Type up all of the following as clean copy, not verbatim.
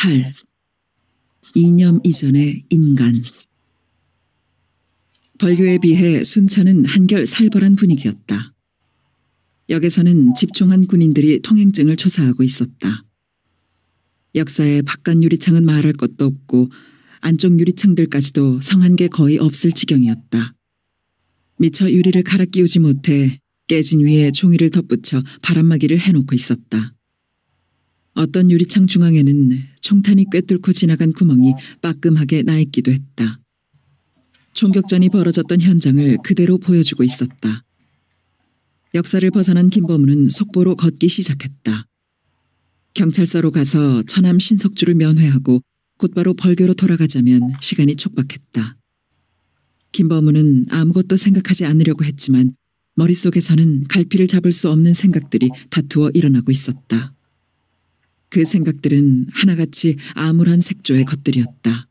8. 이념 이전의 인간. 벌교에 비해 순천은 한결 살벌한 분위기였다. 역에서는 집중한 군인들이 통행증을 조사하고 있었다. 역사의 바깥 유리창은 말할 것도 없고 안쪽 유리창들까지도 성한 게 거의 없을 지경이었다. 미처 유리를 갈아 끼우지 못해 깨진 위에 종이를 덧붙여 바람막이를 해놓고 있었다. 어떤 유리창 중앙에는 총탄이 꿰뚫고 지나간 구멍이 빠끔하게 나 있기도 했다. 총격전이 벌어졌던 현장을 그대로 보여주고 있었다. 역사를 벗어난 김범우는 속보로 걷기 시작했다. 경찰서로 가서 처남 신석주를 면회하고 곧바로 벌교로 돌아가자면 시간이 촉박했다. 김범우는 아무것도 생각하지 않으려고 했지만 머릿속에서는 갈피를 잡을 수 없는 생각들이 다투어 일어나고 있었다. 그 생각들은 하나같이 암울한 색조의 것들이었다.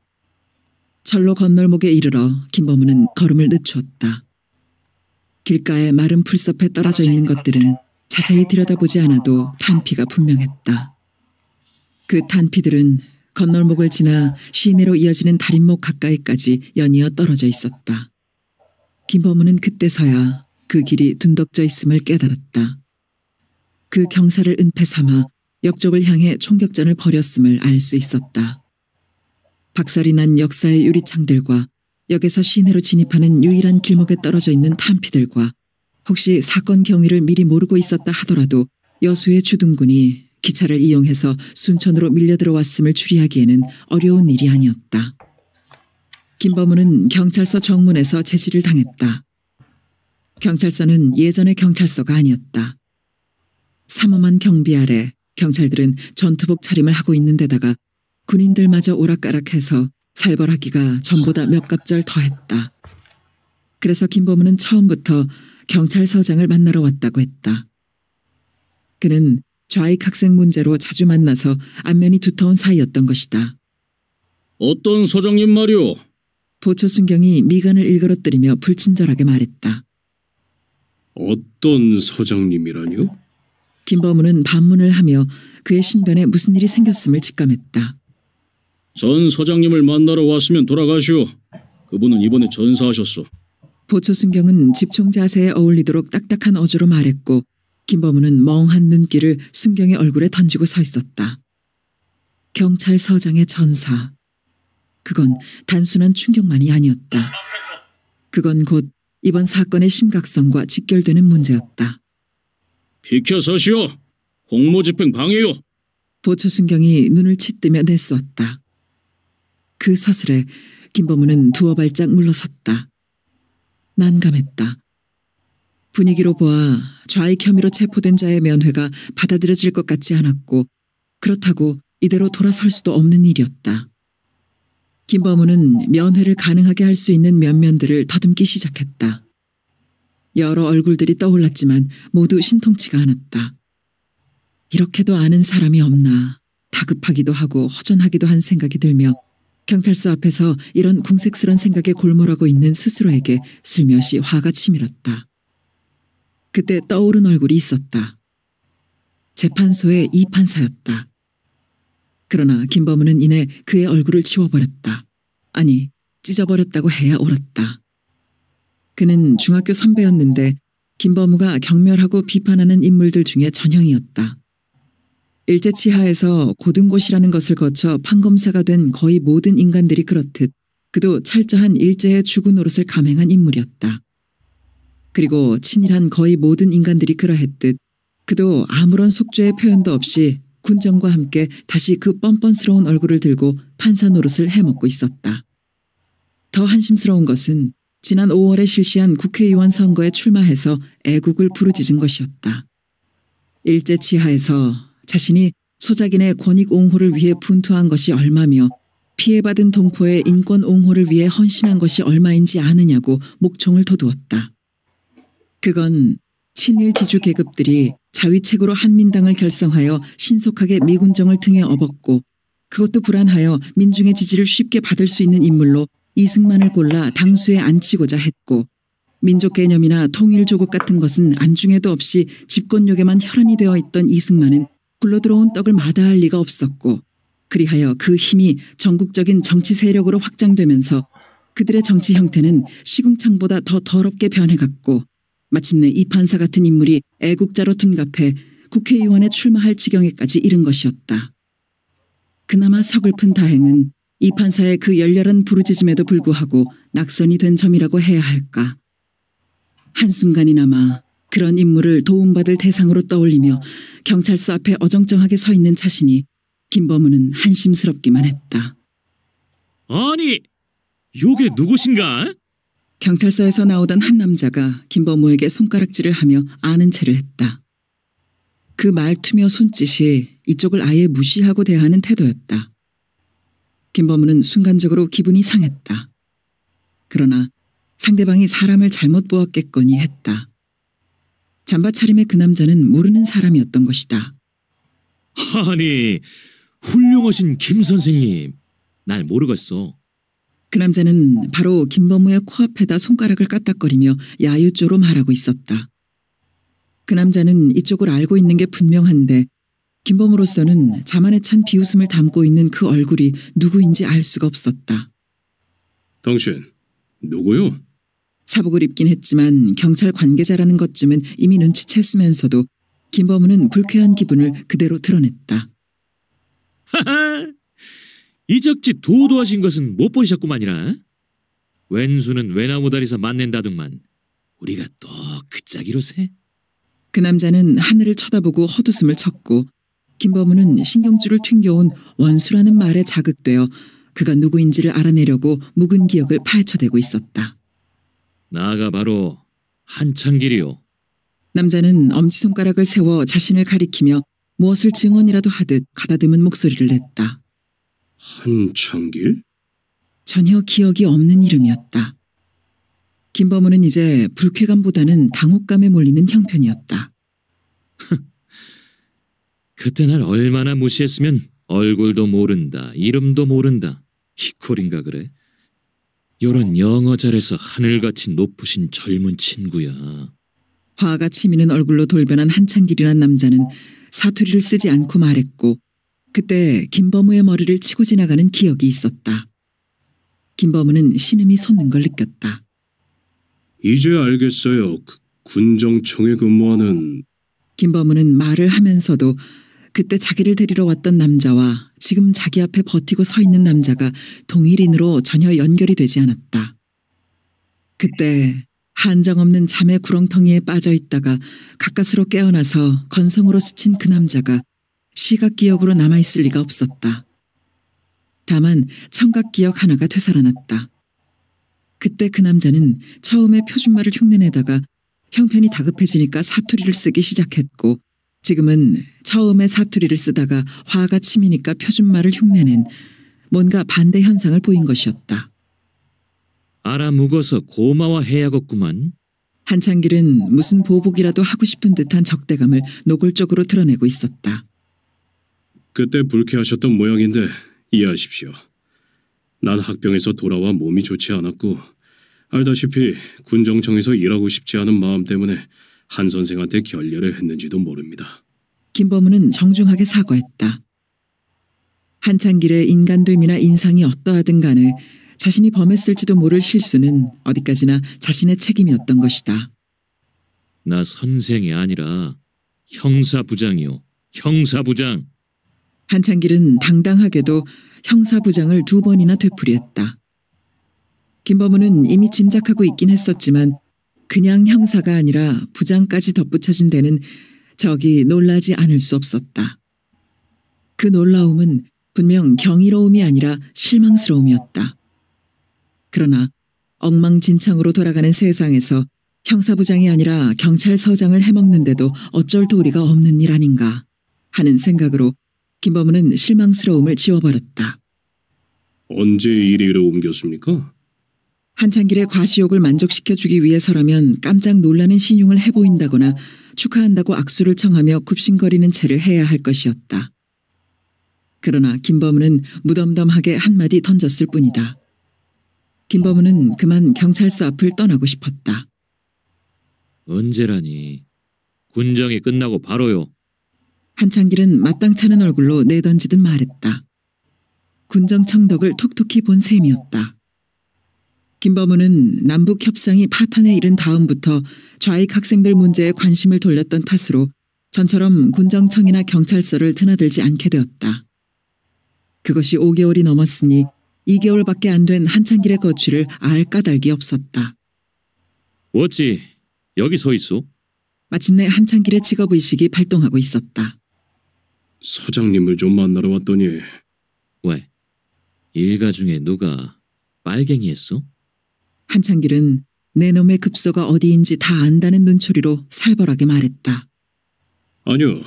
철로 건널목에 이르러 김범우는 걸음을 늦추었다. 길가에 마른 풀섭에 떨어져 있는 것들은 자세히 들여다보지 않아도 탄피가 분명했다. 그 탄피들은 건널목을 지나 시내로 이어지는 다림목 가까이까지 연이어 떨어져 있었다. 김범우는 그때서야 그 길이 둔덕져 있음을 깨달았다. 그 경사를 은폐 삼아 옆쪽을 향해 총격전을 벌였음을 알 수 있었다. 박살이 난 역사의 유리창들과 역에서 시내로 진입하는 유일한 길목에 떨어져 있는 탄피들과 혹시 사건 경위를 미리 모르고 있었다 하더라도 여수의 주둔군이 기차를 이용해서 순천으로 밀려들어왔음을 추리하기에는 어려운 일이 아니었다. 김범우는 경찰서 정문에서 제지를 당했다. 경찰서는 예전의 경찰서가 아니었다. 삼엄한 경비 아래 경찰들은 전투복 차림을 하고 있는 데다가 군인들마저 오락가락해서 살벌하기가 전보다 몇 갑절 더했다. 그래서 김범우는 처음부터 경찰서장을 만나러 왔다고 했다. 그는 좌익 학생 문제로 자주 만나서 안면이 두터운 사이였던 것이다. 어떤 서장님 말이오? 보초순경이 미간을 일그러뜨리며 불친절하게 말했다. 어떤 서장님이라뇨? 김범우는 반문을 하며 그의 신변에 무슨 일이 생겼음을 직감했다. 전 서장님을 만나러 왔으면 돌아가시오. 그분은 이번에 전사하셨소. 보초순경은 집총 자세에 어울리도록 딱딱한 어조로 말했고 김범우는 멍한 눈길을 순경의 얼굴에 던지고 서 있었다. 경찰서장의 전사. 그건 단순한 충격만이 아니었다. 그건 곧 이번 사건의 심각성과 직결되는 문제였다. 비켜서시오. 공무집행 방해요. 보초순경이 눈을 치뜨며 내쏘았다. 그 서슬에 김범우는 두어 발짝 물러섰다. 난감했다. 분위기로 보아 좌익 혐의로 체포된 자의 면회가 받아들여질 것 같지 않았고 그렇다고 이대로 돌아설 수도 없는 일이었다. 김범우는 면회를 가능하게 할 수 있는 면면들을 더듬기 시작했다. 여러 얼굴들이 떠올랐지만 모두 신통치가 않았다. 이렇게도 아는 사람이 없나 다급하기도 하고 허전하기도 한 생각이 들며 경찰서 앞에서 이런 궁색스런 생각에 골몰하고 있는 스스로에게 슬며시 화가 치밀었다. 그때 떠오른 얼굴이 있었다. 재판소의 이 판사였다. 그러나 김범우는 이내 그의 얼굴을 지워버렸다. 아니, 찢어버렸다고 해야 옳았다. 그는 중학교 선배였는데 김범우가 경멸하고 비판하는 인물들 중에 전형이었다. 일제치하에서 고등고시라는 것을 거쳐 판검사가 된 거의 모든 인간들이 그렇듯 그도 철저한 일제의 주구 노릇을 감행한 인물이었다. 그리고 친일한 거의 모든 인간들이 그러했듯 그도 아무런 속죄의 표현도 없이 군정과 함께 다시 그 뻔뻔스러운 얼굴을 들고 판사 노릇을 해먹고 있었다. 더 한심스러운 것은 지난 5월에 실시한 국회의원 선거에 출마해서 애국을 부르짖은 것이었다. 일제치하에서 자신이 소작인의 권익 옹호를 위해 분투한 것이 얼마며 피해받은 동포의 인권 옹호를 위해 헌신한 것이 얼마인지 아느냐고 목총을 돋우었다. 그건 친일 지주 계급들이 자위책으로 한민당을 결성하여 신속하게 미군정을 등에 업었고 그것도 불안하여 민중의 지지를 쉽게 받을 수 있는 인물로 이승만을 골라 당수에 앉히고자 했고 민족 개념이나 통일조국 같은 것은 안중에도 없이 집권욕에만 혈안이 되어 있던 이승만은 굴러들어온 떡을 마다할 리가 없었고 그리하여 그 힘이 전국적인 정치 세력으로 확장되면서 그들의 정치 형태는 시궁창보다 더 더럽게 변해갔고 마침내 이 판사 같은 인물이 애국자로 둔갑해 국회의원에 출마할 지경에까지 이른 것이었다. 그나마 서글픈 다행은 이 판사의 그 열렬한 부르짖음에도 불구하고 낙선이 된 점이라고 해야 할까. 한순간이나마 그런 인물을 도움받을 대상으로 떠올리며 경찰서 앞에 어정쩡하게 서 있는 자신이 김범우는 한심스럽기만 했다. 아니, 요게 누구신가? 경찰서에서 나오던 한 남자가 김범우에게 손가락질을 하며 아는 체를 했다. 그 말투며 손짓이 이쪽을 아예 무시하고 대하는 태도였다. 김범우는 순간적으로 기분이 상했다. 그러나 상대방이 사람을 잘못 보았겠거니 했다. 잠바 차림의 그 남자는 모르는 사람이었던 것이다. 아니, 훌륭하신 김 선생님. 날 모르겠어. 그 남자는 바로 김범우의 코앞에다 손가락을 까딱거리며 야유조로 말하고 있었다. 그 남자는 이쪽을 알고 있는 게 분명한데 김범우로서는 자만에 찬 비웃음을 담고 있는 그 얼굴이 누구인지 알 수가 없었다. 당신 누구요? 사복을 입긴 했지만 경찰 관계자라는 것쯤은 이미 눈치챘으면서도 김범우는 불쾌한 기분을 그대로 드러냈다. 하하, 이적지 도도하신 것은 못 보셨구만이라. 왼수는 외나무다리에서 만낸다더만 우리가 또 그 짝이로세. 그 남자는 하늘을 쳐다보고 헛웃음을 쳤고 김범우는 신경줄을 튕겨온 원수라는 말에 자극되어 그가 누구인지를 알아내려고 묵은 기억을 파헤쳐대고 있었다. 나가 바로 한창길이요. 남자는 엄지손가락을 세워 자신을 가리키며 무엇을 증언이라도 하듯 가다듬은 목소리를 냈다. 한창길? 전혀 기억이 없는 이름이었다. 김범우는 이제 불쾌감보다는 당혹감에 몰리는 형편이었다. 그때 날 얼마나 무시했으면 얼굴도 모른다, 이름도 모른다. 히콜인가 그래? 요런 영어 잘해서 하늘같이 높으신 젊은 친구야. 화가 치미는 얼굴로 돌변한 한창길이란 남자는 사투리를 쓰지 않고 말했고 그때 김범우의 머리를 치고 지나가는 기억이 있었다. 김범우는 신음이 솟는 걸 느꼈다. 이제 알겠어요. 그 군정청에 근무하는... 김범우는 말을 하면서도 그때 자기를 데리러 왔던 남자와 지금 자기 앞에 버티고 서 있는 남자가 동일인으로 전혀 연결이 되지 않았다. 그때 한정없는 잠의 구렁텅이에 빠져 있다가 가까스로 깨어나서 건성으로 스친 그 남자가 시각기억으로 남아있을 리가 없었다. 다만 청각기억 하나가 되살아났다. 그때 그 남자는 처음에 표준말을 흉내내다가 형편이 다급해지니까 사투리를 쓰기 시작했고 지금은 처음에 사투리를 쓰다가 화가 치미니까 표준말을 흉내낸 뭔가 반대 현상을 보인 것이었다. 알아묵어서 고마워해야겠구만. 한창길은 무슨 보복이라도 하고 싶은 듯한 적대감을 노골적으로 드러내고 있었다. 그때 불쾌하셨던 모양인데 이해하십시오. 난 학병에서 돌아와 몸이 좋지 않았고 알다시피 군정청에서 일하고 싶지 않은 마음 때문에 한 선생한테 결례를 했는지도 모릅니다. 김범우는 정중하게 사과했다. 한창길의 인간됨이나 인상이 어떠하든 간에 자신이 범했을지도 모를 실수는 어디까지나 자신의 책임이었던 것이다. 나 선생이 아니라 형사부장이요. 형사부장. 한창길은 당당하게도 형사부장을 2번이나 되풀이했다. 김범우는 이미 짐작하고 있긴 했었지만 그냥 형사가 아니라 부장까지 덧붙여진 데는 적이 놀라지 않을 수 없었다. 그 놀라움은 분명 경이로움이 아니라 실망스러움이었다. 그러나 엉망진창으로 돌아가는 세상에서 형사부장이 아니라 경찰서장을 해먹는데도 어쩔 도리가 없는 일 아닌가 하는 생각으로 김범우는 실망스러움을 지워버렸다. 언제 이리로 옮겼습니까? 한창길의 과시욕을 만족시켜주기 위해서라면 깜짝 놀라는 신용을 해보인다거나 축하한다고 악수를 청하며 굽신거리는 채를 해야 할 것이었다. 그러나 김범우는 무덤덤하게 한마디 던졌을 뿐이다. 김범우는 그만 경찰서 앞을 떠나고 싶었다. 언제라니. 군정이 끝나고 바로요. 한창길은 마땅찮은 얼굴로 내던지듯 말했다. 군정청 덕을 톡톡히 본 셈이었다. 김범우는 남북 협상이 파탄에 이른 다음부터 좌익 학생들 문제에 관심을 돌렸던 탓으로 전처럼 군정청이나 경찰서를 드나들지 않게 되었다. 그것이 5개월이 넘었으니 2개월밖에 안 된 한창길의 거취를 알 까닭이 없었다. 어찌 여기 서 있어? 마침내 한창길의 직업의식이 발동하고 있었다. 서장님을 좀 만나러 왔더니 왜? 일가 중에 누가 빨갱이 했어? 한창길은 내 놈의 급소가 어디인지 다 안다는 눈초리로 살벌하게 말했다. 아니요.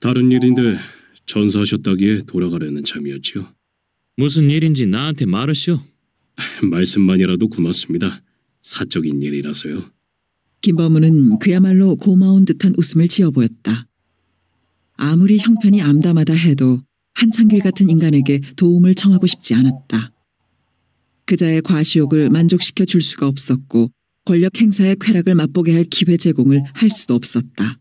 다른 일인데 전사하셨다기에 돌아가려는 참이었지요. 무슨 일인지 나한테 말하시오. 말씀만이라도 고맙습니다. 사적인 일이라서요. 김범우는 그야말로 고마운 듯한 웃음을 지어 보였다. 아무리 형편이 암담하다 해도 한창길 같은 인간에게 도움을 청하고 싶지 않았다. 그자의 과시욕을 만족시켜 줄 수가 없었고 권력 행사의 쾌락을 맛보게 할 기회 제공을 할 수도 없었다.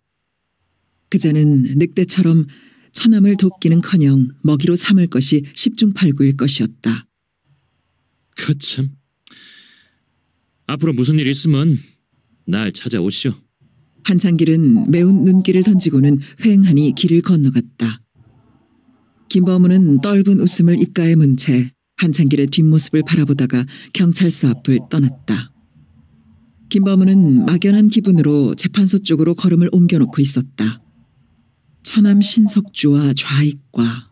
그자는 늑대처럼 처남을 돕기는커녕 먹이로 삼을 것이 십중팔구일 것이었다. 그참. 앞으로 무슨 일 있으면 날 찾아오시오. 한창길은 매운 눈길을 던지고는 휑하니 길을 건너갔다. 김범우는 떫은 웃음을 입가에 문 채 한창길의 뒷모습을 바라보다가 경찰서 앞을 떠났다. 김범우는 막연한 기분으로 재판소 쪽으로 걸음을 옮겨놓고 있었다. 처남 신석주와 좌익과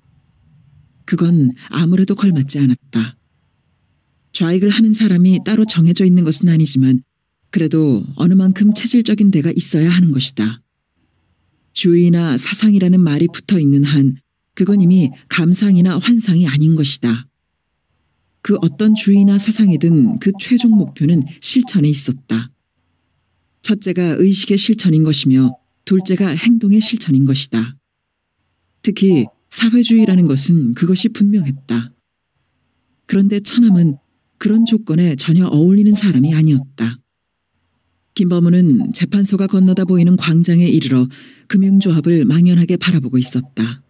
그건 아무래도 걸맞지 않았다. 좌익을 하는 사람이 따로 정해져 있는 것은 아니지만 그래도 어느 만큼 체질적인 데가 있어야 하는 것이다. 주의나 사상이라는 말이 붙어있는 한 그건 이미 감상이나 환상이 아닌 것이다. 그 어떤 주의나 사상이든 그 최종 목표는 실천에 있었다. 첫째가 의식의 실천인 것이며 둘째가 행동의 실천인 것이다. 특히 사회주의라는 것은 그것이 분명했다. 그런데 처남은 그런 조건에 전혀 어울리는 사람이 아니었다. 김범우는 재판소가 건너다 보이는 광장에 이르러 금융조합을 망연하게 바라보고 있었다.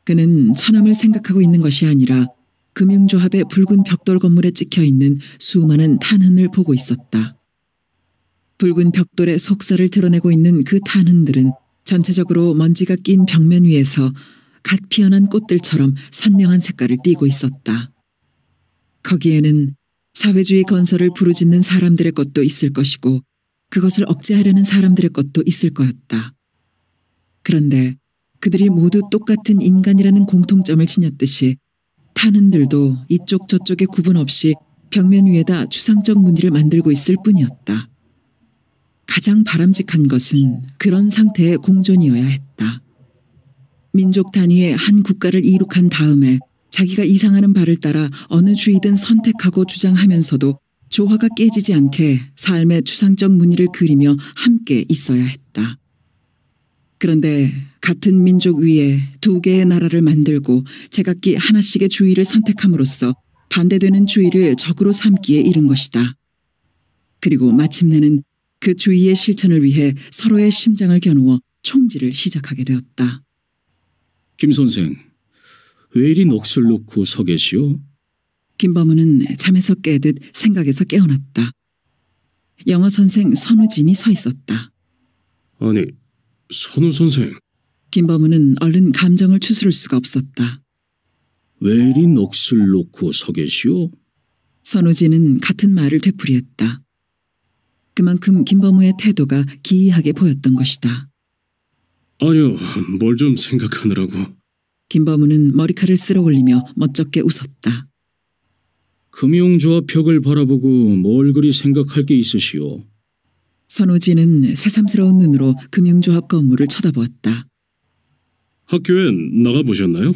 그는 처남을 생각하고 있는 것이 아니라 금융조합의 붉은 벽돌 건물에 찍혀있는 수많은 탄흔을 보고 있었다. 붉은 벽돌의 속살을 드러내고 있는 그 탄흔들은 전체적으로 먼지가 낀 벽면 위에서 갓 피어난 꽃들처럼 선명한 색깔을 띠고 있었다. 거기에는 사회주의 건설을 부르짖는 사람들의 것도 있을 것이고 그것을 억제하려는 사람들의 것도 있을 거였다. 그런데 그들이 모두 똑같은 인간이라는 공통점을 지녔듯이 탄흔들도 이쪽 저쪽의 구분 없이 벽면 위에다 추상적 무늬를 만들고 있을 뿐이었다. 가장 바람직한 것은 그런 상태의 공존이어야 했다. 민족 단위의 한 국가를 이룩한 다음에 자기가 이상하는 바를 따라 어느 주의든 선택하고 주장하면서도 조화가 깨지지 않게 삶의 추상적 무늬를 그리며 함께 있어야 했다. 그런데 같은 민족 위에 두 개의 나라를 만들고 제각기 하나씩의 주의를 선택함으로써 반대되는 주의를 적으로 삼기에 이른 것이다. 그리고 마침내는 그 주의의 실천을 위해 서로의 심장을 겨누어 총질을 시작하게 되었다. 김 선생, 왜 이리 넋을 놓고 서 계시오? 김범우는 잠에서 깨듯 생각에서 깨어났다. 영어 선생 선우진이 서 있었다. 아니, 선우 선생. 김범우는 얼른 감정을 추스를 수가 없었다. 왜 이리 넋을 놓고 서 계시오? 선우진은 같은 말을 되풀이했다. 그만큼 김범우의 태도가 기이하게 보였던 것이다. 아니요, 뭘 좀 생각하느라고. 김범우는 머리칼을 쓸어 올리며 멋쩍게 웃었다. 금융조합 벽을 바라보고 뭘 그리 생각할 게 있으시오? 선우진은 새삼스러운 눈으로 금융조합 건물을 쳐다보았다. 학교엔 나가보셨나요?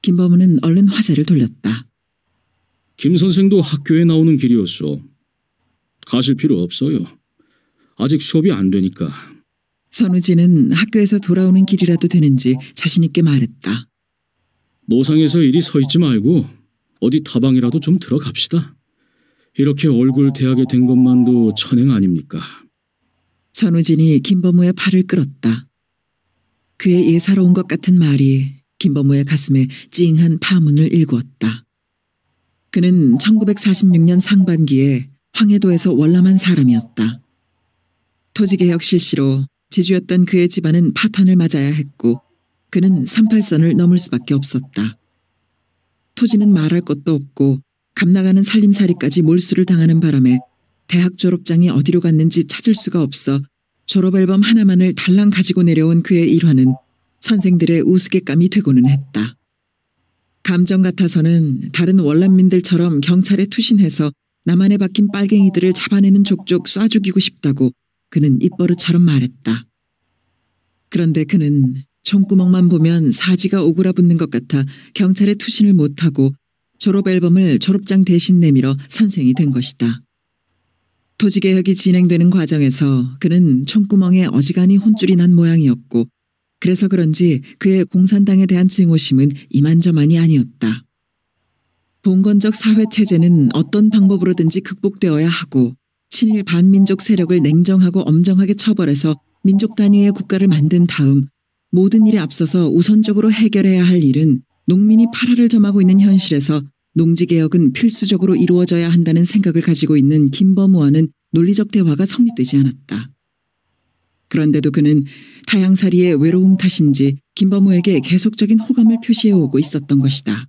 김범우는 얼른 화제를 돌렸다. 김 선생도 학교에 나오는 길이었소. 가실 필요 없어요. 아직 수업이 안 되니까. 선우진은 학교에서 돌아오는 길이라도 되는지 자신 있게 말했다. 노상에서 이리 서 있지 말고 어디 타방이라도 좀 들어갑시다. 이렇게 얼굴 대하게 된 것만도 천행 아닙니까? 선우진이 김범우의 팔을 끌었다. 그의 예사로운 것 같은 말이 김범우의 가슴에 찡한 파문을 일구었다. 그는 1946년 상반기에 황해도에서 월남한 사람이었다. 토지개혁 실시로 지주였던 그의 집안은 파탄을 맞아야 했고 그는 38선을 넘을 수밖에 없었다. 토지는 말할 것도 없고 값나가는 살림살이까지 몰수를 당하는 바람에 대학 졸업장이 어디로 갔는지 찾을 수가 없어 졸업앨범 하나만을 달랑 가지고 내려온 그의 일화는 선생들의 우스갯감이 되고는 했다. 감정 같아서는 다른 월남민들처럼 경찰에 투신해서 나만에 박힌 빨갱이들을 잡아내는 족족 쏴 죽이고 싶다고 그는 입버릇처럼 말했다. 그런데 그는 총구멍만 보면 사지가 오그라붙는 것 같아 경찰에 투신을 못하고 졸업앨범을 졸업장 대신 내밀어 선생이 된 것이다. 토지개혁이 진행되는 과정에서 그는 총구멍에 어지간히 혼쭐이 난 모양이었고 그래서 그런지 그의 공산당에 대한 증오심은 이만저만이 아니었다. 봉건적 사회체제는 어떤 방법으로든지 극복되어야 하고 친일 반민족 세력을 냉정하고 엄정하게 처벌해서 민족 단위의 국가를 만든 다음 모든 일에 앞서서 우선적으로 해결해야 할 일은 농민이 파라를 점하고 있는 현실에서 농지개혁은 필수적으로 이루어져야 한다는 생각을 가지고 있는 김범우와는 논리적 대화가 성립되지 않았다. 그런데도 그는 타양살이의 외로움 탓인지 김범우에게 계속적인 호감을 표시해오고 있었던 것이다.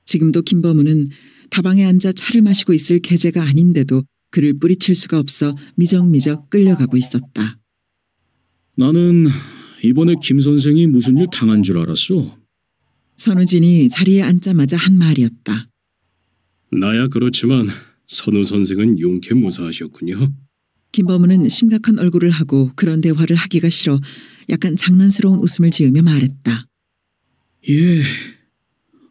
지금도 김범우는 다방에 앉아 차를 마시고 있을 계제가 아닌데도 그를 뿌리칠 수가 없어 미적미적 끌려가고 있었다. 나는 이번에 김 선생이 무슨 일 당한 줄 알았어. 선우진이 자리에 앉자마자 한 말이었다. 나야 그렇지만 선우 선생은 용케 무사하셨군요. 김범우는 심각한 얼굴을 하고 그런 대화를 하기가 싫어 약간 장난스러운 웃음을 지으며 말했다. 예,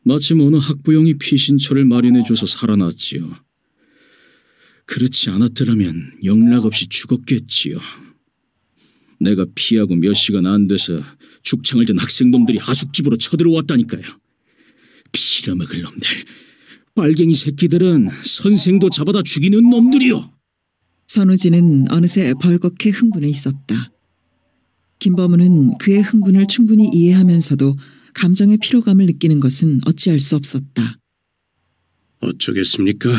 마침 어느 학부형이 피신처를 마련해줘서 살아났지요. 그렇지 않았더라면 영락없이 죽었겠지요. 내가 피하고 몇 시간 안 돼서 죽창을 든 학생놈들이 하숙집으로 쳐들어왔다니까요. 빌어먹을 놈들. 빨갱이 새끼들은 선생도 잡아다 죽이는 놈들이요. 선우진은 어느새 벌겋게 흥분해 있었다. 김범우는 그의 흥분을 충분히 이해하면서도 감정의 피로감을 느끼는 것은 어찌할 수 없었다. 어쩌겠습니까?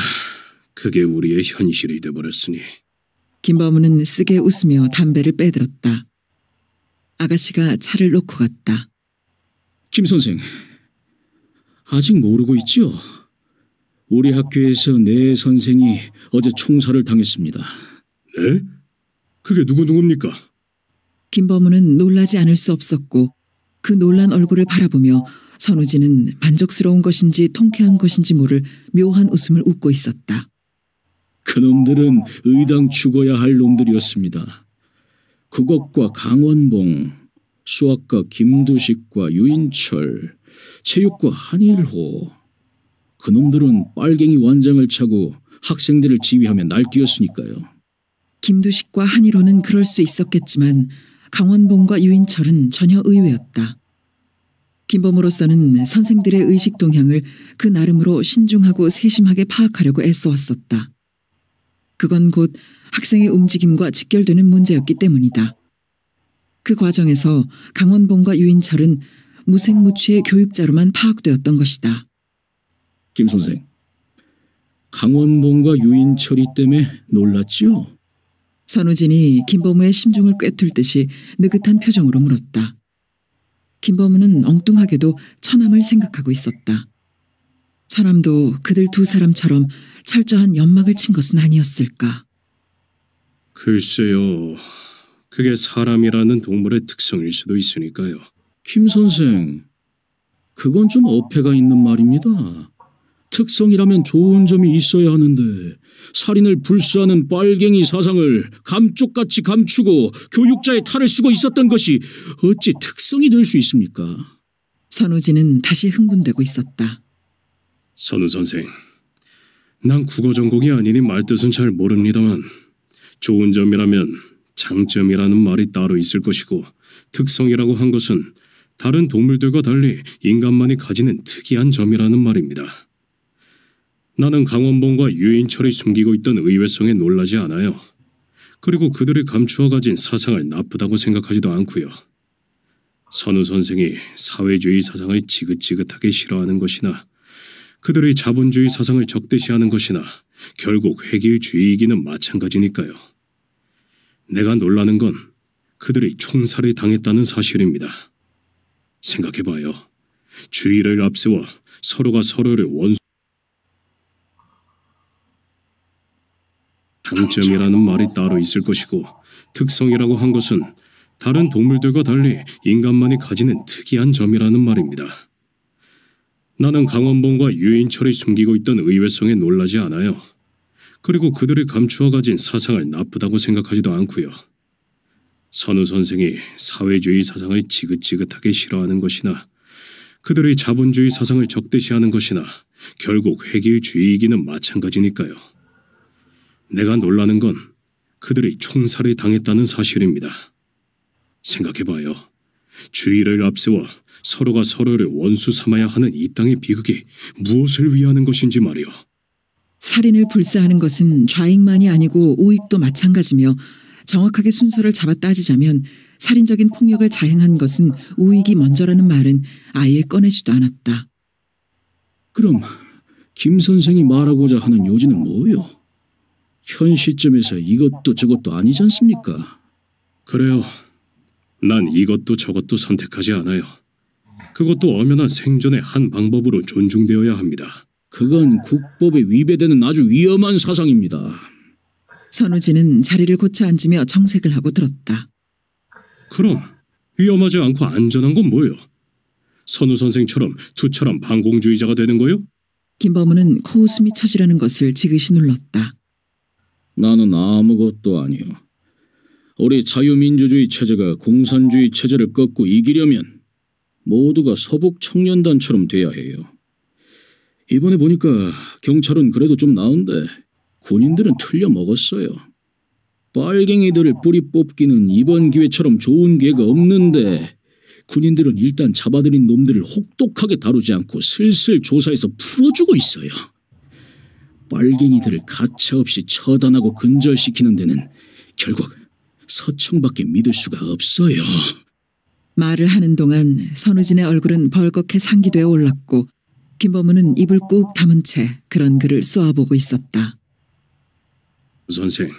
그게 우리의 현실이 돼버렸으니. 김범우는 쓰게 웃으며 담배를 빼들었다. 아가씨가 차를 놓고 갔다. 김 선생, 아직 모르고 있죠? 우리 학교에서 내 선생이 어제 총살을 당했습니다. 네? 그게 누구입니까? 김범우는 놀라지 않을 수 없었고 그 놀란 얼굴을 바라보며 선우진은 만족스러운 것인지 통쾌한 것인지 모를 묘한 웃음을 웃고 있었다. 그놈들은 의당 죽어야 할 놈들이었습니다. 국어과 강원봉, 수학과 김두식과 유인철, 체육과 한일호. 그놈들은 빨갱이 완장을 차고 학생들을 지휘하며 날뛰었으니까요. 김두식과 한일호는 그럴 수 있었겠지만 강원봉과 유인철은 전혀 의외였다. 김범우로서는 선생들의 의식 동향을 그 나름으로 신중하고 세심하게 파악하려고 애써왔었다. 그건 곧 학생의 움직임과 직결되는 문제였기 때문이다. 그 과정에서 강원봉과 유인철은 무색무취의 교육자로만 파악되었던 것이다. 김 선생, 강원봉과 유인철이 때문에 놀랐지요? 선우진이 김범우의 심중을 꿰뚫 듯이 느긋한 표정으로 물었다. 김범우는 엉뚱하게도 처남을 생각하고 있었다. 처남도 그들 두 사람처럼 철저한 연막을 친 것은 아니었을까. 글쎄요. 그게 사람이라는 동물의 특성일 수도 있으니까요. 김 선생, 그건 좀 어폐가 있는 말입니다. 특성이라면 좋은 점이 있어야 하는데 살인을 불수하는 빨갱이 사상을 감쪽같이 감추고 교육자의 탈을 쓰고 있었던 것이 어찌 특성이 될 수 있습니까? 선우진은 다시 흥분되고 있었다. 선우 선생, 난 국어 전공이 아니니 말뜻은 잘 모릅니다만 좋은 점이라면 장점이라는 말이 따로 있을 것이고 특성이라고 한 것은 다른 동물들과 달리 인간만이 가지는 특이한 점이라는 말입니다. 나는 강원봉과 유인철이 숨기고 있던 의외성에 놀라지 않아요. 그리고 그들이 감추어 가진 사상을 나쁘다고 생각하지도 않고요. 선우 선생이 사회주의 사상을 지긋지긋하게 싫어하는 것이나 그들의 자본주의 사상을 적대시하는 것이나 결국 획일주의이기는 마찬가지니까요. 내가 놀라는 건 그들이 총살을 당했다는 사실입니다. 생각해봐요. 주의를 앞세워 서로가 서로를 원수 장점이라는 말이 따로 있을 것이고 특성이라고 한 것은 다른 동물들과 달리 인간만이 가지는 특이한 점이라는 말입니다. 나는 강원봉과 유인철이 숨기고 있던 의외성에 놀라지 않아요. 그리고 그들이 감추어 가진 사상을 나쁘다고 생각하지도 않고요. 선우 선생이 사회주의 사상을 지긋지긋하게 싫어하는 것이나 그들의 자본주의 사상을 적대시하는 것이나 결국 획일주의이기는 마찬가지니까요. 내가 놀라는 건 그들이 총살을 당했다는 사실입니다. 생각해봐요. 주의를 앞세워 서로가 서로를 원수 삼아야 하는 이 땅의 비극이 무엇을 위하는 것인지 말이요. 살인을 불사하는 것은 좌익만이 아니고 우익도 마찬가지며 정확하게 순서를 잡아 따지자면 살인적인 폭력을 자행한 것은 우익이 먼저라는 말은 아예 꺼내지도 않았다. 그럼 김 선생이 말하고자 하는 요지는 뭐요? 현 시점에서 이것도 저것도 아니지 않습니까? 그래요. 난 이것도 저것도 선택하지 않아요. 그것도 엄연한 생존의 한 방법으로 존중되어야 합니다. 그건 국법에 위배되는 아주 위험한 사상입니다. 선우진은 자리를 고쳐 앉으며 정색을 하고 들었다. 그럼 위험하지 않고 안전한 건 뭐예요? 선우 선생처럼 투철한 반공주의자가 되는 거요? 김범우는 코웃음이 쳐지려는 것을 지그시 눌렀다. 나는 아무것도 아니요. 우리 자유민주주의 체제가 공산주의 체제를 꺾고 이기려면 모두가 서북 청년단처럼 돼야 해요. 이번에 보니까 경찰은 그래도 좀 나은데 군인들은 틀려 먹었어요. 빨갱이들을 뿌리 뽑기는 이번 기회처럼 좋은 기회가 없는데 군인들은 일단 잡아들인 놈들을 혹독하게 다루지 않고 슬슬 조사해서 풀어주고 있어요. 빨갱이들을 가차없이 처단하고 근절시키는 데는 결국 서청밖에 믿을 수가 없어요. 말을 하는 동안 선우진의 얼굴은 벌겋게 상기되어 올랐고 김범우는 입을 꾹 다문 채 그런 그를 쏘아보고 있었다. 선생,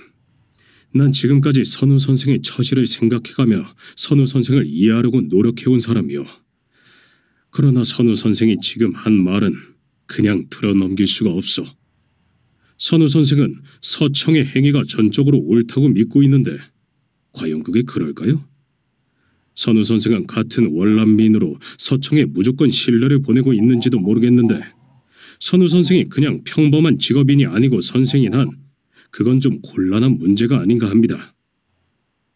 난 지금까지 선우 선생의 처지를 생각해가며 선우 선생을 이해하려고 노력해온 사람이요. 그러나 선우 선생이 지금 한 말은 그냥 들어넘길 수가 없어. 선우 선생은 서청의 행위가 전적으로 옳다고 믿고 있는데 과연 그게 그럴까요? 선우 선생은 같은 월남민으로 서청에 무조건 신뢰를 보내고 있는지도 모르겠는데 선우 선생이 그냥 평범한 직업인이 아니고 선생인 한 그건 좀 곤란한 문제가 아닌가 합니다.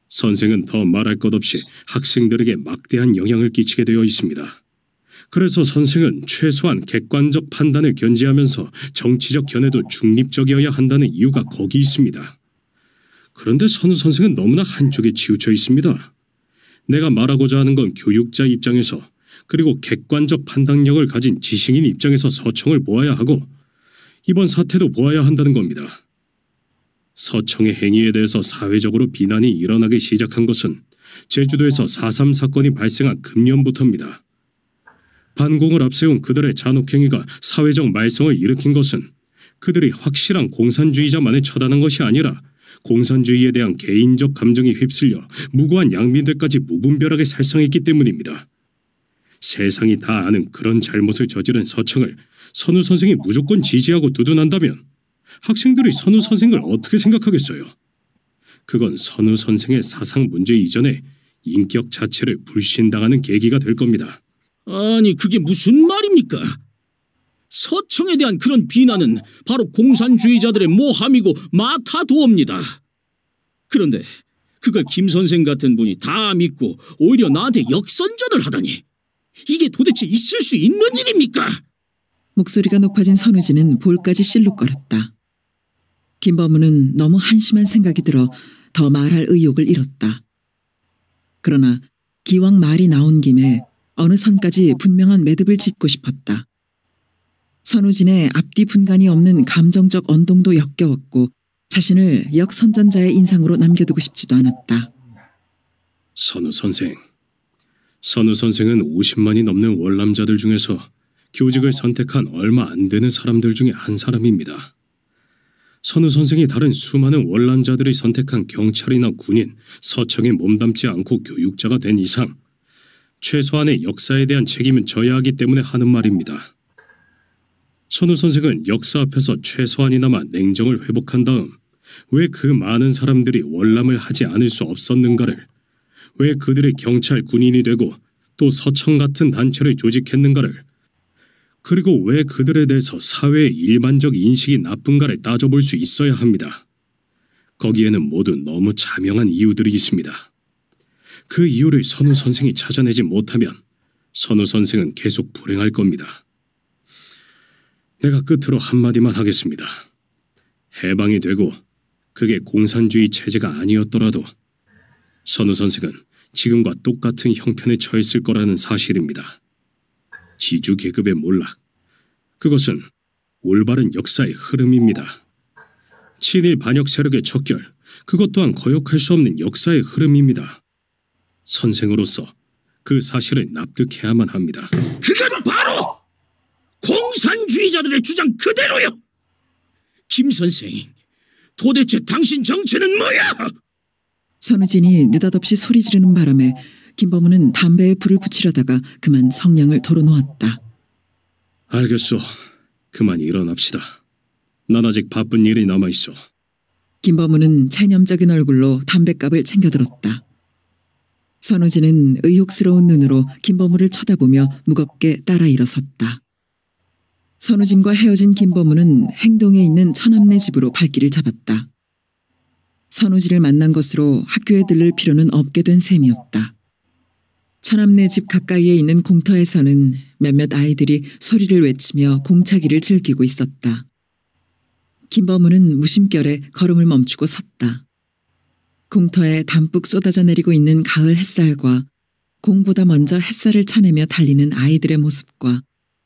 선생은 더 말할 것 없이 학생들에게 막대한 영향을 끼치게 되어 있습니다. 그래서 선생은 최소한 객관적 판단을 견지하면서 정치적 견해도 중립적이어야 한다는 이유가 거기 있습니다. 그런데 선우 선생은 너무나 한쪽에 치우쳐 있습니다. 내가 말하고자 하는 건 교육자 입장에서 그리고 객관적 판단력을 가진 지식인 입장에서 서청을 보아야 하고 이번 사태도 보아야 한다는 겁니다. 서청의 행위에 대해서 사회적으로 비난이 일어나기 시작한 것은 제주도에서 4.3 사건이 발생한 금년부터입니다. 반공을 앞세운 그들의 잔혹행위가 사회적 말썽을 일으킨 것은 그들이 확실한 공산주의자만을 처단한 것이 아니라 공산주의에 대한 개인적 감정이 휩쓸려 무고한 양민들까지 무분별하게 살상했기 때문입니다. 세상이 다 아는 그런 잘못을 저지른 서청을 선우 선생이 무조건 지지하고 두둔한다면 학생들이 선우 선생을 어떻게 생각하겠어요? 그건 선우 선생의 사상 문제 이전에 인격 자체를 불신당하는 계기가 될 겁니다. 아니 그게 무슨 말입니까? 서청에 대한 그런 비난은 바로 공산주의자들의 모함이고 마타도어입니다. 그런데 그걸 김 선생 같은 분이 다 믿고 오히려 나한테 역선전을 하다니 이게 도대체 있을 수 있는 일입니까? 목소리가 높아진 선우진은 볼까지 실룩거렸다. 김범우는 너무 한심한 생각이 들어 더 말할 의욕을 잃었다. 그러나 기왕 말이 나온 김에 어느 선까지 분명한 매듭을 짓고 싶었다. 선우진의 앞뒤 분간이 없는 감정적 언동도 역겨웠고 자신을 역선전자의 인상으로 남겨두고 싶지도 않았다. 선우 선생, 선우 선생은 50만이 넘는 월남자들 중에서 교직을 선택한 얼마 안 되는 사람들 중에 한 사람입니다. 선우 선생이 다른 수많은 월남자들이 선택한 경찰이나 군인, 서청에 몸담지 않고 교육자가 된 이상 최소한의 역사에 대한 책임은 져야 하기 때문에 하는 말입니다. 선우 선생은 역사 앞에서 최소한이나마 냉정을 회복한 다음 왜 그 많은 사람들이 월남을 하지 않을 수 없었는가를, 왜 그들이 경찰, 군인이 되고 또 서청 같은 단체를 조직했는가를, 그리고 왜 그들에 대해서 사회의 일반적 인식이 나쁜가를 따져볼 수 있어야 합니다. 거기에는 모두 너무 자명한 이유들이 있습니다. 그 이유를 선우 선생이 찾아내지 못하면 선우 선생은 계속 불행할 겁니다. 내가 끝으로 한마디만 하겠습니다. 해방이 되고 그게 공산주의 체제가 아니었더라도 선우 선생은 지금과 똑같은 형편에 처했을 거라는 사실입니다. 지주계급의 몰락, 그것은 올바른 역사의 흐름입니다. 친일 반역 세력의 척결, 그것 또한 거역할 수 없는 역사의 흐름입니다. 선생으로서 그 사실을 납득해야만 합니다. 그건 바로 공산주의자들의 주장 그대로요. 김 선생, 도대체 당신 정체는 뭐야? 선우진이 느닷없이 소리 지르는 바람에 김범우는 담배에 불을 붙이려다가 그만 성냥을 덜어놓았다. 알겠소. 그만 일어납시다. 난 아직 바쁜 일이 남아있어. 김범우는 체념적인 얼굴로 담뱃갑을 챙겨들었다. 선우진은 의혹스러운 눈으로 김범우를 쳐다보며 무겁게 따라 일어섰다. 선우진과 헤어진 김범우는 행동에 있는 처남네 집으로 발길을 잡았다. 선우진을 만난 것으로 학교에 들를 필요는 없게 된 셈이었다. 처남네 집 가까이에 있는 공터에서는 몇몇 아이들이 소리를 외치며 공차기를 즐기고 있었다. 김범우는 무심결에 걸음을 멈추고 섰다. 공터에 담뿍 쏟아져 내리고 있는 가을 햇살과 공보다 먼저 햇살을 차내며 달리는 아이들의 모습과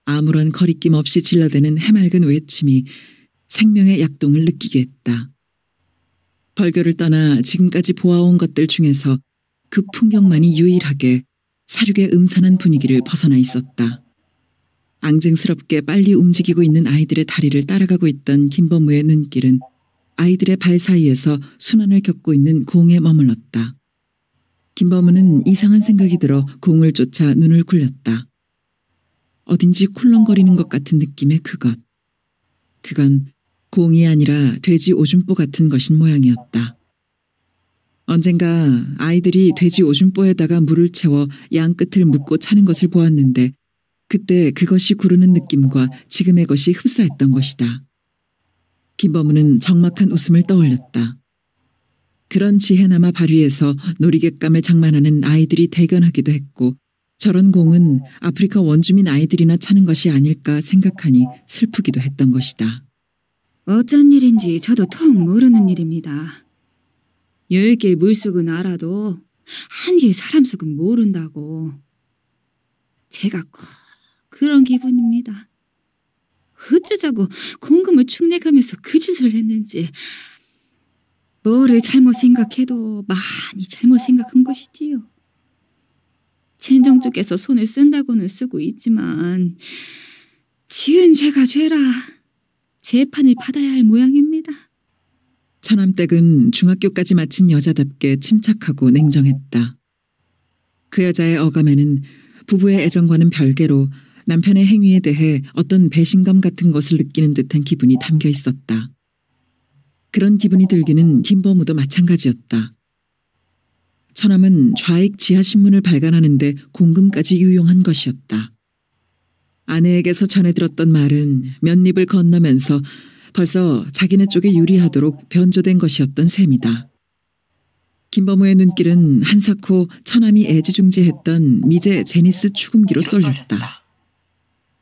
아무런 거리낌 없이 질러대는 해맑은 외침이 생명의 약동을 느끼게 했다. 벌교를 떠나 지금까지 보아온 것들 중에서 그 풍경만이 유일하게 사륙의 음산한 분위기를 벗어나 있었다. 앙증스럽게 빨리 움직이고 있는 아이들의 다리를 따라가고 있던 김범우의 눈길은 아이들의 발 사이에서 순환을 겪고 있는 공에 머물렀다. 김범우는 이상한 생각이 들어 공을 쫓아 눈을 굴렸다. 어딘지 쿨렁거리는 것 같은 느낌의 그것. 그건 공이 아니라 돼지 오줌보 같은 것인 모양이었다. 언젠가 아이들이 돼지 오줌보에다가 물을 채워 양 끝을 묶고 차는 것을 보았는데 그때 그것이 구르는 느낌과 지금의 것이 흡사했던 것이다. 김범우는 적막한 웃음을 떠올렸다. 그런 지혜나마 발위에서 놀이객감을 장만하는 아이들이 대견하기도 했고 저런 공은 아프리카 원주민 아이들이나 차는 것이 아닐까 생각하니 슬프기도 했던 것이다. 어쩐 일인지 저도 통 모르는 일입니다. 10길 물속은 알아도 한 길 사람 속은 모른다고. 제가 꼭 그런 기분입니다. 어쩌자고 공금을 축내가면서 그 짓을 했는지. 뭐를 잘못 생각해도 많이 잘못 생각한 것이지요. 젠정 쪽에서 손을 쓴다고는 쓰고 있지만 지은 죄가 죄라 재판을 받아야 할 모양입니다. 처남댁은 중학교까지 마친 여자답게 침착하고 냉정했다. 그 여자의 어감에는 부부의 애정과는 별개로 남편의 행위에 대해 어떤 배신감 같은 것을 느끼는 듯한 기분이 담겨 있었다. 그런 기분이 들기는 김범우도 마찬가지였다. 처남은 좌익 지하신문을 발간하는데 공금까지 유용한 것이었다. 아내에게서 전해 들었던 말은 몇 입을 건너면서 벌써 자기네 쪽에 유리하도록 변조된 것이었던 셈이다. 김범우의 눈길은 한사코 처남이 애지중지했던 미제 제니스 추궁기로 쏠렸다.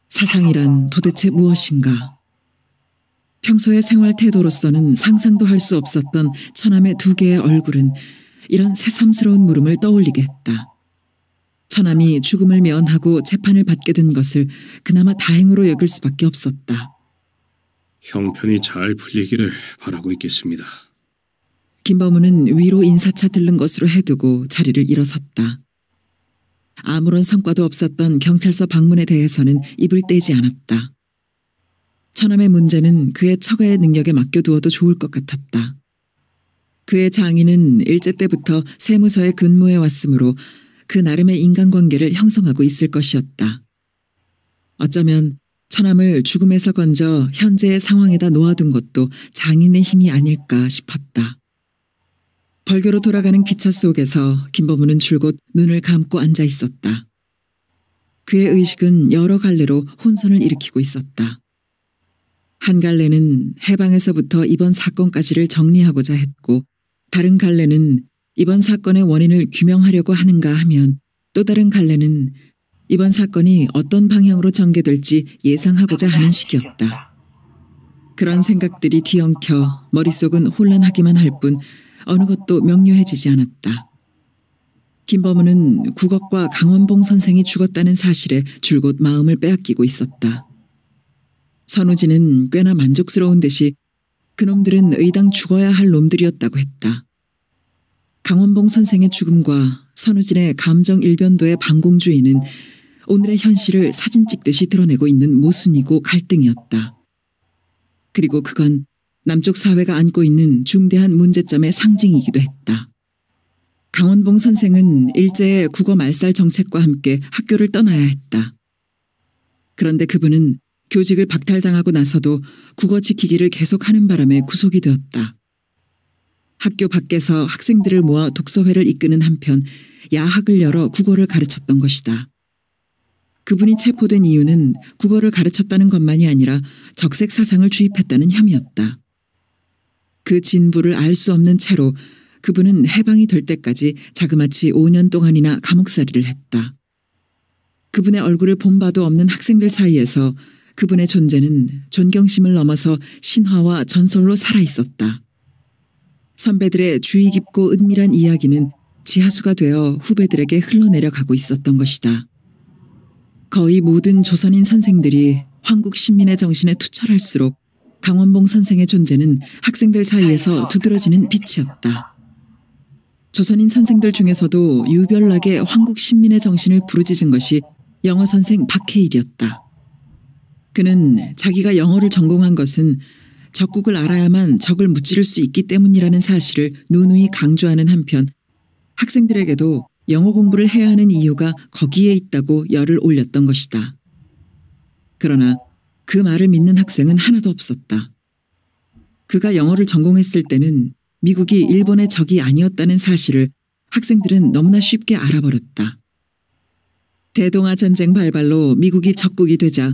사상이란 도대체 무엇인가? 평소의 생활 태도로서는 상상도 할 수 없었던 처남의 두 개의 얼굴은 이런 새삼스러운 물음을 떠올리게 했다. 처남이 죽음을 면하고 재판을 받게 된 것을 그나마 다행으로 여길 수밖에 없었다. 형편이 잘 풀리기를 바라고 있겠습니다. 김범우는 위로 인사차 들른 것으로 해두고 자리를 일어섰다. 아무런 성과도 없었던 경찰서 방문에 대해서는 입을 떼지 않았다. 처남의 문제는 그의 처가의 능력에 맡겨두어도 좋을 것 같았다. 그의 장인은 일제 때부터 세무서에 근무해 왔으므로 그 나름의 인간관계를 형성하고 있을 것이었다. 어쩌면 처남을 죽음에서 건져 현재의 상황에다 놓아둔 것도 장인의 힘이 아닐까 싶었다. 벌교로 돌아가는 기차 속에서 김범우는 줄곧 눈을 감고 앉아 있었다. 그의 의식은 여러 갈래로 혼선을 일으키고 있었다. 한 갈래는 해방에서부터 이번 사건까지를 정리하고자 했고, 다른 갈래는 이번 사건의 원인을 규명하려고 하는가 하면, 또 다른 갈래는 이번 사건이 어떤 방향으로 전개될지 예상하고자 하는 식이었다. 그런 생각들이 뒤엉켜 머릿속은 혼란하기만 할 뿐 어느 것도 명료해지지 않았다. 김범우는 국억과 강원봉 선생이 죽었다는 사실에 줄곧 마음을 빼앗기고 있었다. 선우진은 꽤나 만족스러운 듯이 그놈들은 의당 죽어야 할 놈들이었다고 했다. 강원봉 선생의 죽음과 선우진의 감정 일변도의 반공주의는 오늘의 현실을 사진 찍듯이 드러내고 있는 모순이고 갈등이었다. 그리고 그건 남쪽 사회가 안고 있는 중대한 문제점의 상징이기도 했다. 강원봉 선생은 일제의 국어 말살 정책과 함께 학교를 떠나야 했다. 그런데 그분은 교직을 박탈당하고 나서도 국어 지키기를 계속하는 바람에 구속이 되었다. 학교 밖에서 학생들을 모아 독서회를 이끄는 한편 야학을 열어 국어를 가르쳤던 것이다. 그분이 체포된 이유는 국어를 가르쳤다는 것만이 아니라 적색 사상을 주입했다는 혐의였다. 그 진부를 알 수 없는 채로 그분은 해방이 될 때까지 자그마치 5년 동안이나 감옥살이를 했다. 그분의 얼굴을 본 바도 없는 학생들 사이에서 그분의 존재는 존경심을 넘어서 신화와 전설로 살아있었다. 선배들의 주의 깊고 은밀한 이야기는 지하수가 되어 후배들에게 흘러내려가고 있었던 것이다. 거의 모든 조선인 선생들이 황국 신민의 정신에 투철할수록 강원봉 선생의 존재는 학생들 사이에서 두드러지는 빛이었다. 조선인 선생들 중에서도 유별나게 황국 신민의 정신을 부르짖은 것이 영어 선생 박해일이었다. 그는 자기가 영어를 전공한 것은 적국을 알아야만 적을 무찌를 수 있기 때문이라는 사실을 누누이 강조하는 한편 학생들에게도 영어 공부를 해야 하는 이유가 거기에 있다고 열을 올렸던 것이다. 그러나 그 말을 믿는 학생은 하나도 없었다. 그가 영어를 전공했을 때는 미국이 일본의 적이 아니었다는 사실을 학생들은 너무나 쉽게 알아버렸다. 대동아 전쟁 발발로 미국이 적국이 되자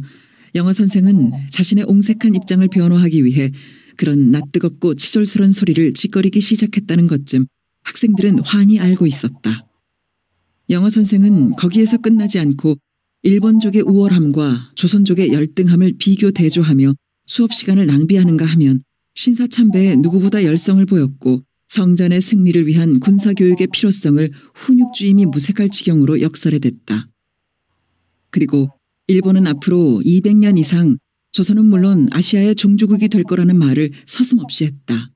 영어 선생은 자신의 옹색한 입장을 변호하기 위해 그런 낯뜨겁고 치졸스런 소리를 짓거리기 시작했다는 것쯤 학생들은 환히 알고 있었다. 영어 선생은 거기에서 끝나지 않고 일본족의 우월함과 조선족의 열등함을 비교 대조하며 수업 시간을 낭비하는가 하면 신사참배에 누구보다 열성을 보였고 성전의 승리를 위한 군사교육의 필요성을 훈육주임이 무색할 지경으로 역설해댔다. 그리고 일본은 앞으로 200년 이상 조선은 물론 아시아의 종주국이 될 거라는 말을 서슴없이 했다.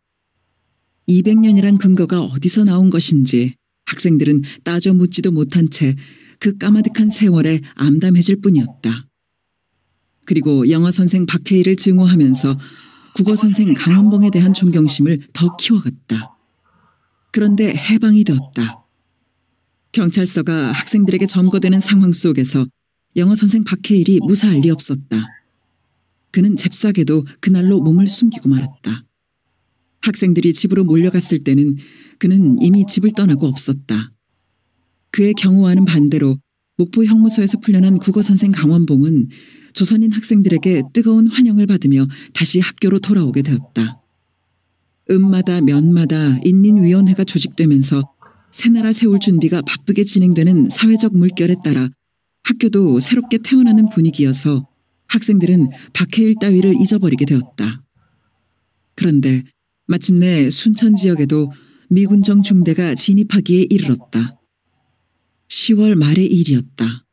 200년이란 근거가 어디서 나온 것인지 학생들은 따져 묻지도 못한 채 그 까마득한 세월에 암담해질 뿐이었다. 그리고 영어 선생 박해일을 증오하면서 국어 선생 강원봉에 대한 존경심을 더 키워갔다. 그런데 해방이 되었다. 경찰서가 학생들에게 점거되는 상황 속에서 영어 선생 박해일이 무사할 리 없었다. 그는 잽싸게도 그날로 몸을 숨기고 말았다. 학생들이 집으로 몰려갔을 때는 그는 이미 집을 떠나고 없었다. 그의 경우와는 반대로 목포 형무소에서 풀려난 국어선생 강원봉은 조선인 학생들에게 뜨거운 환영을 받으며 다시 학교로 돌아오게 되었다. 읍마다 면마다 인민위원회가 조직되면서 새나라 세울 준비가 바쁘게 진행되는 사회적 물결에 따라 학교도 새롭게 태어나는 분위기여서 학생들은 박해일 따위를 잊어버리게 되었다. 그런데 마침내 순천 지역에도 미군정 중대가 진입하기에 이르렀다. 10월 말의 일이었다.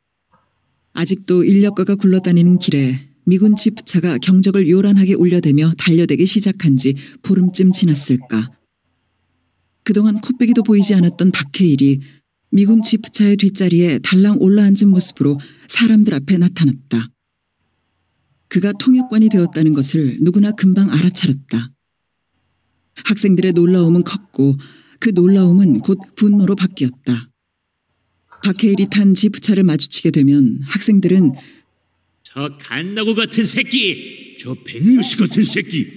아직도 인력거가 굴러다니는 길에 미군 지프차가 경적을 요란하게 울려대며 달려대기 시작한 지 보름쯤 지났을까. 그동안 코빼기도 보이지 않았던 박해일이 미군 지프차의 뒷자리에 달랑 올라앉은 모습으로 사람들 앞에 나타났다. 그가 통역관이 되었다는 것을 누구나 금방 알아차렸다. 학생들의 놀라움은 컸고 그 놀라움은 곧 분노로 바뀌었다. 박해일이 탄 지프차를 마주치게 되면 학생들은 저 갓나고 같은 새끼! 저 백류시 같은 새끼!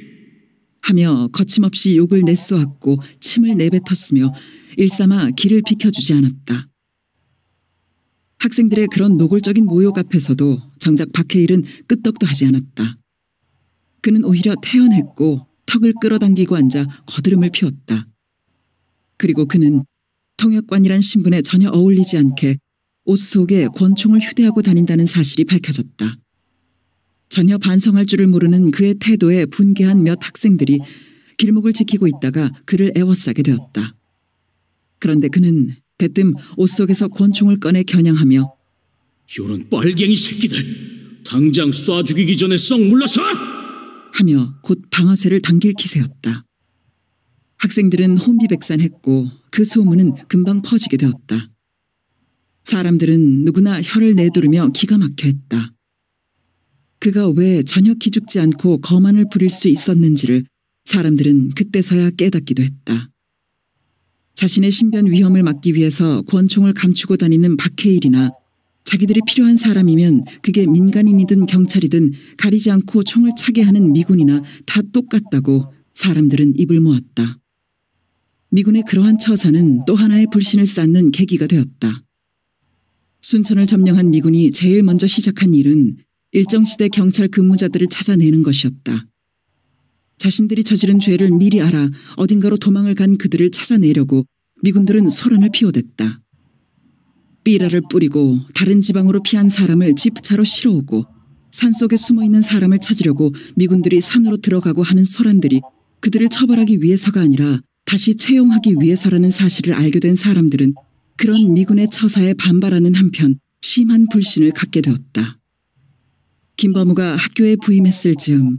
하며 거침없이 욕을 내쏘았고 침을 내뱉었으며 일삼아 길을 비켜주지 않았다. 학생들의 그런 노골적인 모욕 앞에서도 정작 박해일은 끄떡도 하지 않았다. 그는 오히려 태연했고 턱을 끌어당기고 앉아 거드름을 피웠다. 그리고 그는 통역관이란 신분에 전혀 어울리지 않게 옷 속에 권총을 휴대하고 다닌다는 사실이 밝혀졌다. 전혀 반성할 줄을 모르는 그의 태도에 분개한 몇 학생들이 길목을 지키고 있다가 그를 애워싸게 되었다. 그런데 그는 대뜸 옷 속에서 권총을 꺼내 겨냥하며 요런 빨갱이 새끼들! 당장 쏴 죽이기 전에 썩 물러서! 하며 곧 방아쇠를 당길 기세였다. 학생들은 혼비백산했고 그 소문은 금방 퍼지게 되었다. 사람들은 누구나 혀를 내두르며 기가 막혀했다. 그가 왜 전혀 기죽지 않고 거만을 부릴 수 있었는지를 사람들은 그때서야 깨닫기도 했다. 자신의 신변 위험을 막기 위해서 권총을 감추고 다니는 박해일이나 자기들이 필요한 사람이면 그게 민간인이든 경찰이든 가리지 않고 총을 차게 하는 미군이나 다 똑같다고 사람들은 입을 모았다. 미군의 그러한 처사는 또 하나의 불신을 쌓는 계기가 되었다. 순천을 점령한 미군이 제일 먼저 시작한 일은 일정시대 경찰 근무자들을 찾아내는 것이었다. 자신들이 저지른 죄를 미리 알아 어딘가로 도망을 간 그들을 찾아내려고 미군들은 소란을 피워댔다. 삐라를 뿌리고 다른 지방으로 피한 사람을 지프차로 실어오고 산속에 숨어있는 사람을 찾으려고 미군들이 산으로 들어가고 하는 소란들이 그들을 처벌하기 위해서가 아니라 다시 채용하기 위해서라는 사실을 알게 된 사람들은 그런 미군의 처사에 반발하는 한편 심한 불신을 갖게 되었다. 김범우가 학교에 부임했을 즈음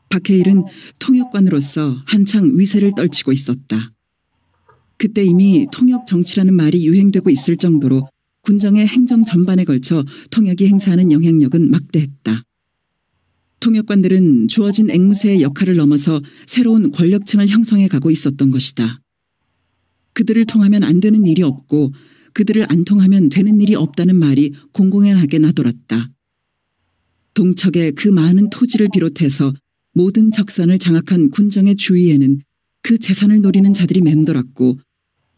박해일은 통역관으로서 한창 위세를 떨치고 있었다. 그때 이미 통역 정치라는 말이 유행되고 있을 정도로 군정의 행정 전반에 걸쳐 통역이 행사하는 영향력은 막대했다. 통역관들은 주어진 앵무새의 역할을 넘어서 새로운 권력층을 형성해 가고 있었던 것이다. 그들을 통하면 안 되는 일이 없고 그들을 안 통하면 되는 일이 없다는 말이 공공연하게 나돌았다. 동척의 그 많은 토지를 비롯해서 모든 적산을 장악한 군정의 주위에는 그 재산을 노리는 자들이 맴돌았고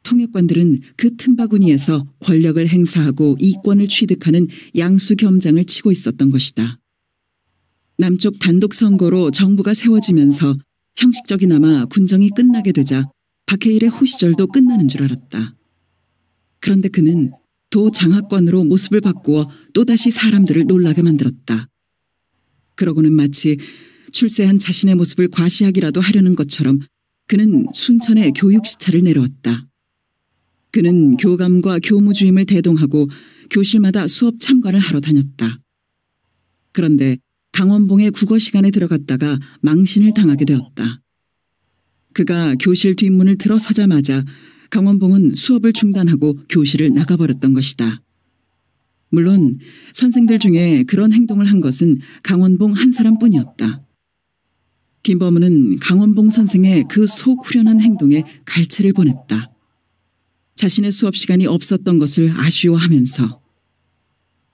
통역관들은 그 틈바구니에서 권력을 행사하고 이권을 취득하는 양수겸장을 치고 있었던 것이다. 남쪽 단독 선거로 정부가 세워지면서 형식적이나마 군정이 끝나게 되자 박해일의 호시절도 끝나는 줄 알았다. 그런데 그는 도 장악관으로 모습을 바꾸어 또다시 사람들을 놀라게 만들었다. 그러고는 마치 출세한 자신의 모습을 과시하기라도 하려는 것처럼 그는 순천에 교육 시차를 내려왔다. 그는 교감과 교무주임을 대동하고 교실마다 수업 참관을 하러 다녔다. 그런데 강원봉의 국어 시간에 들어갔다가 망신을 당하게 되었다. 그가 교실 뒷문을 들어서자마자 강원봉은 수업을 중단하고 교실을 나가버렸던 것이다. 물론 선생들 중에 그런 행동을 한 것은 강원봉 한 사람뿐이었다. 김범우는 강원봉 선생의 그 속 후련한 행동에 갈채를 보냈다. 자신의 수업 시간이 없었던 것을 아쉬워하면서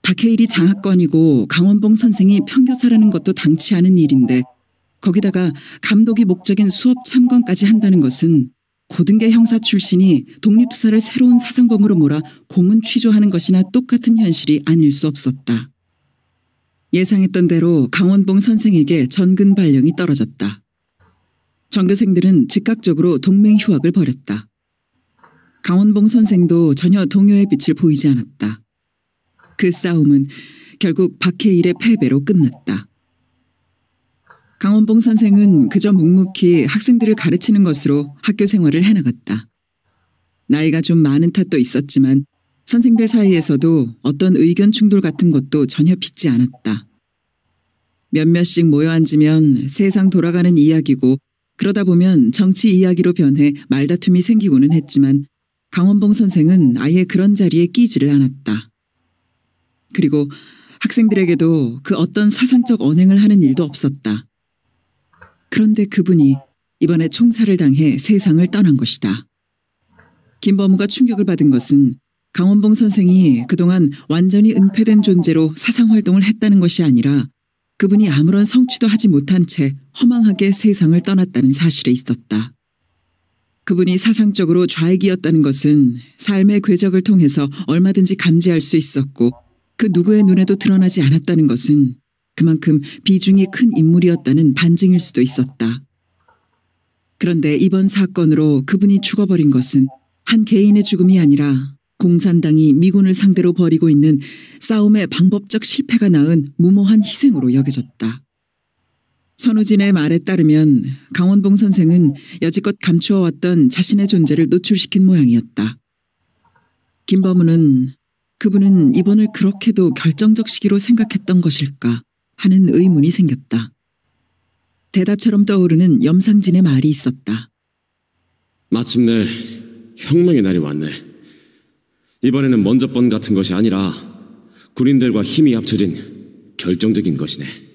박해일이 장학권이고 강원봉 선생이 평교사라는 것도 당치 않은 일인데 거기다가 감독이 목적인 수업 참관까지 한다는 것은 고등계 형사 출신이 독립투사를 새로운 사상범으로 몰아 고문 취조하는 것이나 똑같은 현실이 아닐 수 없었다. 예상했던 대로 강원봉 선생에게 전근 발령이 떨어졌다. 전교생들은 즉각적으로 동맹 휴학을 벌였다. 강원봉 선생도 전혀 동요의 빛을 보이지 않았다. 그 싸움은 결국 박해일의 패배로 끝났다. 강원봉 선생은 그저 묵묵히 학생들을 가르치는 것으로 학교 생활을 해나갔다. 나이가 좀 많은 탓도 있었지만 선생들 사이에서도 어떤 의견 충돌 같은 것도 전혀 빚지 않았다. 몇몇씩 모여 앉으면 세상 돌아가는 이야기고 그러다 보면 정치 이야기로 변해 말다툼이 생기고는 했지만 강원봉 선생은 아예 그런 자리에 끼지를 않았다. 그리고 학생들에게도 그 어떤 사상적 언행을 하는 일도 없었다. 그런데 그분이 이번에 총살을 당해 세상을 떠난 것이다. 김범우가 충격을 받은 것은 강원봉 선생이 그동안 완전히 은폐된 존재로 사상활동을 했다는 것이 아니라 그분이 아무런 성취도 하지 못한 채 허망하게 세상을 떠났다는 사실에 있었다. 그분이 사상적으로 좌익이었다는 것은 삶의 궤적을 통해서 얼마든지 감지할 수 있었고 그 누구의 눈에도 드러나지 않았다는 것은 그만큼 비중이 큰 인물이었다는 반증일 수도 있었다. 그런데 이번 사건으로 그분이 죽어버린 것은 한 개인의 죽음이 아니라 공산당이 미군을 상대로 벌이고 있는 싸움의 방법적 실패가 낳은 무모한 희생으로 여겨졌다. 선우진의 말에 따르면 강원봉 선생은 여지껏 감추어왔던 자신의 존재를 노출시킨 모양이었다. 김범우는 그분은 이번을 그렇게도 결정적 시기로 생각했던 것일까 하는 의문이 생겼다. 대답처럼 떠오르는 염상진의 말이 있었다. 마침내 혁명의 날이 왔네. 이번에는 먼저 번 같은 것이 아니라 군인들과 힘이 합쳐진 결정적인 것이네.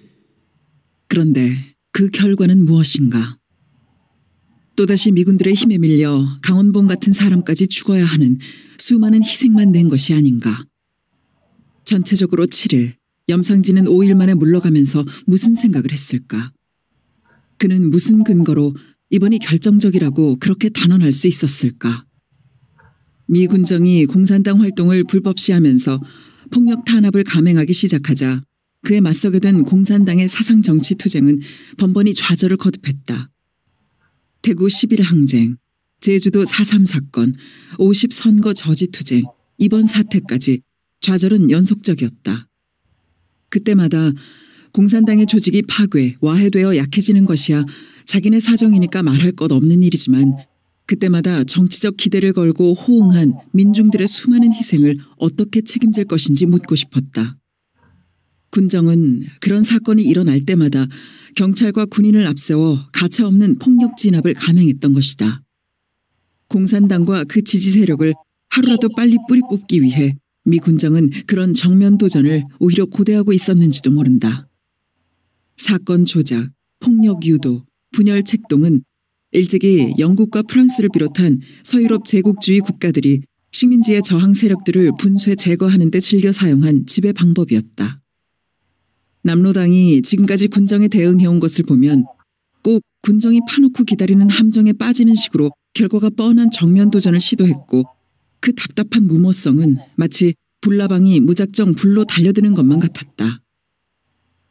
그런데 그 결과는 무엇인가? 또다시 미군들의 힘에 밀려 강원봉 같은 사람까지 죽어야 하는 수많은 희생만 낸 것이 아닌가? 전체적으로 7일, 염상진은 5일 만에 물러가면서 무슨 생각을 했을까? 그는 무슨 근거로 이번이 결정적이라고 그렇게 단언할 수 있었을까? 미 군정이 공산당 활동을 불법시하면서 폭력 탄압을 감행하기 시작하자 그에 맞서게 된 공산당의 사상 정치 투쟁은 번번이 좌절을 거듭했다. 대구 11 항쟁, 제주도 4.3 사건, 50 선거 저지 투쟁, 이번 사태까지 좌절은 연속적이었다. 그때마다 공산당의 조직이 파괴, 와해되어 약해지는 것이야 자기네 사정이니까 말할 것 없는 일이지만 그때마다 정치적 기대를 걸고 호응한 민중들의 수많은 희생을 어떻게 책임질 것인지 묻고 싶었다. 군정은 그런 사건이 일어날 때마다 경찰과 군인을 앞세워 가차없는 폭력 진압을 감행했던 것이다. 공산당과 그 지지 세력을 하루라도 빨리 뿌리 뽑기 위해 미 군정은 그런 정면 도전을 오히려 고대하고 있었는지도 모른다. 사건 조작, 폭력 유도, 분열 책동은 일찍이 영국과 프랑스를 비롯한 서유럽 제국주의 국가들이 식민지의 저항 세력들을 분쇄 제거하는 데 즐겨 사용한 지배 방법이었다. 남로당이 지금까지 군정에 대응해온 것을 보면 꼭 군정이 파놓고 기다리는 함정에 빠지는 식으로 결과가 뻔한 정면 도전을 시도했고 그 답답한 무모성은 마치 불나방이 무작정 불로 달려드는 것만 같았다.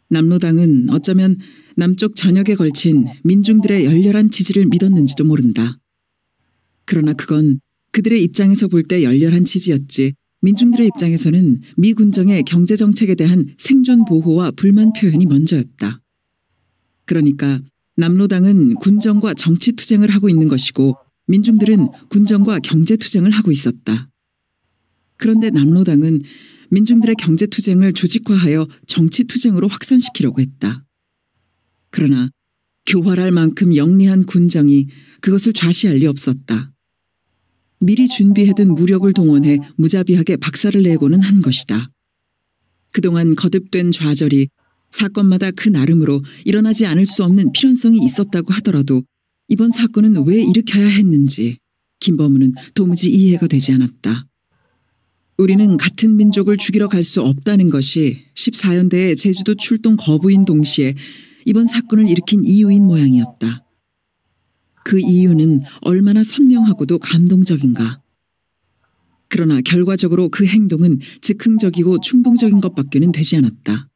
남로당은 어쩌면 남쪽 전역에 걸친 민중들의 열렬한 지지를 믿었는지도 모른다. 그러나 그건 그들의 입장에서 볼 때 열렬한 지지였지 민중들의 입장에서는 미 군정의 경제정책에 대한 생존 보호와 불만 표현이 먼저였다. 그러니까 남로당은 군정과 정치투쟁을 하고 있는 것이고 민중들은 군정과 경제투쟁을 하고 있었다. 그런데 남로당은 민중들의 경제투쟁을 조직화하여 정치투쟁으로 확산시키려고 했다. 그러나 교활할 만큼 영리한 군정이 그것을 좌시할 리 없었다. 미리 준비해둔 무력을 동원해 무자비하게 박살을 내고는 한 것이다. 그동안 거듭된 좌절이 사건마다 그 나름으로 일어나지 않을 수 없는 필연성이 있었다고 하더라도 이번 사건은 왜 일으켜야 했는지 김범우는 도무지 이해가 되지 않았다. 우리는 같은 민족을 죽이러 갈 수 없다는 것이 14연대의 제주도 출동 거부인 동시에 이번 사건을 일으킨 이유인 모양이었다. 그 이유는 얼마나 선명하고도 감동적인가. 그러나 결과적으로 그 행동은 즉흥적이고 충동적인 것밖에는 되지 않았다.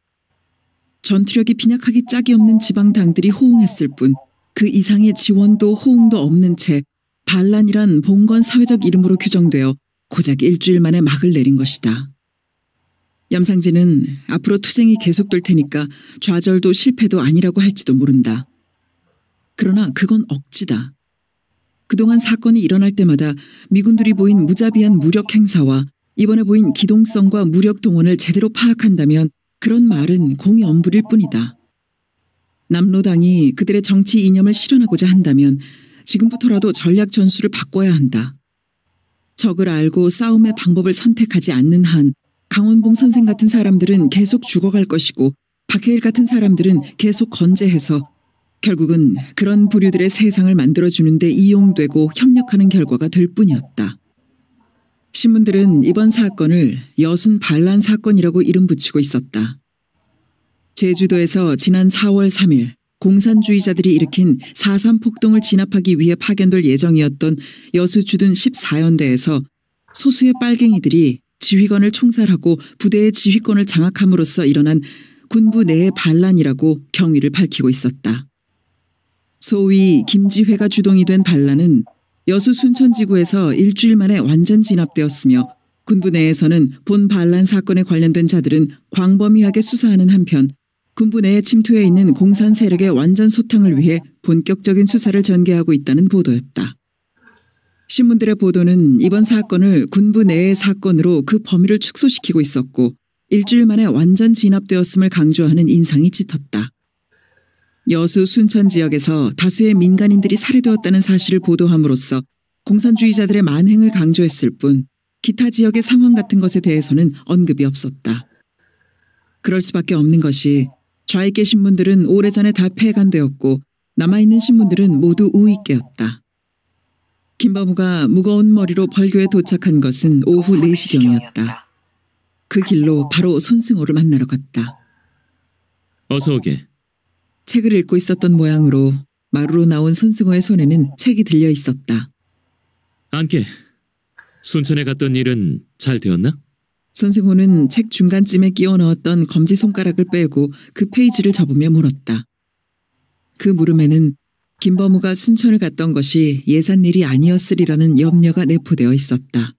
전투력이 빈약하기 짝이 없는 지방당들이 호응했을 뿐 그 이상의 지원도 호응도 없는 채 반란이란 봉건 사회적 이름으로 규정되어 고작 일주일 만에 막을 내린 것이다. 염상진은 앞으로 투쟁이 계속될 테니까 좌절도 실패도 아니라고 할지도 모른다. 그러나 그건 억지다. 그동안 사건이 일어날 때마다 미군들이 보인 무자비한 무력 행사와 이번에 보인 기동성과 무력 동원을 제대로 파악한다면 그런 말은 공이 엄부릴 뿐이다. 남로당이 그들의 정치 이념을 실현하고자 한다면 지금부터라도 전략 전술을 바꿔야 한다. 적을 알고 싸움의 방법을 선택하지 않는 한 강원봉 선생 같은 사람들은 계속 죽어갈 것이고 박해일 같은 사람들은 계속 건재해서 결국은 그런 부류들의 세상을 만들어주는데 이용되고 협력하는 결과가 될 뿐이었다. 신문들은 이번 사건을 여순 반란 사건이라고 이름 붙이고 있었다. 제주도에서 지난 4월 3일 공산주의자들이 일으킨 4.3 폭동을 진압하기 위해 파견될 예정이었던 여수 주둔 14연대에서 소수의 빨갱이들이 지휘관을 총살하고 부대의 지휘권을 장악함으로써 일어난 군부 내의 반란이라고 경위를 밝히고 있었다. 소위 김지회가 주동이 된 반란은 여수 순천지구에서 일주일 만에 완전 진압되었으며 군부 내에서는 본 반란 사건에 관련된 자들은 광범위하게 수사하는 한편 군부 내에 침투해 있는 공산 세력의 완전 소탕을 위해 본격적인 수사를 전개하고 있다는 보도였다. 신문들의 보도는 이번 사건을 군부 내의 사건으로 그 범위를 축소시키고 있었고 일주일 만에 완전 진압되었음을 강조하는 인상이 짙었다. 여수 순천 지역에서 다수의 민간인들이 살해되었다는 사실을 보도함으로써 공산주의자들의 만행을 강조했을 뿐 기타 지역의 상황 같은 것에 대해서는 언급이 없었다. 그럴 수밖에 없는 것이 좌익계 신문들은 오래전에 다 폐간되었고 남아있는 신문들은 모두 우익계였다. 김범우가 무거운 머리로 벌교에 도착한 것은 오후 4시경이었다. 그 길로 바로 손승호를 만나러 갔다. 어서 오게. 책을 읽고 있었던 모양으로 마루로 나온 손승호의 손에는 책이 들려 있었다. 앉게. 순천에 갔던 일은 잘 되었나? 손승호는 책 중간쯤에 끼워 넣었던 검지손가락을 빼고 그 페이지를 접으며 물었다. 그 물음에는 김범우가 순천을 갔던 것이 예산 일이 아니었으리라는 염려가 내포되어 있었다.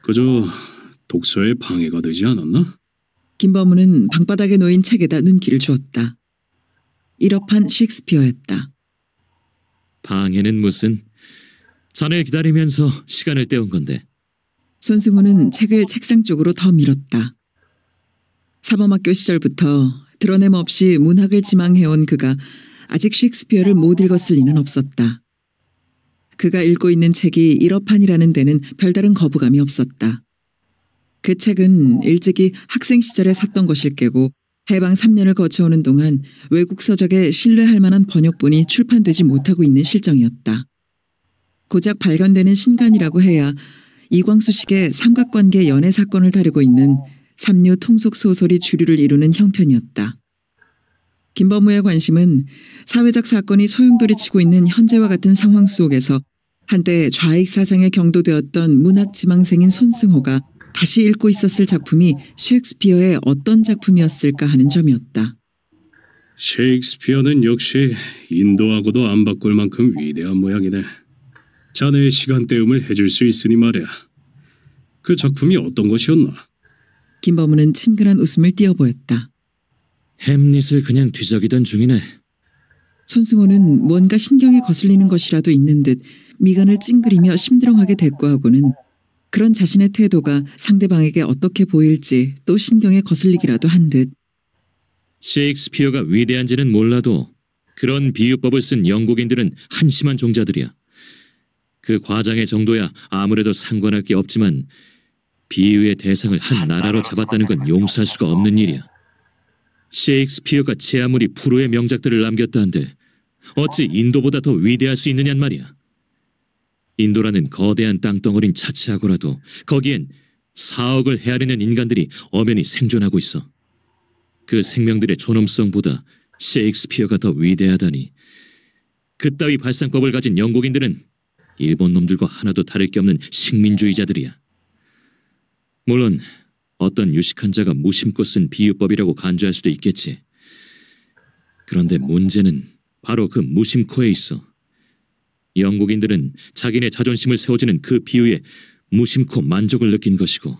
그저 독서에 방해가 되지 않았나? 김범우는 방바닥에 놓인 책에다 눈길을 주었다. 일업한 셰익스피어였다. 방해는 무슨. 자네 기다리면서 시간을 때운 건데. 손승호는 책을 책상 쪽으로 더 밀었다. 사범학교 시절부터 드러냄 없이 문학을 지망해온 그가 아직 셰익스피어를 못 읽었을 리는 없었다. 그가 읽고 있는 책이 일업한이라는 데는 별다른 거부감이 없었다. 그 책은 일찍이 학생 시절에 샀던 것일 게고 해방 3년을 거쳐오는 동안 외국 서적에 신뢰할 만한 번역본이 출판되지 못하고 있는 실정이었다. 고작 발견되는 신간이라고 해야 이광수식의 삼각관계 연애 사건을 다루고 있는 삼류 통속 소설이 주류를 이루는 형편이었다. 김범우의 관심은 사회적 사건이 소용돌이치고 있는 현재와 같은 상황 속에서 한때 좌익 사상에 경도되었던 문학 지망생인 손승호가 다시 읽고 있었을 작품이 셰익스피어의 어떤 작품이었을까 하는 점이었다. 셰익스피어는 역시 인도하고도 안 바꿀 만큼 위대한 모양이네. 자네의 시간 때움을 해줄 수 있으니 말이야. 그 작품이 어떤 것이었나? 김범우는 친근한 웃음을 띄어보였다. 햄릿을 그냥 뒤적이던 중이네. 손승호는 뭔가 신경에 거슬리는 것이라도 있는 듯 미간을 찡그리며 심드렁하게 대꾸하고는 그런 자신의 태도가 상대방에게 어떻게 보일지 또 신경에 거슬리기라도 한 듯 셰익스피어가 위대한지는 몰라도 그런 비유법을 쓴 영국인들은 한심한 종자들이야. 그 과장의 정도야 아무래도 상관할 게 없지만 비유의 대상을 한 나라로 잡았다는 건 용서할 수가 없는 일이야. 셰익스피어가 제 아무리 프로의 명작들을 남겼다 한들 어찌 인도보다 더 위대할 수 있느냔 말이야. 인도라는 거대한 땅덩어린 자체하고라도 거기엔 4억을 헤아리는 인간들이 엄연히 생존하고 있어. 그 생명들의 존엄성보다 셰익스피어가 더 위대하다니. 그따위 발상법을 가진 영국인들은 일본 놈들과 하나도 다를 게 없는 식민주의자들이야. 물론 어떤 유식한 자가 무심코 쓴 비유법이라고 간주할 수도 있겠지. 그런데 문제는 바로 그 무심코에 있어. 영국인들은 자기네 자존심을 세워주는 그 비유에 무심코 만족을 느낀 것이고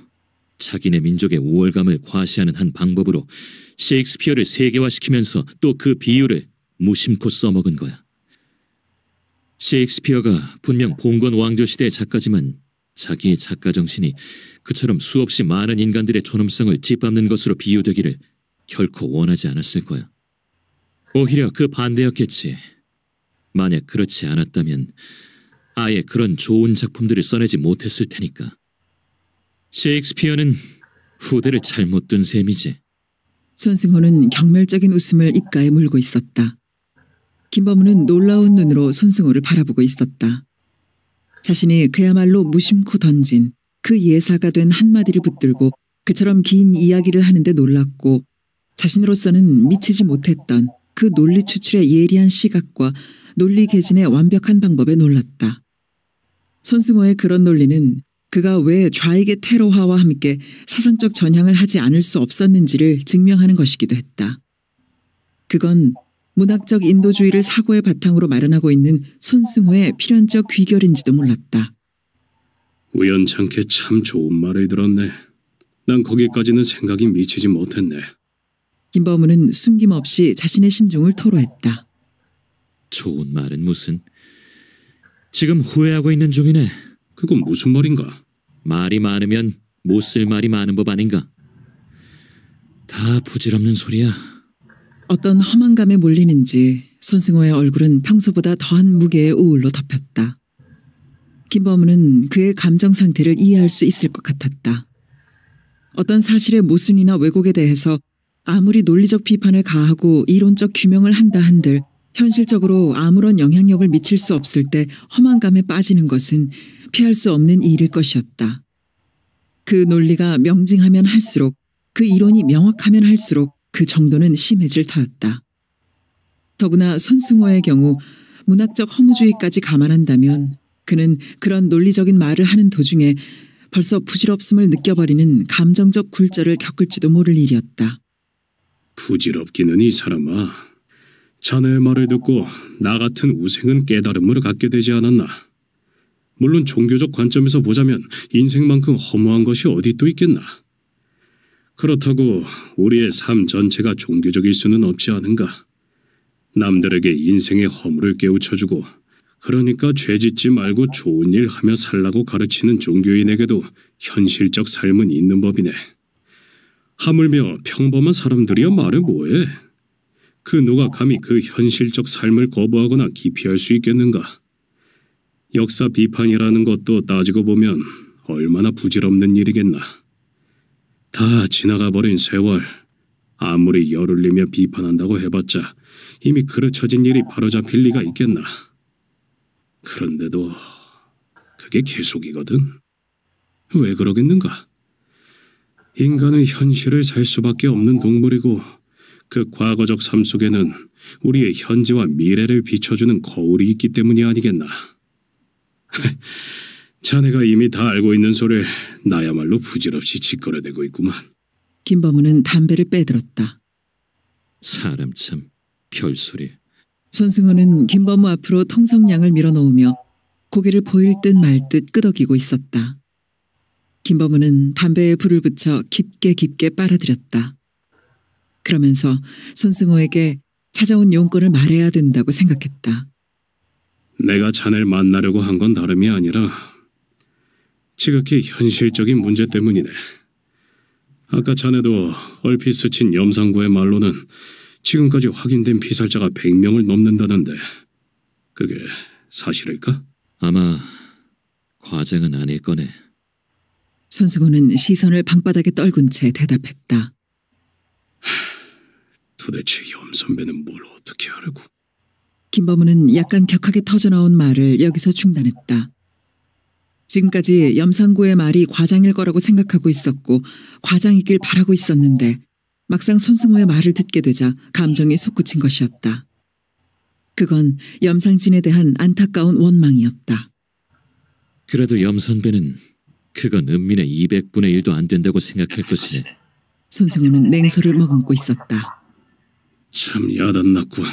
자기네 민족의 우월감을 과시하는 한 방법으로 셰익스피어를 세계화시키면서 또 그 비유를 무심코 써먹은 거야. 셰익스피어가 분명 봉건 왕조 시대의 작가지만 자기의 작가 정신이 그처럼 수없이 많은 인간들의 존엄성을 짓밟는 것으로 비유되기를 결코 원하지 않았을 거야. 오히려 그 반대였겠지. 만약 그렇지 않았다면 아예 그런 좋은 작품들을 써내지 못했을 테니까. 셰익스피어는 후대를 잘못 둔 셈이지. 손승호는 경멸적인 웃음을 입가에 물고 있었다. 김범우는 놀라운 눈으로 손승호를 바라보고 있었다. 자신이 그야말로 무심코 던진 그 예사가 된 한마디를 붙들고 그처럼 긴 이야기를 하는데 놀랐고, 자신으로서는 미치지 못했던 그 논리 추출의 예리한 시각과 논리 개진의 완벽한 방법에 놀랐다. 손승호의 그런 논리는 그가 왜 좌익의 테러화와 함께 사상적 전향을 하지 않을 수 없었는지를 증명하는 것이기도 했다. 그건 문학적 인도주의를 사고의 바탕으로 마련하고 있는 손승호의 필연적 귀결인지도 몰랐다. 우연찮게 참 좋은 말을 들었네. 난 거기까지는 생각이 미치지 못했네. 김범우는 숨김없이 자신의 심중을 토로했다. 좋은 말은 무슨. 지금 후회하고 있는 중이네. 그건 무슨 말인가? 말이 많으면 못 쓸 말이 많은 법 아닌가? 다 부질없는 소리야. 어떤 험한 감에 몰리는지 손승호의 얼굴은 평소보다 더한 무게의 우울로 덮였다. 김범우는 그의 감정 상태를 이해할 수 있을 것 같았다. 어떤 사실의 모순이나 왜곡에 대해서 아무리 논리적 비판을 가하고 이론적 규명을 한다 한들 현실적으로 아무런 영향력을 미칠 수 없을 때 험한 감에 빠지는 것은 피할 수 없는 일일 것이었다. 그 논리가 명징하면 할수록, 그 이론이 명확하면 할수록 그 정도는 심해질 터였다. 더구나 손승호의 경우 문학적 허무주의까지 감안한다면 그는 그런 논리적인 말을 하는 도중에 벌써 부질없음을 느껴버리는 감정적 굴절을 겪을지도 모를 일이었다. 부질없기는 이 사람아. 자네의 말을 듣고 나 같은 우생은 깨달음을 갖게 되지 않았나. 물론 종교적 관점에서 보자면 인생만큼 허무한 것이 어디 또 있겠나. 그렇다고 우리의 삶 전체가 종교적일 수는 없지 않은가. 남들에게 인생의 허물을 깨우쳐주고, 그러니까 죄짓지 말고 좋은 일 하며 살라고 가르치는 종교인에게도 현실적 삶은 있는 법이네. 하물며 평범한 사람들이야 말해 뭐해. 그 누가 감히 그 현실적 삶을 거부하거나 기피할 수 있겠는가. 역사 비판이라는 것도 따지고 보면 얼마나 부질없는 일이겠나. 다 지나가 버린 세월, 아무리 열을 내며 비판한다고 해봤자 이미 그르쳐진 일이 바로잡힐 리가 있겠나. 그런데도 그게 계속이거든. 왜 그러겠는가? 인간은 현실을 살 수밖에 없는 동물이고, 그 과거적 삶 속에는 우리의 현재와 미래를 비춰주는 거울이 있기 때문이 아니겠나. 자네가 이미 다 알고 있는 소리를 나야말로 부질없이 짓거려대고 있구만. 김범우는 담배를 빼들었다. 사람 참 별소리. 손승호는 김범우 앞으로 통성량을 밀어놓으며 고개를 보일 듯 말 듯 끄덕이고 있었다. 김범우는 담배에 불을 붙여 깊게 빨아들였다. 그러면서 손승호에게 찾아온 용건을 말해야 된다고 생각했다. 내가 자네를 만나려고 한 건 다름이 아니라 지극히 현실적인 문제 때문이네. 아까 자네도 얼핏 스친 염상구의 말로는 지금까지 확인된 피살자가 100명을 넘는다는데 그게 사실일까? 아마 과장은 아닐 거네. 손승호는 시선을 방바닥에 떨군 채 대답했다. 도대체 염 선배는 뭘 어떻게 하려고? 김범우는 약간 격하게 터져나온 말을 여기서 중단했다. 지금까지 염상구의 말이 과장일 거라고 생각하고 있었고 과장이길 바라고 있었는데 막상 손승호의 말을 듣게 되자 감정이 솟구친 것이었다. 그건 염상진에 대한 안타까운 원망이었다. 그래도 염 선배는 그건 은민의 200분의 1도 안 된다고 생각할 것이네. 손승호는 냉소를 머금고 있었다. 참 야단났군.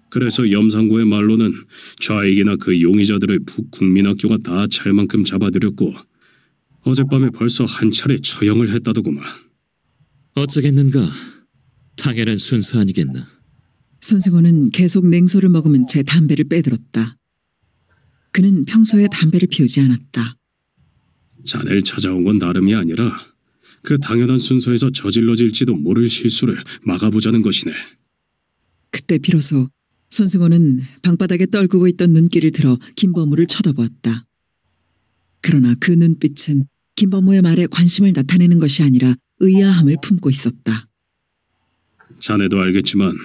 그래서 염상구의 말로는 좌익이나 그 용의자들을 북국민학교가 다 찰 만큼 잡아들였고 어젯밤에 벌써 한 차례 처형을 했다더구만. 어쩌겠는가. 당연한 순서 아니겠나. 손승호는 계속 냉소를 머금은 채 담배를 빼들었다. 그는 평소에 담배를 피우지 않았다. 자네를 찾아온 건 다름이 아니라 그 당연한 순서에서 저질러질지도 모를 실수를 막아보자는 것이네. 그때 비로소 손승호는 방바닥에 떨구고 있던 눈길을 들어 김범우를 쳐다보았다. 그러나 그 눈빛은 김범우의 말에 관심을 나타내는 것이 아니라 의아함을 품고 있었다. 자네도 알겠지만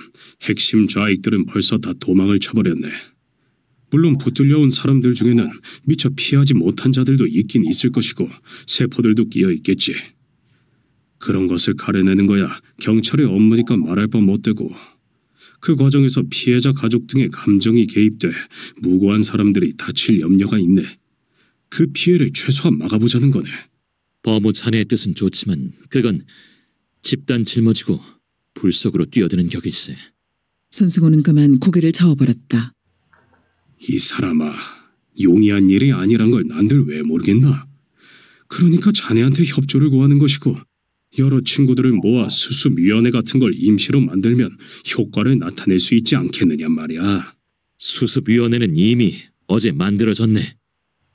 핵심 좌익들은 벌써 다 도망을 쳐버렸네. 물론 붙들려온 사람들 중에는 미처 피하지 못한 자들도 있긴 있을 것이고 세포들도 끼어 있겠지. 그런 것을 가려내는 거야 경찰의 업무니까 말할 바 못되고, 그 과정에서 피해자 가족 등의 감정이 개입돼 무고한 사람들이 다칠 염려가 있네. 그 피해를 최소한 막아보자는 거네. 범우 자네의 뜻은 좋지만 그건 집단 짊어지고 불 속으로 뛰어드는 격일세. 손승호는 그만 고개를 저어버렸다. 이 사람아, 용이한 일이 아니란 걸 난들 왜 모르겠나? 그러니까 자네한테 협조를 구하는 것이고, 여러 친구들을 모아 수습위원회 같은 걸 임시로 만들면 효과를 나타낼 수 있지 않겠느냐 말이야. 수습위원회는 이미 어제 만들어졌네.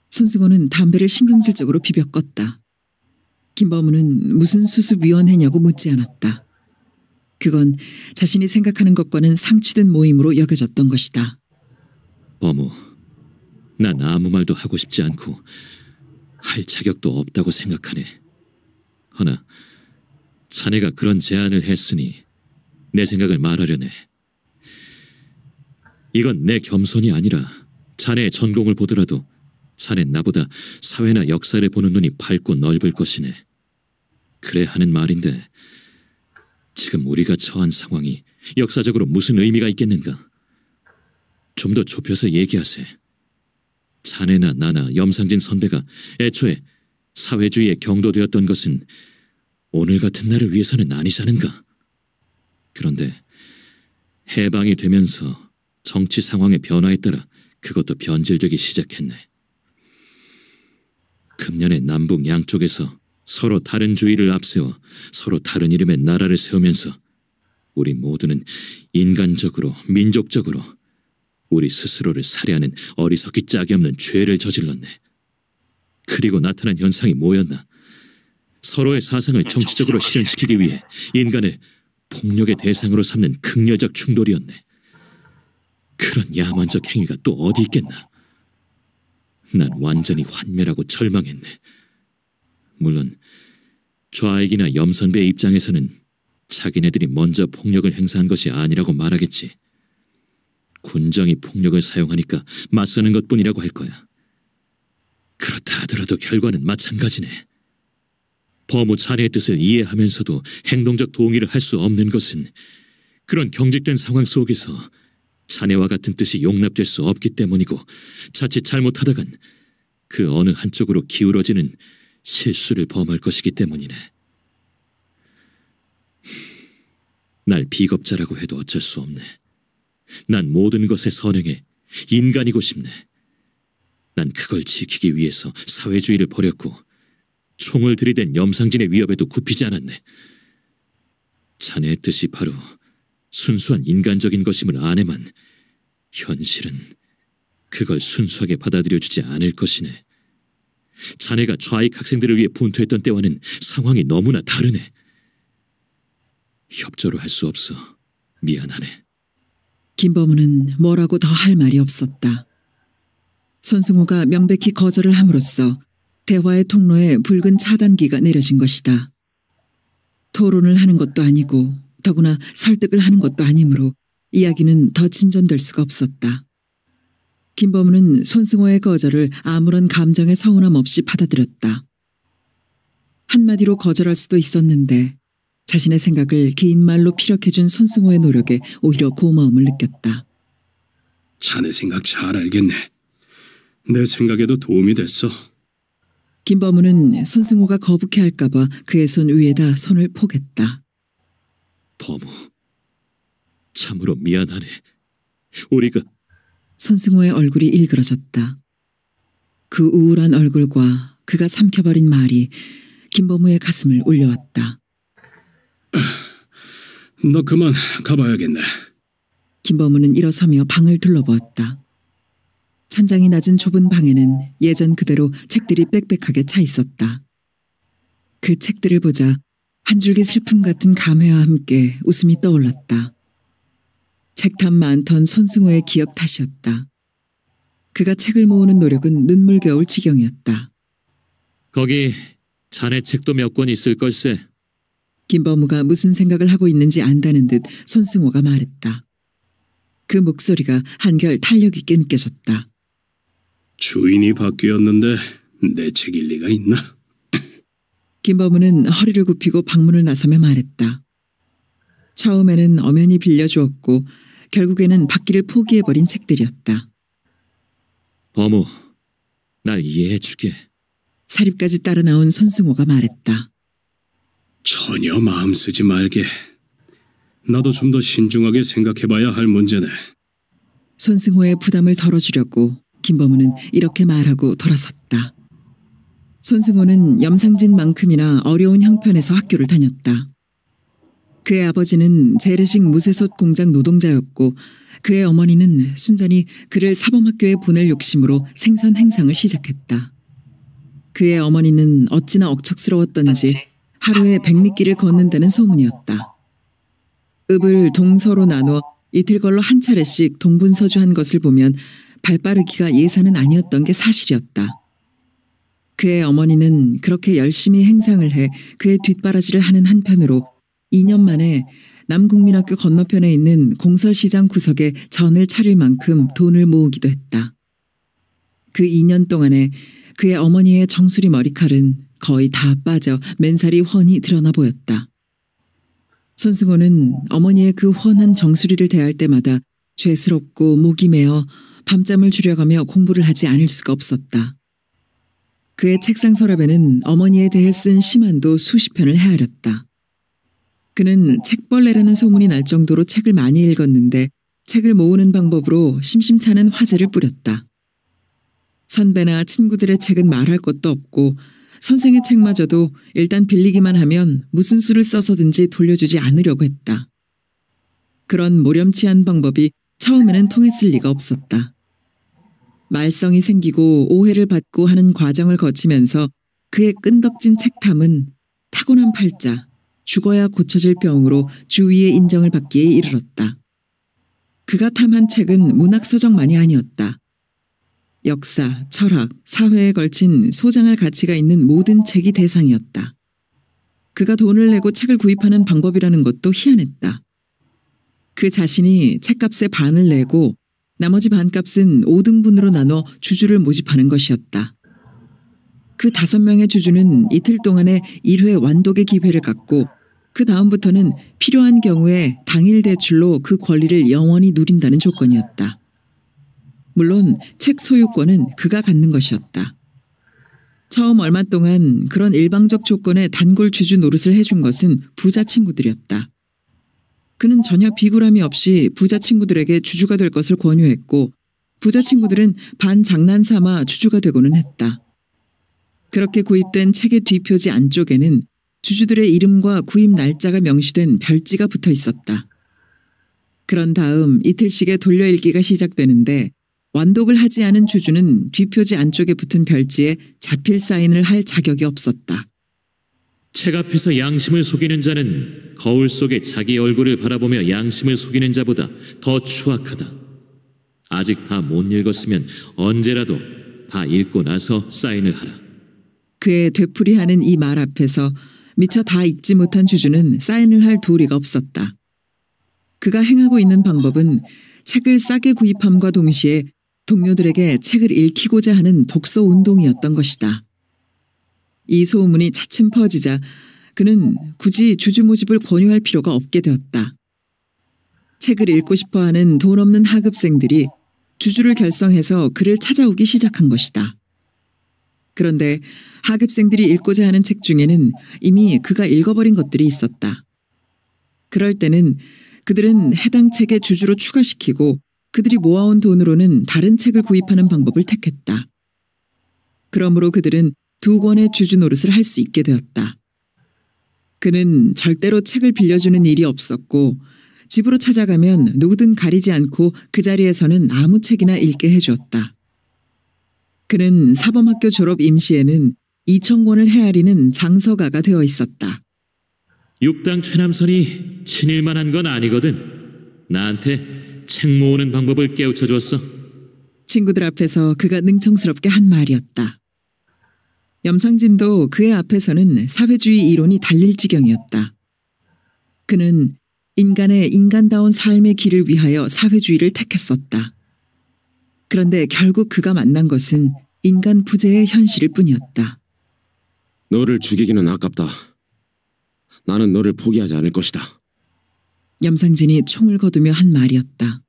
손승호는 담배를 신경질적으로 비벼 껐다. 김범우는 무슨 수습위원회냐고 묻지 않았다. 그건 자신이 생각하는 것과는 상취된 모임으로 여겨졌던 것이다. 범우, 난 아무 말도 하고 싶지 않고 할 자격도 없다고 생각하네. 허나 자네가 그런 제안을 했으니 내 생각을 말하려네. 이건 내 겸손이 아니라 자네의 전공을 보더라도 자넨 나보다 사회나 역사를 보는 눈이 밝고 넓을 것이네. 그래 하는 말인데 지금 우리가 처한 상황이 역사적으로 무슨 의미가 있겠는가? 좀 더 좁혀서 얘기하세. 자네나 나나 염상진 선배가 애초에 사회주의에 경도되었던 것은 오늘 같은 날을 위해서는 아니자는가? 그런데 해방이 되면서 정치 상황의 변화에 따라 그것도 변질되기 시작했네. 금년에 남북 양쪽에서 서로 다른 주의를 앞세워 서로 다른 이름의 나라를 세우면서 우리 모두는 인간적으로, 민족적으로 우리 스스로를 살해하는 어리석기 짝이 없는 죄를 저질렀네. 그리고 나타난 현상이 뭐였나? 서로의 사상을 정치적으로 실현시키기 위해 인간을 폭력의 대상으로 삼는 극렬적 충돌이었네. 그런 야만적 행위가 또 어디 있겠나? 난 완전히 환멸하고 절망했네. 물론 좌익이나 염선배의 입장에서는 자기네들이 먼저 폭력을 행사한 것이 아니라고 말하겠지. 군정이 폭력을 사용하니까 맞서는 것뿐이라고 할 거야. 그렇다 하더라도 결과는 마찬가지네. 범우 자네의 뜻을 이해하면서도 행동적 동의를 할 수 없는 것은 그런 경직된 상황 속에서 자네와 같은 뜻이 용납될 수 없기 때문이고, 자칫 잘못하다간 그 어느 한쪽으로 기울어지는 실수를 범할 것이기 때문이네. 날 비겁자라고 해도 어쩔 수 없네. 난 모든 것에 선행해 인간이고 싶네. 난 그걸 지키기 위해서 사회주의를 버렸고 총을 들이댄 염상진의 위협에도 굽히지 않았네. 자네의 뜻이 바로 순수한 인간적인 것임을 아내만 현실은 그걸 순수하게 받아들여주지 않을 것이네. 자네가 좌익 학생들을 위해 분투했던 때와는 상황이 너무나 다르네. 협조를 할 수 없어. 미안하네. 김범우는 뭐라고 더 할 말이 없었다. 손승호가 명백히 거절을 함으로써 대화의 통로에 붉은 차단기가 내려진 것이다. 토론을 하는 것도 아니고 더구나 설득을 하는 것도 아니므로 이야기는 더 진전될 수가 없었다. 김범우는 손승호의 거절을 아무런 감정의 서운함 없이 받아들였다. 한마디로 거절할 수도 있었는데 자신의 생각을 긴 말로 피력해준 손승호의 노력에 오히려 고마움을 느꼈다. 자네 생각 잘 알겠네. 내 생각에도 도움이 됐어. 김범우는 손승호가 거북해할까 봐 그의 손 위에다 손을 포겠다. 범우, 참으로 미안하네. 우리가... 손승호의 얼굴이 일그러졌다. 그 우울한 얼굴과 그가 삼켜버린 말이 김범우의 가슴을 울려왔다. 너 그만 가봐야겠네. 김범우는 일어서며 방을 둘러보았다. 찬장이 낮은 좁은 방에는 예전 그대로 책들이 빽빽하게 차 있었다. 그 책들을 보자 한 줄기 슬픔 같은 감회와 함께 웃음이 떠올랐다. 책탐 많던 손승호의 기억 탓이었다. 그가 책을 모으는 노력은 눈물겨울 지경이었다. 거기 자네 책도 몇 권 있을 걸세. 김범우가 무슨 생각을 하고 있는지 안다는 듯 손승호가 말했다. 그 목소리가 한결 탄력 있게 느껴졌다. 주인이 바뀌었는데 내 책일 리가 있나? 김범우는 허리를 굽히고 방문을 나서며 말했다. 처음에는 엄연히 빌려주었고 결국에는 받기를 포기해버린 책들이었다. 범우, 날 이해해주게. 사립까지 따라 나온 손승호가 말했다. 전혀 마음 쓰지 말게. 나도 좀 더 신중하게 생각해봐야 할 문제네. 손승호의 부담을 덜어주려고 김범우는 이렇게 말하고 돌아섰다. 손승호는 염상진만큼이나 어려운 형편에서 학교를 다녔다. 그의 아버지는 재래식 무쇠솥 공장 노동자였고 그의 어머니는 순전히 그를 사범학교에 보낼 욕심으로 생선 행상을 시작했다. 그의 어머니는 어찌나 억척스러웠던지 하루에 100리길을 걷는다는 소문이었다. 읍을 동서로 나눠 이틀 걸러 한 차례씩 동분서주한 것을 보면 발빠르기가 예사는 아니었던 게 사실이었다. 그의 어머니는 그렇게 열심히 행상을 해 그의 뒷바라지를 하는 한편으로 2년 만에 남국민학교 건너편에 있는 공설시장 구석에 전을 차릴 만큼 돈을 모으기도 했다. 그 2년 동안에 그의 어머니의 정수리 머리칼은 거의 다 빠져 맨살이 훤히 드러나 보였다. 손승호는 어머니의 그 훤한 정수리를 대할 때마다 죄스럽고 목이 메어 밤잠을 줄여가며 공부를 하지 않을 수가 없었다. 그의 책상 서랍에는 어머니에 대해 쓴 시만도 수십 편을 헤아렸다. 그는 책벌레라는 소문이 날 정도로 책을 많이 읽었는데 책을 모으는 방법으로 심심찮은 화제를 뿌렸다. 선배나 친구들의 책은 말할 것도 없고 선생의 책마저도 일단 빌리기만 하면 무슨 수를 써서든지 돌려주지 않으려고 했다. 그런 모렴치한 방법이 처음에는 통했을 리가 없었다. 말썽이 생기고 오해를 받고 하는 과정을 거치면서 그의 끈덕진 책탐은 타고난 팔자, 죽어야 고쳐질 병으로 주위의 인정을 받기에 이르렀다. 그가 탐한 책은 문학서적만이 아니었다. 역사, 철학, 사회에 걸친 소장할 가치가 있는 모든 책이 대상이었다. 그가 돈을 내고 책을 구입하는 방법이라는 것도 희한했다. 그 자신이 책값의 반을 내고 나머지 반값은 5등분으로 나눠 주주를 모집하는 것이었다. 그 5명의 주주는 이틀 동안의 1회 완독의 기회를 갖고 그 다음부터는 필요한 경우에 당일 대출로 그 권리를 영원히 누린다는 조건이었다. 물론 책 소유권은 그가 갖는 것이었다. 처음 얼마 동안 그런 일방적 조건의 단골 주주 노릇을 해준 것은 부자 친구들이었다. 그는 전혀 비굴함이 없이 부자 친구들에게 주주가 될 것을 권유했고 부자 친구들은 반장난 삼아 주주가 되고는 했다. 그렇게 구입된 책의 뒷표지 안쪽에는 주주들의 이름과 구입 날짜가 명시된 별지가 붙어 있었다. 그런 다음 이틀씩의 돌려읽기가 시작되는데 완독을 하지 않은 주주는 뒷표지 안쪽에 붙은 별지에 자필 사인을 할 자격이 없었다. 책 앞에서 양심을 속이는 자는 거울 속에 자기 얼굴을 바라보며 양심을 속이는 자보다 더 추악하다. 아직 다 못 읽었으면 언제라도 다 읽고 나서 사인을 하라. 그의 되풀이하는 이 말 앞에서 미처 다 읽지 못한 주주는 사인을 할 도리가 없었다. 그가 행하고 있는 방법은 책을 싸게 구입함과 동시에 동료들에게 책을 읽히고자 하는 독서 운동이었던 것이다. 이 소문이 차츰 퍼지자 그는 굳이 주주 모집을 권유할 필요가 없게 되었다. 책을 읽고 싶어하는 돈 없는 하급생들이 주주를 결성해서 그를 찾아오기 시작한 것이다. 그런데 하급생들이 읽고자 하는 책 중에는 이미 그가 읽어버린 것들이 있었다. 그럴 때는 그들은 해당 책의 주주로 추가시키고 그들이 모아온 돈으로는 다른 책을 구입하는 방법을 택했다. 그러므로 그들은 2권의 주주 노릇을 할 수 있게 되었다. 그는 절대로 책을 빌려주는 일이 없었고 집으로 찾아가면 누구든 가리지 않고 그 자리에서는 아무 책이나 읽게 해주었다. 그는 사범학교 졸업 임시에는 2,000권을 헤아리는 장서가가 되어 있었다. 육당 최남선이 친일만 한 건 아니거든. 나한테 책 모으는 방법을 깨우쳐 주었어. 친구들 앞에서 그가 능청스럽게 한 말이었다. 염상진도 그의 앞에서는 사회주의 이론이 달릴 지경이었다. 그는 인간의 인간다운 삶의 길을 위하여 사회주의를 택했었다. 그런데 결국 그가 만난 것은 인간 부재의 현실일 뿐이었다. 너를 죽이기는 아깝다. 나는 너를 포기하지 않을 것이다. 염상진이 총을 거두며 한 말이었다.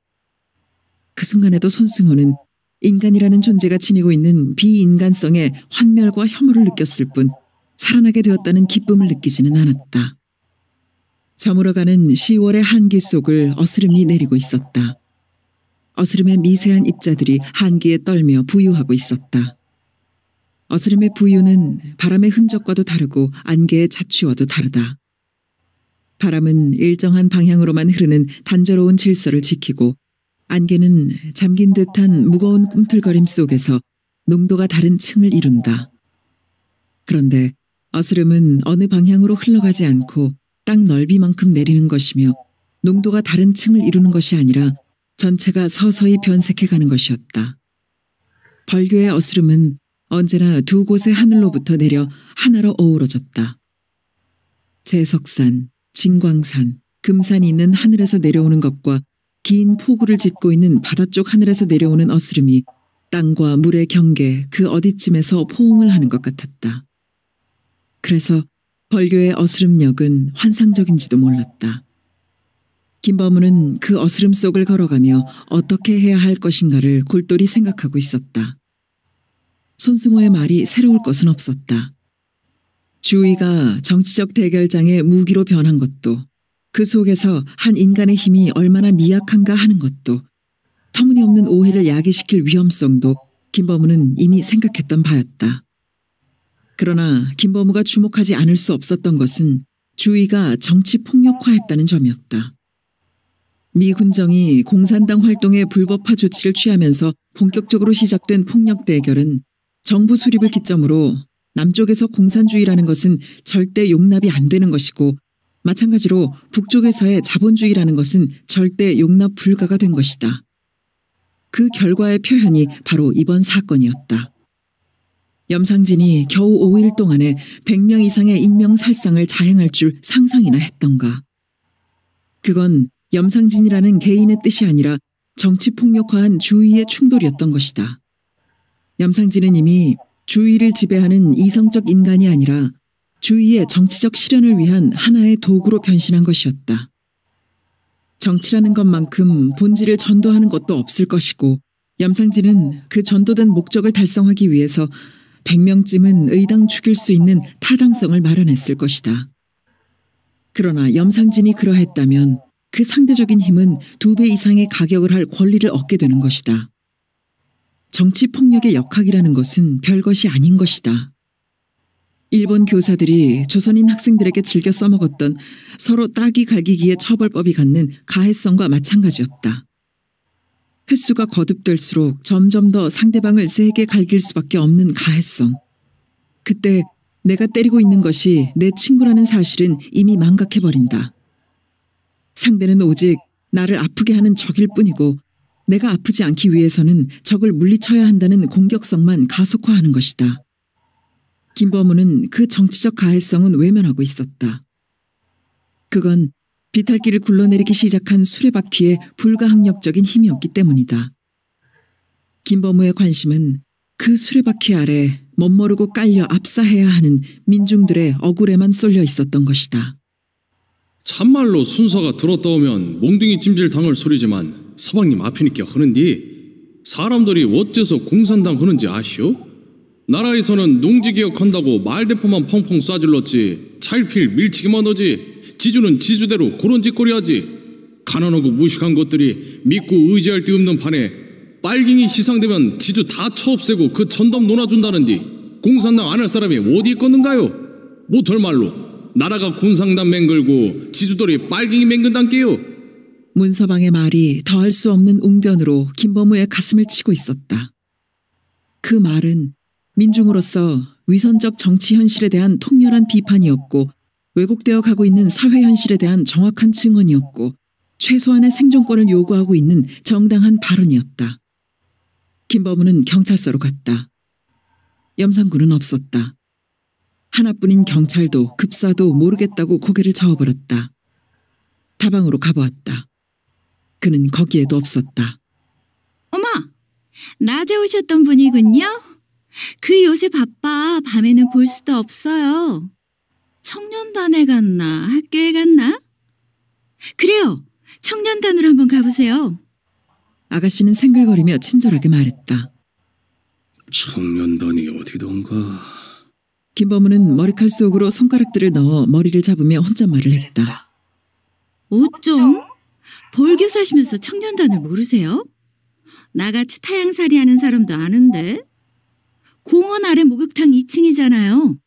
그 순간에도 손승호는 인간이라는 존재가 지니고 있는 비인간성의 환멸과 혐오를 느꼈을 뿐 살아나게 되었다는 기쁨을 느끼지는 않았다. 저물어가는 10월의 한기 속을 어스름이 내리고 있었다. 어스름의 미세한 입자들이 한기에 떨며 부유하고 있었다. 어스름의 부유는 바람의 흔적과도 다르고 안개의 자취와도 다르다. 바람은 일정한 방향으로만 흐르는 단조로운 질서를 지키고 안개는 잠긴 듯한 무거운 꿈틀거림 속에서 농도가 다른 층을 이룬다. 그런데 어스름은 어느 방향으로 흘러가지 않고 땅 넓이만큼 내리는 것이며 농도가 다른 층을 이루는 것이 아니라 전체가 서서히 변색해가는 것이었다. 벌교의 어스름은 언제나 두 곳의 하늘로부터 내려 하나로 어우러졌다. 제석산, 진광산, 금산이 있는 하늘에서 내려오는 것과 긴 포구를 짓고 있는 바다 쪽 하늘에서 내려오는 어스름이 땅과 물의 경계 그 어디쯤에서 포옹을 하는 것 같았다. 그래서 벌교의 어스름역은 환상적인지도 몰랐다. 김범우는 그 어스름 속을 걸어가며 어떻게 해야 할 것인가를 골똘히 생각하고 있었다. 손승호의 말이 새로울 것은 없었다. 주의가 정치적 대결장의 무기로 변한 것도 그 속에서 한 인간의 힘이 얼마나 미약한가 하는 것도 터무니없는 오해를 야기시킬 위험성도 김범우는 이미 생각했던 바였다. 그러나 김범우가 주목하지 않을 수 없었던 것은 주의가 정치 폭력화했다는 점이었다. 미 군정이 공산당 활동에 불법화 조치를 취하면서 본격적으로 시작된 폭력 대결은 정부 수립을 기점으로 남쪽에서 공산주의라는 것은 절대 용납이 안 되는 것이고 마찬가지로 북쪽에서의 자본주의라는 것은 절대 용납 불가가 된 것이다. 그 결과의 표현이 바로 이번 사건이었다. 염상진이 겨우 5일 동안에 100명 이상의 인명살상을 자행할 줄 상상이나 했던가. 그건 염상진이라는 개인의 뜻이 아니라 정치폭력화한 주의의 충돌이었던 것이다. 염상진은 이미 주의를 지배하는 이성적 인간이 아니라 주의의 정치적 실현을 위한 하나의 도구로 변신한 것이었다. 정치라는 것만큼 본질을 전도하는 것도 없을 것이고 염상진은 그 전도된 목적을 달성하기 위해서 100명쯤은 의당 죽일 수 있는 타당성을 마련했을 것이다. 그러나 염상진이 그러했다면 그 상대적인 힘은 2배 이상의 가격을 할 권리를 얻게 되는 것이다. 정치폭력의 역학이라는 것은 별것이 아닌 것이다. 일본 교사들이 조선인 학생들에게 즐겨 써먹었던 서로 따귀 갈기기의 처벌법이 갖는 가해성과 마찬가지였다. 횟수가 거듭될수록 점점 더 상대방을 세게 갈길 수밖에 없는 가해성. 그때 내가 때리고 있는 것이 내 친구라는 사실은 이미 망각해버린다. 상대는 오직 나를 아프게 하는 적일 뿐이고 내가 아프지 않기 위해서는 적을 물리쳐야 한다는 공격성만 가속화하는 것이다. 김범우는 그 정치적 가해성은 외면하고 있었다. 그건 비탈길을 굴러내리기 시작한 수레바퀴의 불가항력적인 힘이었기 때문이다. 김범우의 관심은 그 수레바퀴 아래 멋모르고 깔려 압사해야 하는 민중들의 억울에만 쏠려 있었던 것이다. 참말로 순서가 들었다오면 몽둥이 찜질 당할 소리지만 서방님 앞이니까 하는디 사람들이 어째서 공산당 하는지 아시오? 나라에서는 농지개혁한다고 말대포만 펑펑 쏴질렀지 찰필 밀치기만 하지 지주는 지주대로 그런 짓거리 하지. 가난하고 무식한 것들이 믿고 의지할 데 없는 판에 빨갱이 시상되면 지주 다 쳐없애고 그 전담 놀아준다는디 공산당 안 할 사람이 어디 있겠는가요? 못할 말로 나라가 공산당 맹글고 지주들이 빨갱이 맹근단께요. 문서방의 말이 더할 수 없는 웅변으로 김범우의 가슴을 치고 있었다. 그 말은 민중으로서 위선적 정치 현실에 대한 통렬한 비판이었고 왜곡되어 가고 있는 사회 현실에 대한 정확한 증언이었고 최소한의 생존권을 요구하고 있는 정당한 발언이었다. 김범우는 경찰서로 갔다. 염상군은 없었다. 하나뿐인 경찰도 급사도 모르겠다고 고개를 저어버렸다. 다방으로 가보았다. 그는 거기에도 없었다. 어머, 낮에 오셨던 분이군요. 그 요새 바빠. 밤에는 볼 수도 없어요. 청년단에 갔나 학교에 갔나? 그래요. 청년단으로 한번 가보세요. 아가씨는 생글거리며 친절하게 말했다. 청년단이 어디던가. 김범우는 머리칼 속으로 손가락들을 넣어 머리를 잡으며 혼잣말을 했다. 어쩜? 벌교 사시면서 청년단을 모르세요? 나같이 타양살이 하는 사람도 아는데. 공원 아래 목욕탕 2층이잖아요.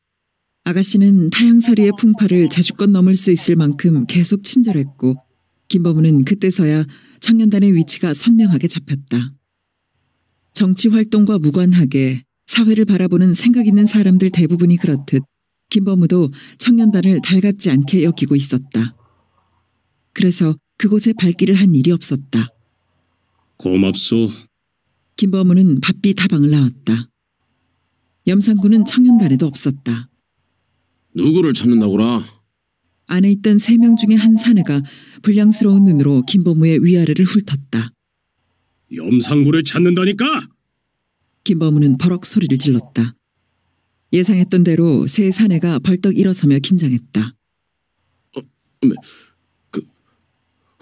아가씨는 타양살이의 풍파를 자주껏 넘을 수 있을 만큼 계속 친절했고 김범우는 그때서야 청년단의 위치가 선명하게 잡혔다. 정치 활동과 무관하게 사회를 바라보는 생각 있는 사람들 대부분이 그렇듯 김범우도 청년단을 달갑지 않게 여기고 있었다. 그래서 그곳에 발길을 한 일이 없었다. 고맙소. 김범우는 바삐 다방을 나왔다. 염상군은 청년단에도 없었다. 누구를 찾는다고라? 안에 있던 3명 중에 한 사내가 불량스러운 눈으로 김범우의 위아래를 훑었다. 염상구를 찾는다니까? 김범우는 버럭 소리를 질렀다. 예상했던 대로 세 사내가 벌떡 일어서며 긴장했다.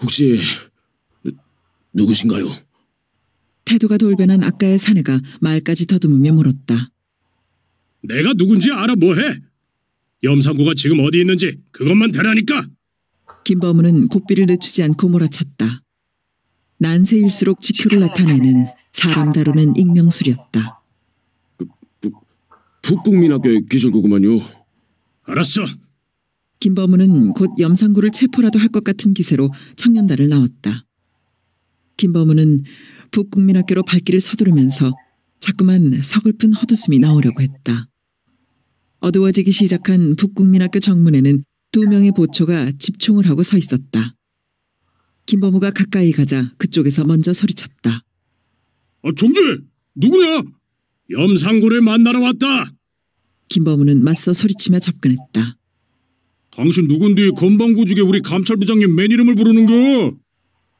혹시 누구신가요? 태도가 돌변한 아까의 사내가 말까지 더듬으며 물었다. 내가 누군지 알아 뭐해? 염상구가 지금 어디 있는지 그것만 대라니까. 김범우는 고삐를 늦추지 않고 몰아쳤다. 난세일수록 지표를 나타내는 사람 다루는 익명술이었다. 북국민학교에 계실 거구만요. 알았어. 김범우는 곧 염상구를 체포라도 할 것 같은 기세로 청년단을 나왔다. 김범우는 북국민학교로 발길을 서두르면서 자꾸만 서글픈 헛웃음이 나오려고 했다. 어두워지기 시작한 북국민학교 정문에는 2명의 보초가 집총을 하고 서 있었다. 김범우가 가까이 가자 그쪽에서 먼저 소리쳤다. 종재! 누구야? 염상구를 만나러 왔다. 김범우는 맞서 소리치며 접근했다. 당신 누군데 건방구직에 우리 감찰부장님 맨 이름을 부르는겨?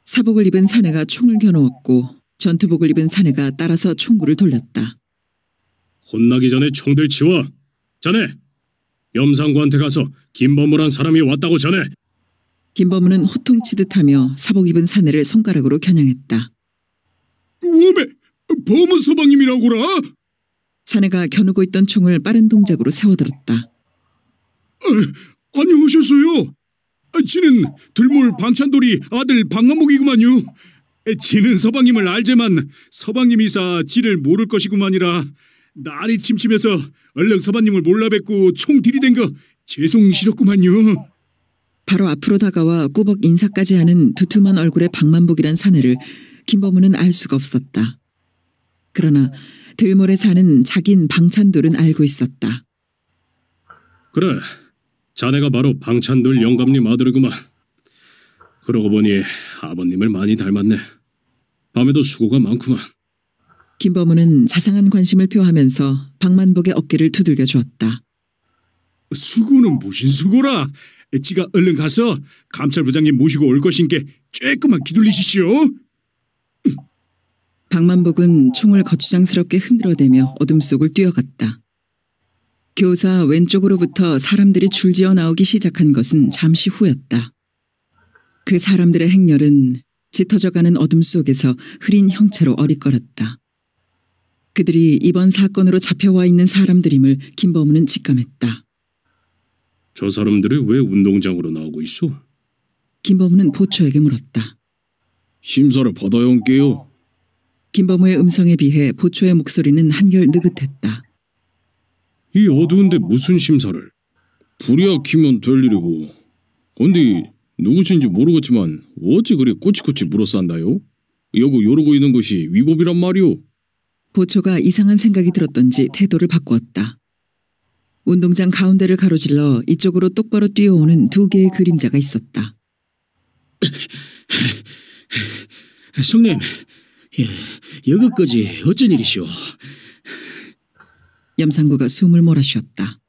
사복을 입은 사내가 총을 겨누었고 전투복을 입은 사내가 따라서 총구를 돌렸다. 혼나기 전에 총들 치워. 자네, 염상구한테 가서 김범우란 사람이 왔다고 전해. 김범우는 호통치듯하며 사복 입은 사내를 손가락으로 겨냥했다. 웜에 범은 서방님이라고라? 사내가 겨누고 있던 총을 빠른 동작으로 세워들었다. 안녕하셨어요. 지는 들몰 방찬돌이 아들 방만복이구만요. 지는 서방님을 알지만 서방님이사 지를 모를 것이구만이라 날이 침침해서 얼른 서방님을 몰라뵙고 총 들이댄 거 죄송스럽구만요. 바로 앞으로 다가와 꾸벅 인사까지 하는 두툼한 얼굴의 방만복이란 사내를 김범우는 알 수가 없었다. 그러나 들몰에 사는 자긴 방찬돌은 알고 있었다. 그래, 자네가 바로 방찬돌 영감님 아들이구만. 그러고 보니 아버님을 많이 닮았네. 밤에도 수고가 많구만. 김범우는 자상한 관심을 표하면서 방만복의 어깨를 두들겨 주었다. 수고는 무슨 수고라. 지가 얼른 가서 감찰부장님 모시고 올 것인께 쬐끔만 기둘리시시오. 방만복은 총을 거추장스럽게 흔들어대며 어둠 속을 뛰어갔다. 교사 왼쪽으로부터 사람들이 줄지어 나오기 시작한 것은 잠시 후였다. 그 사람들의 행렬은 짙어져가는 어둠 속에서 흐린 형체로 어릿거렸다. 그들이 이번 사건으로 잡혀와 있는 사람들임을 김범우는 직감했다. 저 사람들이 왜 운동장으로 나오고 있어? 김범우는 보초에게 물었다. 심사를 받아야 온게요. 김범우의 음성에 비해 보초의 목소리는 한결 느긋했다. 이 어두운데 무슨 심사를? 불이야 키면 될 일이고. 근데 누구신지 모르겠지만 어찌 그리 꼬치꼬치 물어싼다요? 여고 요러고 있는 것이 위법이란 말이오. 보초가 이상한 생각이 들었던지 태도를 바꾸었다. 운동장 가운데를 가로질러 이쪽으로 똑바로 뛰어오는 2개의 그림자가 있었다. 성님, 여기까지 어쩐 일이시오? 염상구가 숨을 몰아쉬었다.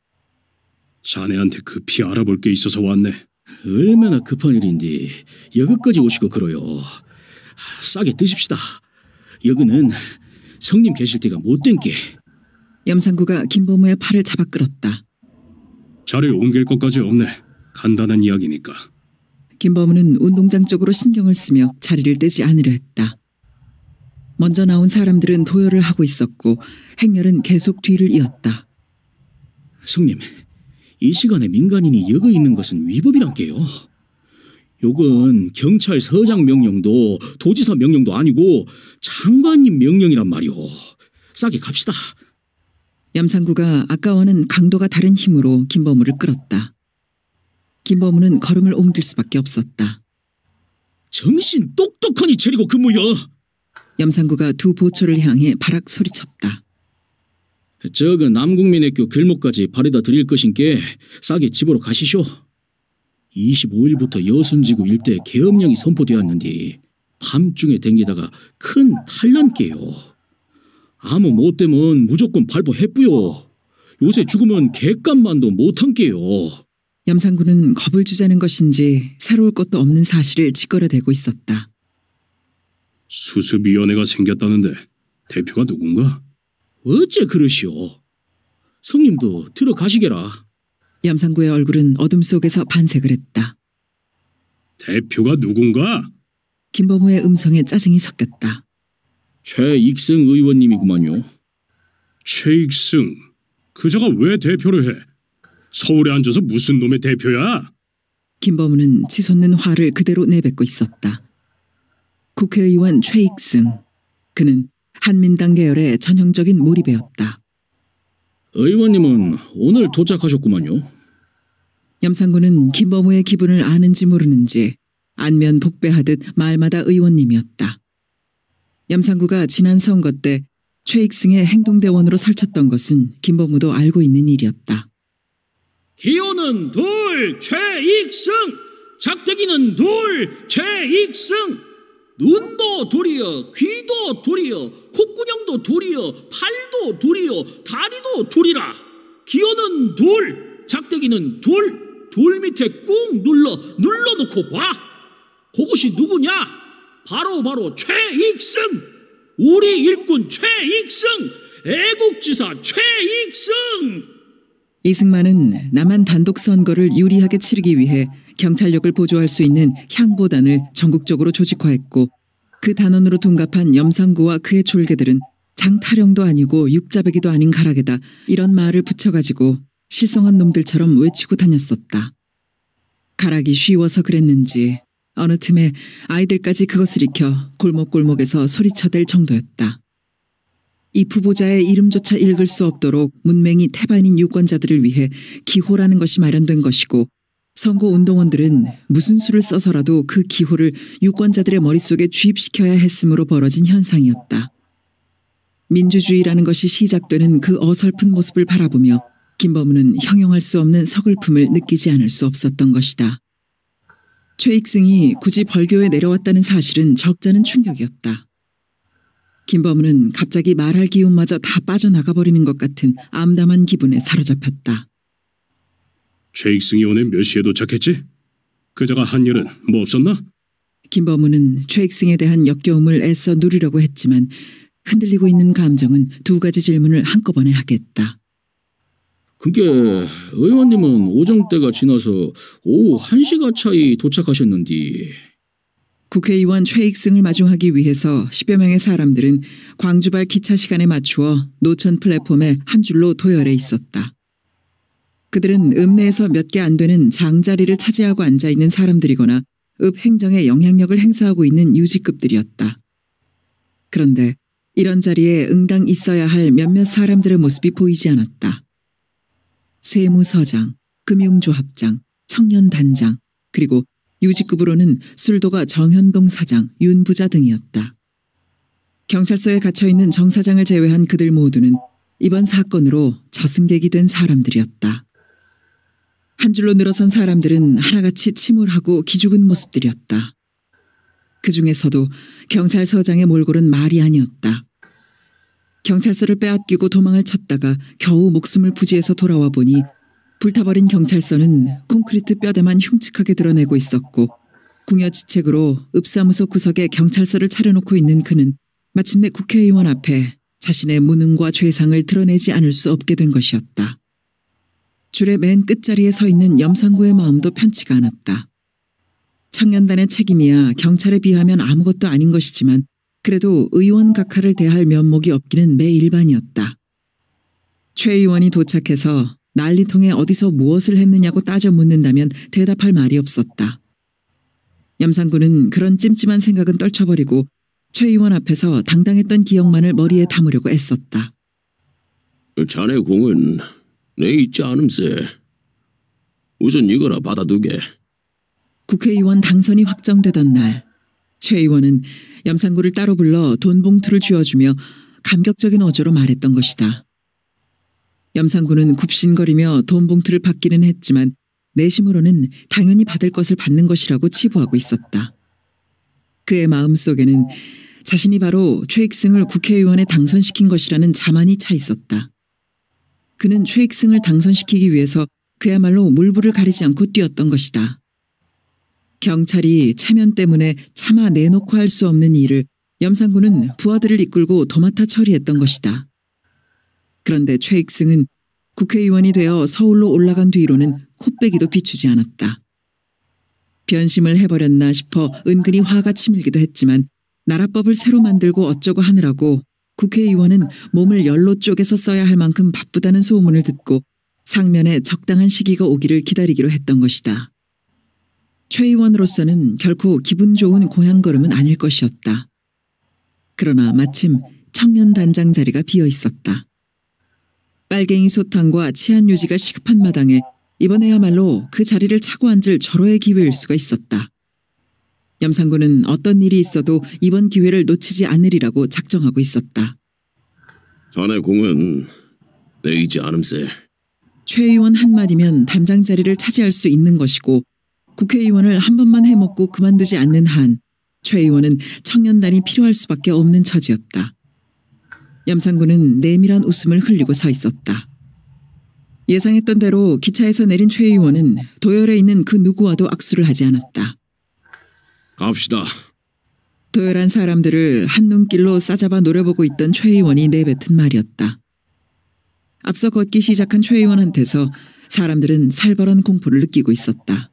자네한테 급히 알아볼 게 있어서 왔네. 얼마나 급한 일인데 여기까지 오시고 그러요. 싸게 드십시다. 여기는 성님 계실 때가 못된 게. 염상구가 김범우의 팔을 잡아 끌었다. 자리를 옮길 것까지 없네. 간단한 이야기니까. 김범우는 운동장 쪽으로 신경을 쓰며 자리를 떼지 않으려 했다. 먼저 나온 사람들은 도열을 하고 있었고 행렬은 계속 뒤를 이었다. 성님, 이 시간에 민간인이 여기 있는 것은 위법이란 게요. 요건 경찰서장 명령도 도지사 명령도 아니고 장관님 명령이란 말이오. 싸게 갑시다. 염상구가 아까와는 강도가 다른 힘으로 김범우를 끌었다. 김범우는 걸음을 옮길 수밖에 없었다. 정신 똑똑하니 차리고 근무여. 염상구가 두 보초를 향해 바락 소리쳤다. 저거 남국민학교 길목까지 바래다 드릴 것인께 싸게 집으로 가시쇼. 25일부터 여순지구 일대 계엄령이 선포되었는데 밤중에 댕기다가 큰 탈난께요. 아무 못 되면 무조건 발포해뿌요. 요새 죽으면 객감만도 못한께요. 염상구는 겁을 주자는 것인지 새로울 것도 없는 사실을 짓거려대고 있었다. 수습위원회가 생겼다는데 대표가 누군가? 어째 그러시오. 성님도 들어가시게라. 염상구의 얼굴은 어둠 속에서 반색을 했다. 대표가 누군가? 김범우의 음성에 짜증이 섞였다. 최익승 의원님이구만요. 최익승, 그자가 왜 대표를 해? 서울에 앉아서 무슨 놈의 대표야? 김범우는 치솟는 화를 그대로 내뱉고 있었다. 국회의원 최익승. 그는 한민당 계열의 전형적인 몰입배였다. 의원님은 오늘 도착하셨구만요. 염상구는 김범우의 기분을 아는지 모르는지 안면 복배하듯 말마다 의원님이었다. 염상구가 지난 선거 때 최익승의 행동대원으로 설쳤던 것은 김범우도 알고 있는 일이었다. 기호는 둘 최익승, 작대기는 둘 최익승. 눈도 둘이여, 귀도 둘이여, 콧구녕도 둘이여, 팔도 둘이여, 다리도 둘이라. 기호는 둘, 작대기는 둘, 둘 밑에 꾹 눌러놓고 봐. 그것이 누구냐? 바로 최익승. 우리 일꾼 최익승, 애국지사 최익승. 이승만은 남한 단독 선거를 유리하게 치르기 위해 경찰력을 보조할 수 있는 향보단을 전국적으로 조직화했고 그 단원으로 둔갑한 염상구와 그의 졸개들은 장타령도 아니고 육자배기도 아닌 가락에다 이런 말을 붙여가지고 실성한 놈들처럼 외치고 다녔었다. 가락이 쉬워서 그랬는지 어느 틈에 아이들까지 그것을 익혀 골목골목에서 소리쳐댈 정도였다. 이 후보자의 이름조차 읽을 수 없도록 문맹이 태반인 유권자들을 위해 기호라는 것이 마련된 것이고 선거운동원들은 무슨 수를 써서라도 그 기호를 유권자들의 머릿속에 주입시켜야 했으므로 벌어진 현상이었다. 민주주의라는 것이 시작되는 그 어설픈 모습을 바라보며 김범우는 형용할 수 없는 서글픔을 느끼지 않을 수 없었던 것이다. 최익승이 굳이 벌교에 내려왔다는 사실은 적잖은 충격이었다. 김범우는 갑자기 말할 기운마저 다 빠져나가버리는 것 같은 암담한 기분에 사로잡혔다. 최익승이 오늘 몇 시에 도착했지? 그자가 한 일은 뭐 없었나? 김범우는 최익승에 대한 역겨움을 애써 누리려고 했지만 흔들리고 있는 감정은 두 가지 질문을 한꺼번에 하겠다. 그게 의원님은 오정 때가 지나서 오후 1시가 차이 도착하셨는데. 국회의원 최익승을 마중하기 위해서 10여 명의 사람들은 광주발 기차 시간에 맞추어 노천 플랫폼에 한 줄로 도열해 있었다. 그들은 읍내에서 몇 개 안 되는 장자리를 차지하고 앉아있는 사람들이거나 읍 행정에 영향력을 행사하고 있는 유직급들이었다. 그런데 이런 자리에 응당 있어야 할 몇몇 사람들의 모습이 보이지 않았다. 세무서장, 금융조합장, 청년단장, 그리고 유직급으로는 술도가 정현동 사장, 윤부자 등이었다. 경찰서에 갇혀있는 정 사장을 제외한 그들 모두는 이번 사건으로 저승객이 된 사람들이었다. 한 줄로 늘어선 사람들은 하나같이 침울하고 기죽은 모습들이었다. 그 중에서도 경찰서장의 몰골은 말이 아니었다. 경찰서를 빼앗기고 도망을 쳤다가 겨우 목숨을 부지해서 돌아와 보니 불타버린 경찰서는 콘크리트 뼈대만 흉측하게 드러내고 있었고 궁여지책으로 읍사무소 구석에 경찰서를 차려놓고 있는 그는 마침내 국회의원 앞에 자신의 무능과 죄상을 드러내지 않을 수 없게 된 것이었다. 줄의 맨 끝자리에 서 있는 염상구의 마음도 편치가 않았다. 청년단의 책임이야 경찰에 비하면 아무것도 아닌 것이지만 그래도 의원 각하를 대할 면목이 없기는 매일반이었다. 최 의원이 도착해서 난리통에 어디서 무엇을 했느냐고 따져 묻는다면 대답할 말이 없었다. 염상구는 그런 찜찜한 생각은 떨쳐버리고 최 의원 앞에서 당당했던 기억만을 머리에 담으려고 애썼다. 자네 공은 내 있지 않음세. 우선 이거나 받아두게. 국회의원 당선이 확정되던 날, 최 의원은 염상구를 따로 불러 돈 봉투를 쥐어주며 감격적인 어조로 말했던 것이다. 염상구는 굽신거리며 돈 봉투를 받기는 했지만 내심으로는 당연히 받을 것을 받는 것이라고 치부하고 있었다. 그의 마음속에는 자신이 바로 최익승을 국회의원에 당선시킨 것이라는 자만이 차 있었다. 그는 최익승을 당선시키기 위해서 그야말로 물불을 가리지 않고 뛰었던 것이다. 경찰이 체면 때문에 차마 내놓고 할 수 없는 일을 염상구는 부하들을 이끌고 도맡아 처리했던 것이다. 그런데 최익승은 국회의원이 되어 서울로 올라간 뒤로는 코빼기도 비추지 않았다. 변심을 해버렸나 싶어 은근히 화가 치밀기도 했지만 나라법을 새로 만들고 어쩌고 하느라고 국회의원은 몸을 열로 쪼개서 써야 할 만큼 바쁘다는 소문을 듣고 상면에 적당한 시기가 오기를 기다리기로 했던 것이다. 최 의원으로서는 결코 기분 좋은 고향 걸음은 아닐 것이었다. 그러나 마침 청년단장 자리가 비어 있었다. 빨갱이 소탕과 치안 유지가 시급한 마당에 이번에야말로 그 자리를 차고 앉을 절호의 기회일 수가 있었다. 염상구는 어떤 일이 있어도 이번 기회를 놓치지 않으리라고 작정하고 있었다. 자네 공은 내 있지 않음세. 최 의원 한마디면 단장 자리를 차지할 수 있는 것이고 국회의원을 한 번만 해먹고 그만두지 않는 한 최 의원은 청년단이 필요할 수밖에 없는 처지였다. 염상구는 내밀한 웃음을 흘리고 서 있었다. 예상했던 대로 기차에서 내린 최 의원은 도열에 있는 그 누구와도 악수를 하지 않았다. 갑시다. 도열한 사람들을 한 눈길로 싸잡아 노려보고 있던 최 의원이 내뱉은 말이었다. 앞서 걷기 시작한 최 의원한테서 사람들은 살벌한 공포를 느끼고 있었다.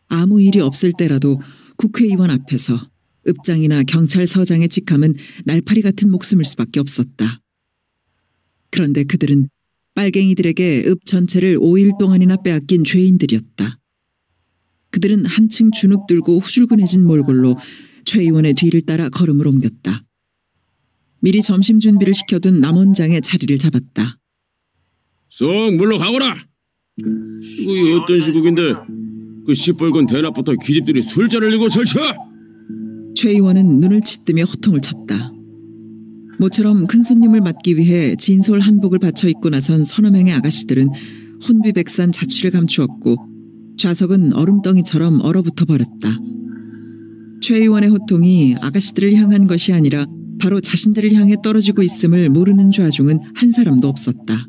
아무 일이 없을 때라도 국회의원 앞에서 읍장이나 경찰서장의 직함은 날파리 같은 목숨일 수밖에 없었다. 그런데 그들은 빨갱이들에게 읍 전체를 5일 동안이나 빼앗긴 죄인들이었다. 그들은 한층 주눅 들고 후줄근해진 몰골로 최 의원의 뒤를 따라 걸음을 옮겼다. 미리 점심 준비를 시켜둔 남원장의 자리를 잡았다. 쏙 물러가거라. 시국이 어떤 시국인데 그 시뻘건 대낮부터 기집들이 술잔을 들고 설쳐. 최 의원은 눈을 치뜨며 호통을 쳤다. 모처럼 큰 손님을 맞기 위해 진솔 한복을 받쳐 입고 나선 서너 명의 아가씨들은 혼비백산 자취를 감추었고 좌석은 얼음덩이처럼 얼어붙어 버렸다. 최 의원의 호통이 아가씨들을 향한 것이 아니라 바로 자신들을 향해 떨어지고 있음을 모르는 좌중은 한 사람도 없었다.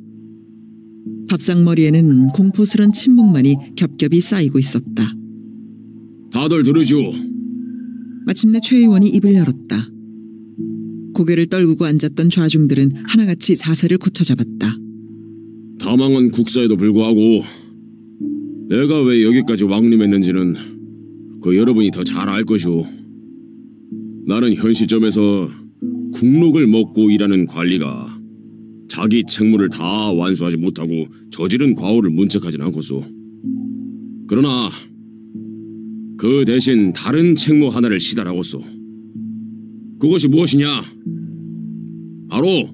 밥상머리에는 공포스런 침묵만이 겹겹이 쌓이고 있었다. 다들 들으시오. 마침내 최 의원이 입을 열었다. 고개를 떨구고 앉았던 좌중들은 하나같이 자세를 고쳐잡았다. 다망한 국사에도 불구하고 내가 왜 여기까지 왕림했는지는 그 여러분이 더 잘 알 것이오. 나는 현 시점에서 국록을 먹고 일하는 관리가 자기 책무를 다 완수하지 못하고 저지른 과오를 문책하진 않고소. 그러나 그 대신 다른 책무 하나를 시달하고소. 그것이 무엇이냐? 바로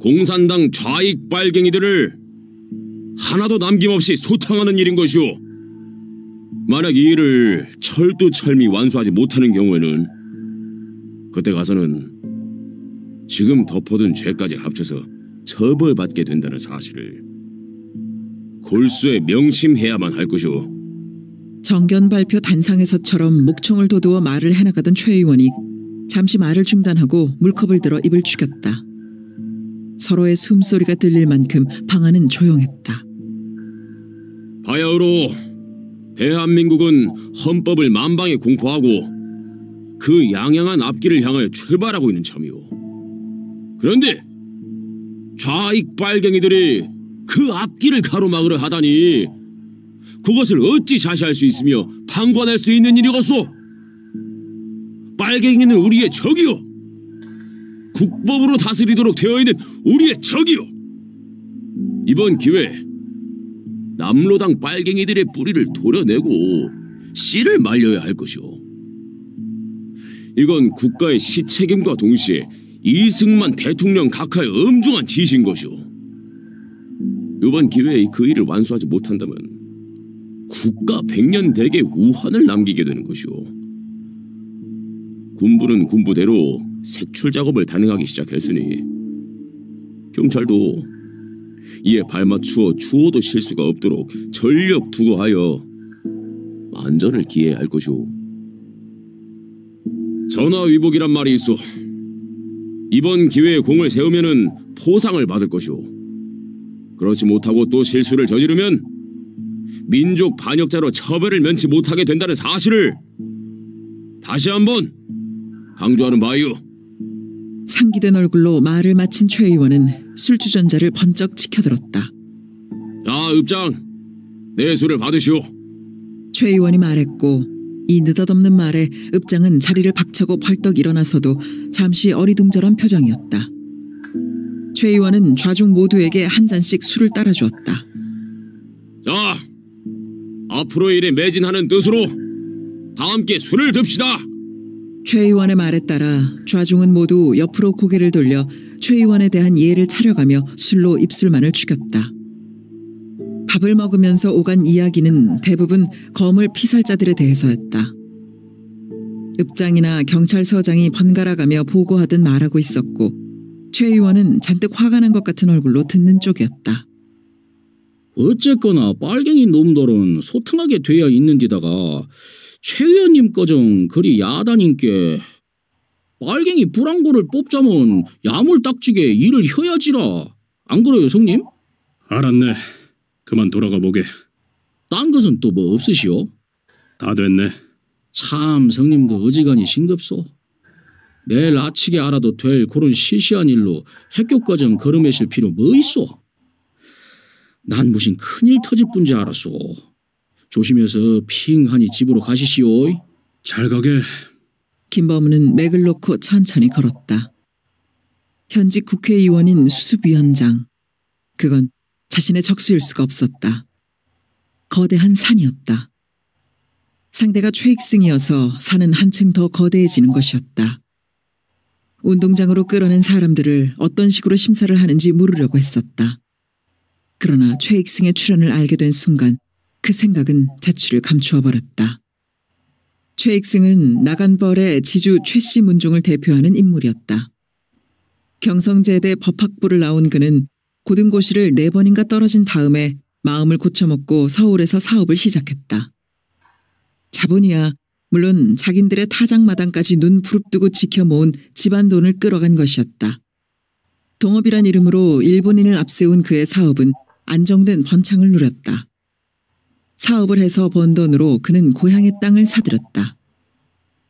공산당 좌익 빨갱이들을 하나도 남김없이 소탕하는 일인 것이오. 만약 이 일을 철두철미 완수하지 못하는 경우에는 그때 가서는 지금 덮어둔 죄까지 합쳐서 처벌받게 된다는 사실을 골수에 명심해야만 할 것이오. 정견 발표 단상에서처럼 목청을 돋우어 말을 해나가던 최 의원이 잠시 말을 중단하고 물컵을 들어 입을 죽였다. 서로의 숨소리가 들릴 만큼 방 안은 조용했다. 바야흐로 대한민국은 헌법을 만방에 공포하고 그 양양한 앞길을 향하여 출발하고 있는 참이오. 그런데 좌익 빨갱이들이 그 앞길을 가로막으려 하다니 그것을 어찌 자시할 수 있으며 방관할 수 있는 일이겠소? 빨갱이는 우리의 적이요. 국법으로 다스리도록 되어 있는 우리의 적이요. 이번 기회에 남로당 빨갱이들의 뿌리를 도려내고 씨를 말려야 할 것이오. 이건 국가의 시책임과 동시에 이승만 대통령 각하의 엄중한 지시인 것이오. 이번 기회에 그 일을 완수하지 못한다면 국가 백년대계 우환을 남기게 되는 것이오. 군부는 군부대로 색출 작업을 단행하기 시작했으니 경찰도 이에 발맞추어 추호도 실수가 없도록 전력 투구하여 만전을 기해야 할 것이오. 전화위복이란 말이 있어. 이번 기회에 공을 세우면은 포상을 받을 것이오. 그렇지 못하고 또 실수를 저지르면 민족 반역자로 처벌을 면치 못하게 된다는 사실을 다시 한번 강조하는 바이오. 상기된 얼굴로 말을 마친 최 의원은 술주전자를 번쩍 치켜들었다. 자, 읍장, 내 술을 받으시오. 최 의원이 말했고 이 느닷없는 말에 읍장은 자리를 박차고 벌떡 일어나서도 잠시 어리둥절한 표정이었다. 최 의원은 좌중 모두에게 한 잔씩 술을 따라주었다. 자, 앞으로의 일에 매진하는 뜻으로 다 함께 술을 듭시다. 최 의원의 말에 따라 좌중은 모두 옆으로 고개를 돌려 최 의원에 대한 예를 차려가며 술로 입술만을 죽였다. 밥을 먹으면서 오간 이야기는 대부분 거물 피살자들에 대해서였다. 읍장이나 경찰서장이 번갈아가며 보고하듯 말하고 있었고 최 의원은 잔뜩 화가 난 것 같은 얼굴로 듣는 쪽이었다. 어쨌거나 빨갱이 놈들은 소탕하게 돼야 있는데다가 최 의원님 거정 그리 야단인께 빨갱이 불황고를 뽑자면 야물딱지게 일을 해야지라. 안 그래요, 성님? 알았네. 그만 돌아가 보게. 딴 것은 또 뭐 없으시오? 다 됐네. 참 성님도 어지간히 싱겁소. 내일 아치게 알아도 될 그런 시시한 일로 핵교과정 걸어매실 필요 뭐 있소? 난 무슨 큰일 터질 뿐지 알았소. 조심해서 핑하니 집으로 가시시오. 잘 가게. 김범우는 맥을 놓고 천천히 걸었다. 현직 국회의원인 수습위원장. 그건 자신의 적수일 수가 없었다. 거대한 산이었다. 상대가 최익승이어서 산은 한층 더 거대해지는 것이었다. 운동장으로 끌어낸 사람들을 어떤 식으로 심사를 하는지 물으려고 했었다. 그러나 최익승의 출현을 알게 된 순간 그 생각은 자취를 감추어 버렸다. 최익승은 나간벌의 지주 최씨 문종을 대표하는 인물이었다. 경성제대 법학부를 나온 그는 고등고시를 4번인가 떨어진 다음에 마음을 고쳐먹고 서울에서 사업을 시작했다. 자본이야 물론 자긴들의 타작마당까지 눈 부릅뜨고 지켜 모은 집안 돈을 끌어간 것이었다. 동업이란 이름으로 일본인을 앞세운 그의 사업은 안정된 번창을 누렸다. 사업을 해서 번 돈으로 그는 고향의 땅을 사들였다.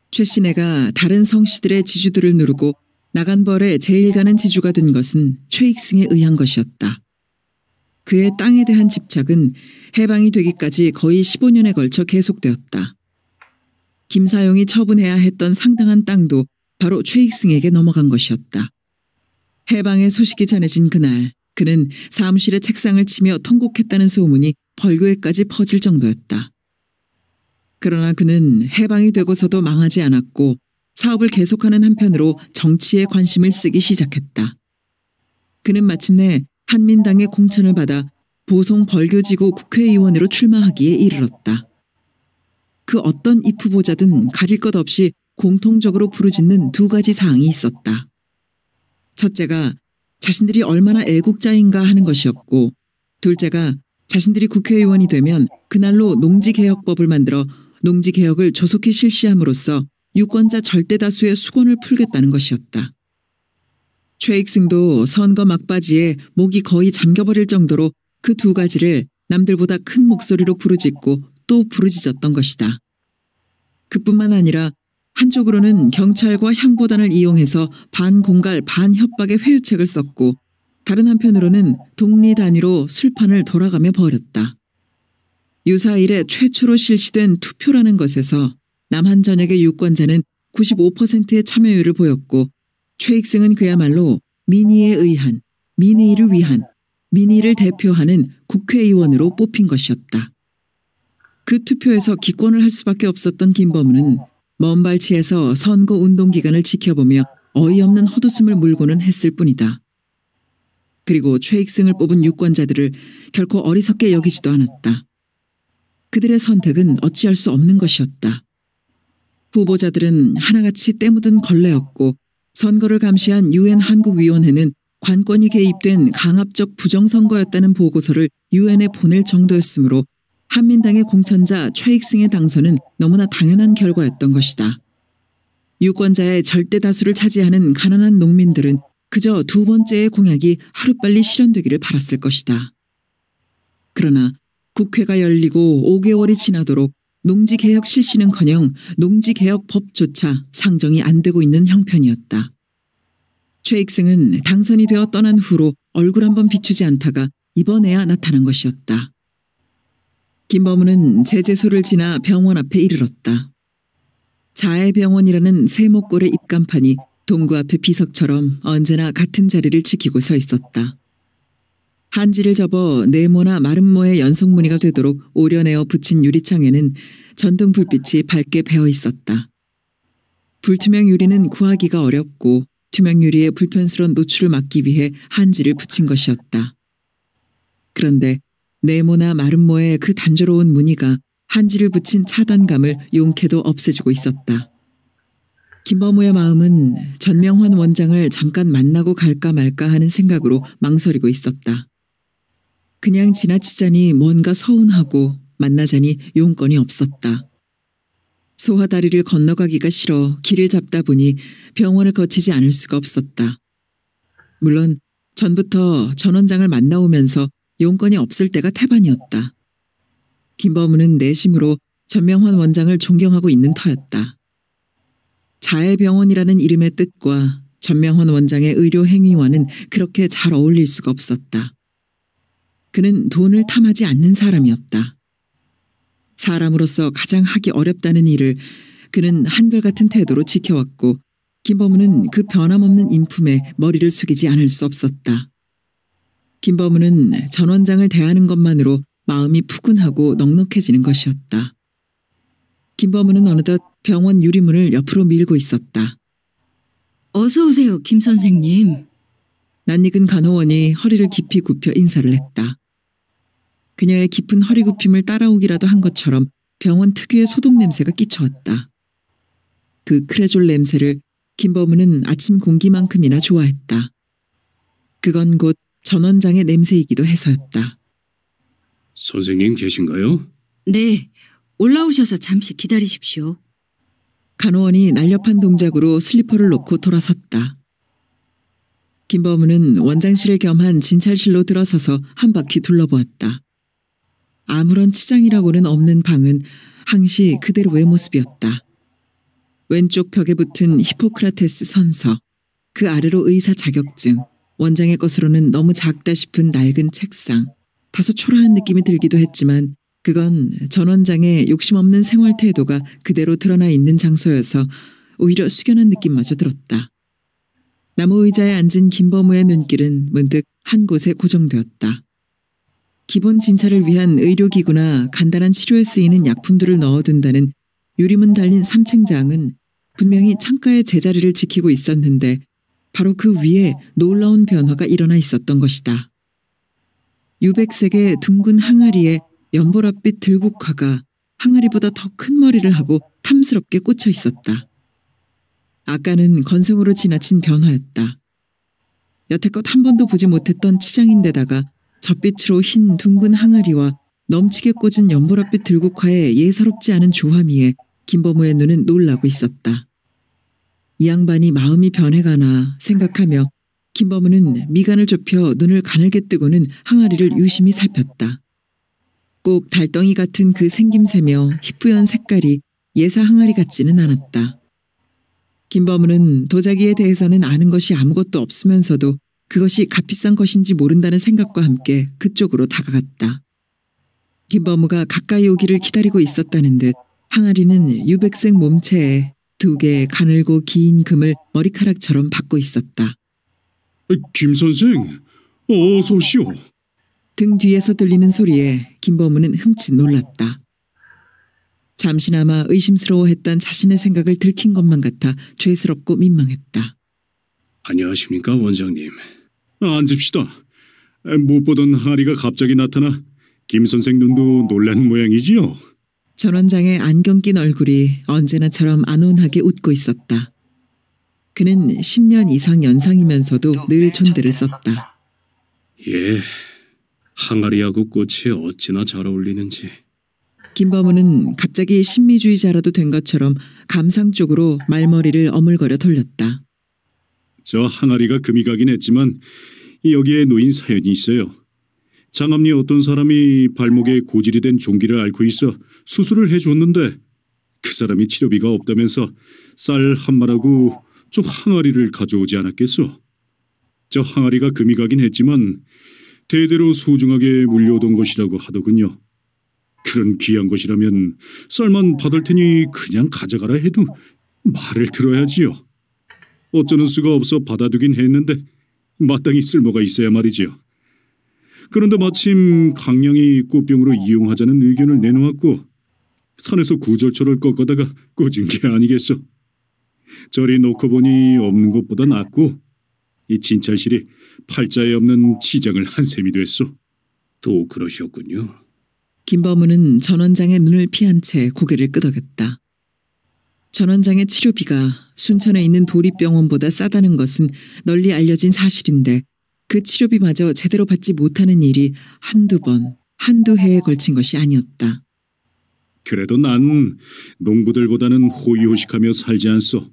최 씨네가 다른 성씨들의 지주들을 누르고 나간벌의 제일 가는 지주가 된 것은 최익승에 의한 것이었다. 그의 땅에 대한 집착은 해방이 되기까지 거의 15년에 걸쳐 계속되었다. 김사용이 처분해야 했던 상당한 땅도 바로 최익승에게 넘어간 것이었다. 해방의 소식이 전해진 그날 그는 사무실에 책상을 치며 통곡했다는 소문이 벌교에까지 퍼질 정도였다. 그러나 그는 해방이 되고서도 망하지 않았고 사업을 계속하는 한편으로 정치에 관심을 쓰기 시작했다. 그는 마침내 한민당의 공천을 받아 보성 벌교지구 국회의원으로 출마하기에 이르렀다. 그 어떤 입 후보자든 가릴 것 없이 공통적으로 부르짖는 2가지 사항이 있었다. 첫째가 자신들이 얼마나 애국자인가 하는 것이었고 둘째가 자신들이 국회의원이 되면 그날로 농지개혁법을 만들어 농지개혁을 조속히 실시함으로써 유권자 절대다수의 수곤을 풀겠다는 것이었다. 최익승도 선거 막바지에 목이 거의 잠겨버릴 정도로 그 두 가지를 남들보다 큰 목소리로 부르짖고 또 부르짖었던 것이다. 그뿐만 아니라 한쪽으로는 경찰과 향보단을 이용해서 반공갈 반협박의 회유책을 썼고 다른 한편으로는 동리 단위로 술판을 돌아가며 벌였다. 유사 이래 최초로 실시된 투표라는 것에서 남한 전역의 유권자는 95%의 참여율을 보였고 최익승은 그야말로 민의에 의한, 민의를 위한, 민의를 대표하는 국회의원으로 뽑힌 것이었다. 그 투표에서 기권을 할 수밖에 없었던 김범우는 먼 발치에서 선거 운동 기간을 지켜보며 어이없는 헛웃음을 물고는 했을 뿐이다. 그리고 최익승을 뽑은 유권자들을 결코 어리석게 여기지도 않았다. 그들의 선택은 어찌할 수 없는 것이었다. 후보자들은 하나같이 때묻은 걸레였고 선거를 감시한 유엔 한국위원회는 관권이 개입된 강압적 부정선거였다는 보고서를 유엔에 보낼 정도였으므로 한민당의 공천자 최익승의 당선은 너무나 당연한 결과였던 것이다. 유권자의 절대 다수를 차지하는 가난한 농민들은 그저 두 번째의 공약이 하루빨리 실현되기를 바랐을 것이다. 그러나 국회가 열리고 5개월이 지나도록 농지개혁 실시는커녕 농지개혁법조차 상정이 안 되고 있는 형편이었다. 최익승은 당선이 되어 떠난 후로 얼굴 한번 비추지 않다가 이번에야 나타난 것이었다. 김범우는 제재소를 지나 병원 앞에 이르렀다. 자해병원이라는 세목골의 입간판이 동구 앞의 비석처럼 언제나 같은 자리를 지키고 서 있었다. 한지를 접어 네모나 마름모의 연속무늬가 되도록 오려내어 붙인 유리창에는 전등 불빛이 밝게 배어 있었다. 불투명 유리는 구하기가 어렵고 투명 유리의 불편스러운 노출을 막기 위해 한지를 붙인 것이었다. 그런데 네모나 마름모의 그 단조로운 무늬가 한지를 붙인 차단감을 용케도 없애주고 있었다. 김범우의 마음은 전명환 원장을 잠깐 만나고 갈까 말까 하는 생각으로 망설이고 있었다. 그냥 지나치자니 뭔가 서운하고 만나자니 용건이 없었다. 소화다리를 건너가기가 싫어 길을 잡다 보니 병원을 거치지 않을 수가 없었다. 물론 전부터 전 원장을 만나오면서 용건이 없을 때가 태반이었다. 김범우는 내심으로 전명환 원장을 존경하고 있는 터였다. 자해병원이라는 이름의 뜻과 전명환 원장의 의료 행위와는 그렇게 잘 어울릴 수가 없었다. 그는 돈을 탐하지 않는 사람이었다. 사람으로서 가장 하기 어렵다는 일을 그는 한결같은 태도로 지켜왔고 김범우는 그 변함없는 인품에 머리를 숙이지 않을 수 없었다. 김범우는 전 원장을 대하는 것만으로 마음이 푸근하고 넉넉해지는 것이었다. 김범우는 어느덧 병원 유리문을 옆으로 밀고 있었다. 어서 오세요, 김 선생님. 낯익은 간호원이 허리를 깊이 굽혀 인사를 했다. 그녀의 깊은 허리 굽힘을 따라오기라도 한 것처럼 병원 특유의 소독 냄새가 끼쳐왔다. 그 크레졸 냄새를 김범우는 아침 공기만큼이나 좋아했다. 그건 곧 전 원장의 냄새이기도 해서였다. 선생님 계신가요? 네, 올라오셔서 잠시 기다리십시오. 간호원이 날렵한 동작으로 슬리퍼를 놓고 돌아섰다. 김범우는 원장실을 겸한 진찰실로 들어서서 한 바퀴 둘러보았다. 아무런 치장이라고는 없는 방은 항시 그대로의 모습이었다. 왼쪽 벽에 붙은 히포크라테스 선서, 그 아래로 의사 자격증, 원장의 것으로는 너무 작다 싶은 낡은 책상, 다소 초라한 느낌이 들기도 했지만 그건 전 원장의 욕심 없는 생활 태도가 그대로 드러나 있는 장소여서 오히려 숙연한 느낌마저 들었다. 나무 의자에 앉은 김범우의 눈길은 문득 한 곳에 고정되었다. 기본 진찰을 위한 의료기구나 간단한 치료에 쓰이는 약품들을 넣어둔다는 유리문 달린 3층 장은 분명히 창가의 제자리를 지키고 있었는데 바로 그 위에 놀라운 변화가 일어나 있었던 것이다. 유백색의 둥근 항아리에 연보랏빛 들국화가 항아리보다 더 큰 머리를 하고 탐스럽게 꽂혀 있었다. 아까는 건성으로 지나친 변화였다. 여태껏 한 번도 보지 못했던 치장인데다가 젖빛으로 흰 둥근 항아리와 넘치게 꽂은 연보랏빛 들국화의 예사롭지 않은 조화미에 김범우의 눈은 놀라고 있었다. 이 양반이 마음이 변해가나 생각하며 김범우는 미간을 좁혀 눈을 가늘게 뜨고는 항아리를 유심히 살폈다. 꼭 달덩이 같은 그 생김새며 희뿌연 색깔이 예사 항아리 같지는 않았다. 김범우는 도자기에 대해서는 아는 것이 아무것도 없으면서도 그것이 값비싼 것인지 모른다는 생각과 함께 그쪽으로 다가갔다. 김범우가 가까이 오기를 기다리고 있었다는 듯 항아리는 유백색 몸체에 2개의 가늘고 긴 금을 머리카락처럼 받고 있었다. 김 선생, 어서 오시오. 등 뒤에서 들리는 소리에 김범우는 흠칫 놀랐다. 잠시나마 의심스러워했던 자신의 생각을 들킨 것만 같아 죄스럽고 민망했다. 안녕하십니까, 원장님. 앉읍시다. 못 보던 항아리가 갑자기 나타나 김 선생 눈도 놀란 모양이지요. 전 원장의 안경 낀 얼굴이 언제나처럼 안온하게 웃고 있었다. 그는 10년 이상 연상이면서도 늘 존대를 썼다. 예, 항아리하고 꽃이 어찌나 잘 어울리는지. 김범우는 갑자기 신미주의자라도 된 것처럼 감상 쪽으로 말머리를 어물거려 돌렸다. 저 항아리가 금이 가긴 했지만 여기에 놓인 사연이 있어요. 장암리에 어떤 사람이 발목에 고질이 된 종기를 앓고 있어 수술을 해줬는데 그 사람이 치료비가 없다면서 쌀 한 말하고 저 항아리를 가져오지 않았겠어. 저 항아리가 금이 가긴 했지만 대대로 소중하게 물려오던 것이라고 하더군요. 그런 귀한 것이라면 쌀만 받을 테니 그냥 가져가라 해도 말을 들어야지요. 어쩌는 수가 없어 받아두긴 했는데 마땅히 쓸모가 있어야 말이지요. 그런데 마침 강령이 꽃병으로 이용하자는 의견을 내놓았고 산에서 구절초를 꺾어다가 꽂은 게 아니겠어. 저리 놓고 보니 없는 것보다 낫고 이 진찰실이 팔자에 없는 치장을 한 셈이 됐어. 또 그러셨군요. 김범우는 전 원장의 눈을 피한 채 고개를 끄덕였다. 전 원장의 치료비가 순천에 있는 도립병원보다 싸다는 것은 널리 알려진 사실인데 그 치료비마저 제대로 받지 못하는 일이 한두 번, 한두 해에 걸친 것이 아니었다. 그래도 난 농부들보다는 호의호식하며 살지 않소.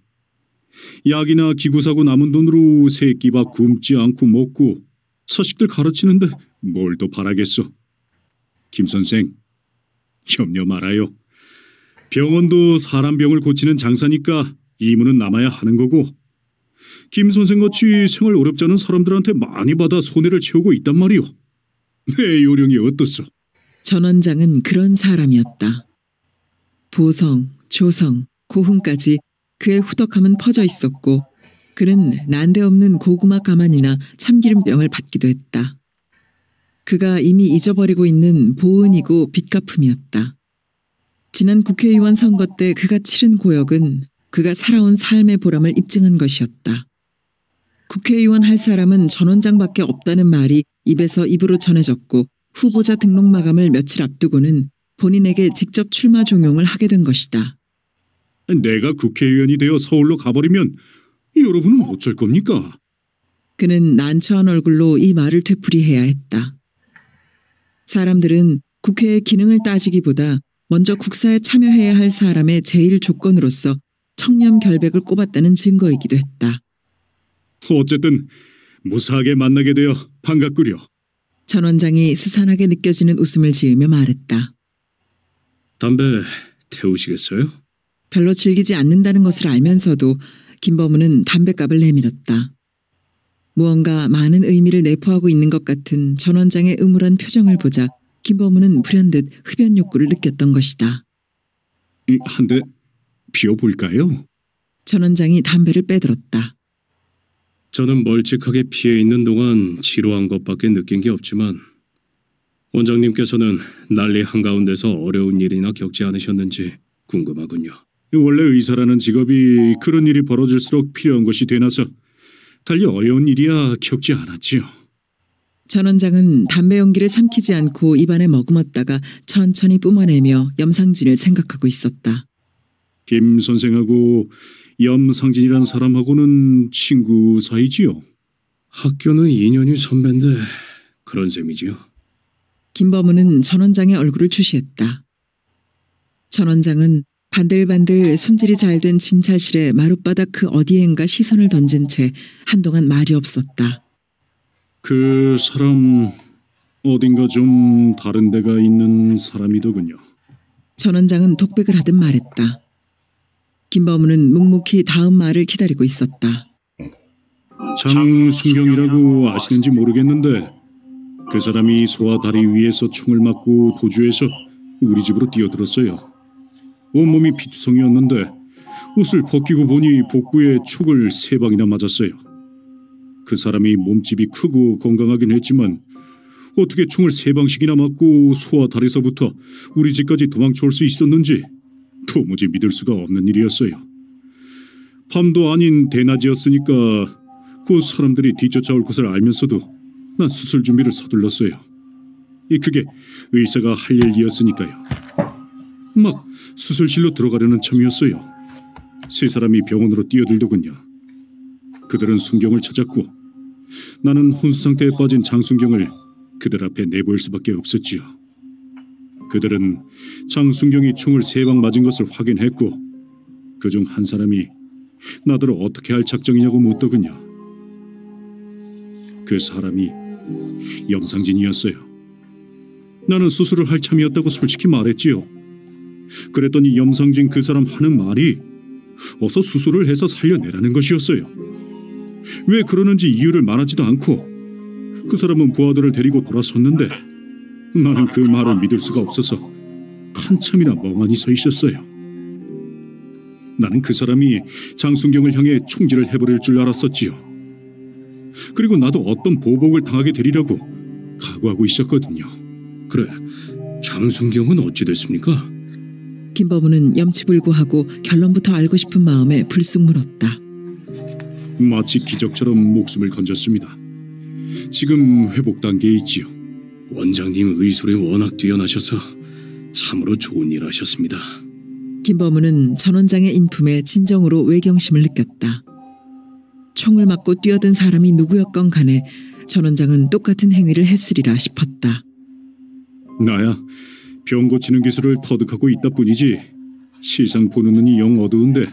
약이나 기구 사고 남은 돈으로 새끼밥 굶지 않고 먹고 자식들 가르치는데 뭘 더 바라겠소. 김 선생, 염려 말아요. 병원도 사람 병을 고치는 장사니까 이문은 남아야 하는 거고 김 선생같이 생활 어렵지 않은 사람들한테 많이 받아 손해를 채우고 있단 말이오. 내 요령이 어떻소? 전 원장은 그런 사람이었다. 보성, 조성, 고흥까지 그의 후덕함은 퍼져 있었고 그는 난데없는 고구마 가만이나 참기름병을 받기도 했다. 그가 이미 잊어버리고 있는 보은이고 빚갚음이었다. 지난 국회의원 선거 때 그가 치른 고역은 그가 살아온 삶의 보람을 입증한 것이었다. 국회의원 할 사람은 전 원장밖에 없다는 말이 입에서 입으로 전해졌고 후보자 등록 마감을 며칠 앞두고는 본인에게 직접 출마 종용을 하게 된 것이다. 내가 국회의원이 되어 서울로 가버리면 여러분은 어쩔 겁니까? 그는 난처한 얼굴로 이 말을 되풀이해야 했다. 사람들은 국회의 기능을 따지기보다 먼저 국사에 참여해야 할 사람의 제일 조건으로서 청렴 결백을 꼽았다는 증거이기도 했다. 어쨌든 무사하게 만나게 되어 반갑구려. 전 원장이 스산하게 느껴지는 웃음을 지으며 말했다. 담배 태우시겠어요? 별로 즐기지 않는다는 것을 알면서도 김범우는 담뱃갑을 내밀었다. 무언가 많은 의미를 내포하고 있는 것 같은 전 원장의 음울한 표정을 보자 김범우는 불현듯 흡연 욕구를 느꼈던 것이다. 한 대 피워볼까요? 전 원장이 담배를 빼들었다. 저는 멀찍하게 피해 있는 동안 지루한 것밖에 느낀 게 없지만 원장님께서는 난리 한가운데서 어려운 일이나 겪지 않으셨는지 궁금하군요. 원래 의사라는 직업이 그런 일이 벌어질수록 필요한 것이 되나서 달리 어려운 일이야 겪지 않았지요. 전 원장은 담배 연기를 삼키지 않고 입안에 머금었다가 천천히 뿜어내며 염상진을 생각하고 있었다. 김 선생하고 염상진이란 사람하고는 친구 사이지요? 학교는 2년이 선배인데 그런 셈이지요. 김범우는 전 원장의 얼굴을 주시했다. 전 원장은 반들반들 손질이 잘 된 진찰실에 마룻바닥 그 어디엔가 시선을 던진 채 한동안 말이 없었다. 그 사람 어딘가 좀 다른 데가 있는 사람이더군요. 전 원장은 독백을 하듯 말했다. 김범우는 묵묵히 다음 말을 기다리고 있었다. 장순경이라고 아시는지 모르겠는데 그 사람이 소와 다리 위에서 총을 맞고 도주해서 우리 집으로 뛰어들었어요. 온몸이 피투성이었는데 옷을 벗기고 보니 복부에 촉을 3방이나 맞았어요. 그 사람이 몸집이 크고 건강하긴 했지만 어떻게 총을 3방씩이나 맞고 소와 다리에서부터 우리 집까지 도망쳐올 수 있었는지 도무지 믿을 수가 없는 일이었어요. 밤도 아닌 대낮이었으니까 그 사람들이 뒤쫓아올 것을 알면서도 난 수술 준비를 서둘렀어요. 그게 의사가 할 일이었으니까요. 막 수술실로 들어가려는 참이었어요. 3사람이 병원으로 뛰어들더군요. 그들은 순경을 찾았고 나는 혼수 상태에 빠진 장순경을 그들 앞에 내보일 수밖에 없었지요. 그들은 장순경이 총을 3방 맞은 것을 확인했고 그중 한 사람이 나더러 어떻게 할 작정이냐고 묻더군요. 그 사람이 염상진이었어요. 나는 수술을 할 참이었다고 솔직히 말했지요. 그랬더니 염상진 그 사람 하는 말이 어서 수술을 해서 살려내라는 것이었어요. 왜 그러는지 이유를 말하지도 않고 그 사람은 부하들을 데리고 돌아섰는데 나는 그 말을 믿을 수가 없어서 한참이나 멍하니 서 있었어요. 나는 그 사람이 장순경을 향해 총질을 해버릴 줄 알았었지요. 그리고 나도 어떤 보복을 당하게 되리라고 각오하고 있었거든요. 그래, 장순경은 어찌 됐습니까? 김범우는 염치불고하고 결론부터 알고 싶은 마음에 불쑥 물었다. 마치 기적처럼 목숨을 건졌습니다. 지금 회복 단계에 있지요. 원장님 의술이 워낙 뛰어나셔서 참으로 좋은 일 하셨습니다. 김범우는 전 원장의 인품에 진정으로 외경심을 느꼈다. 총을 맞고 뛰어든 사람이 누구였건 간에 전 원장은 똑같은 행위를 했으리라 싶었다. 나야 병 고치는 기술을 터득하고 있다 뿐이지 세상 보는 눈이 영 어두운데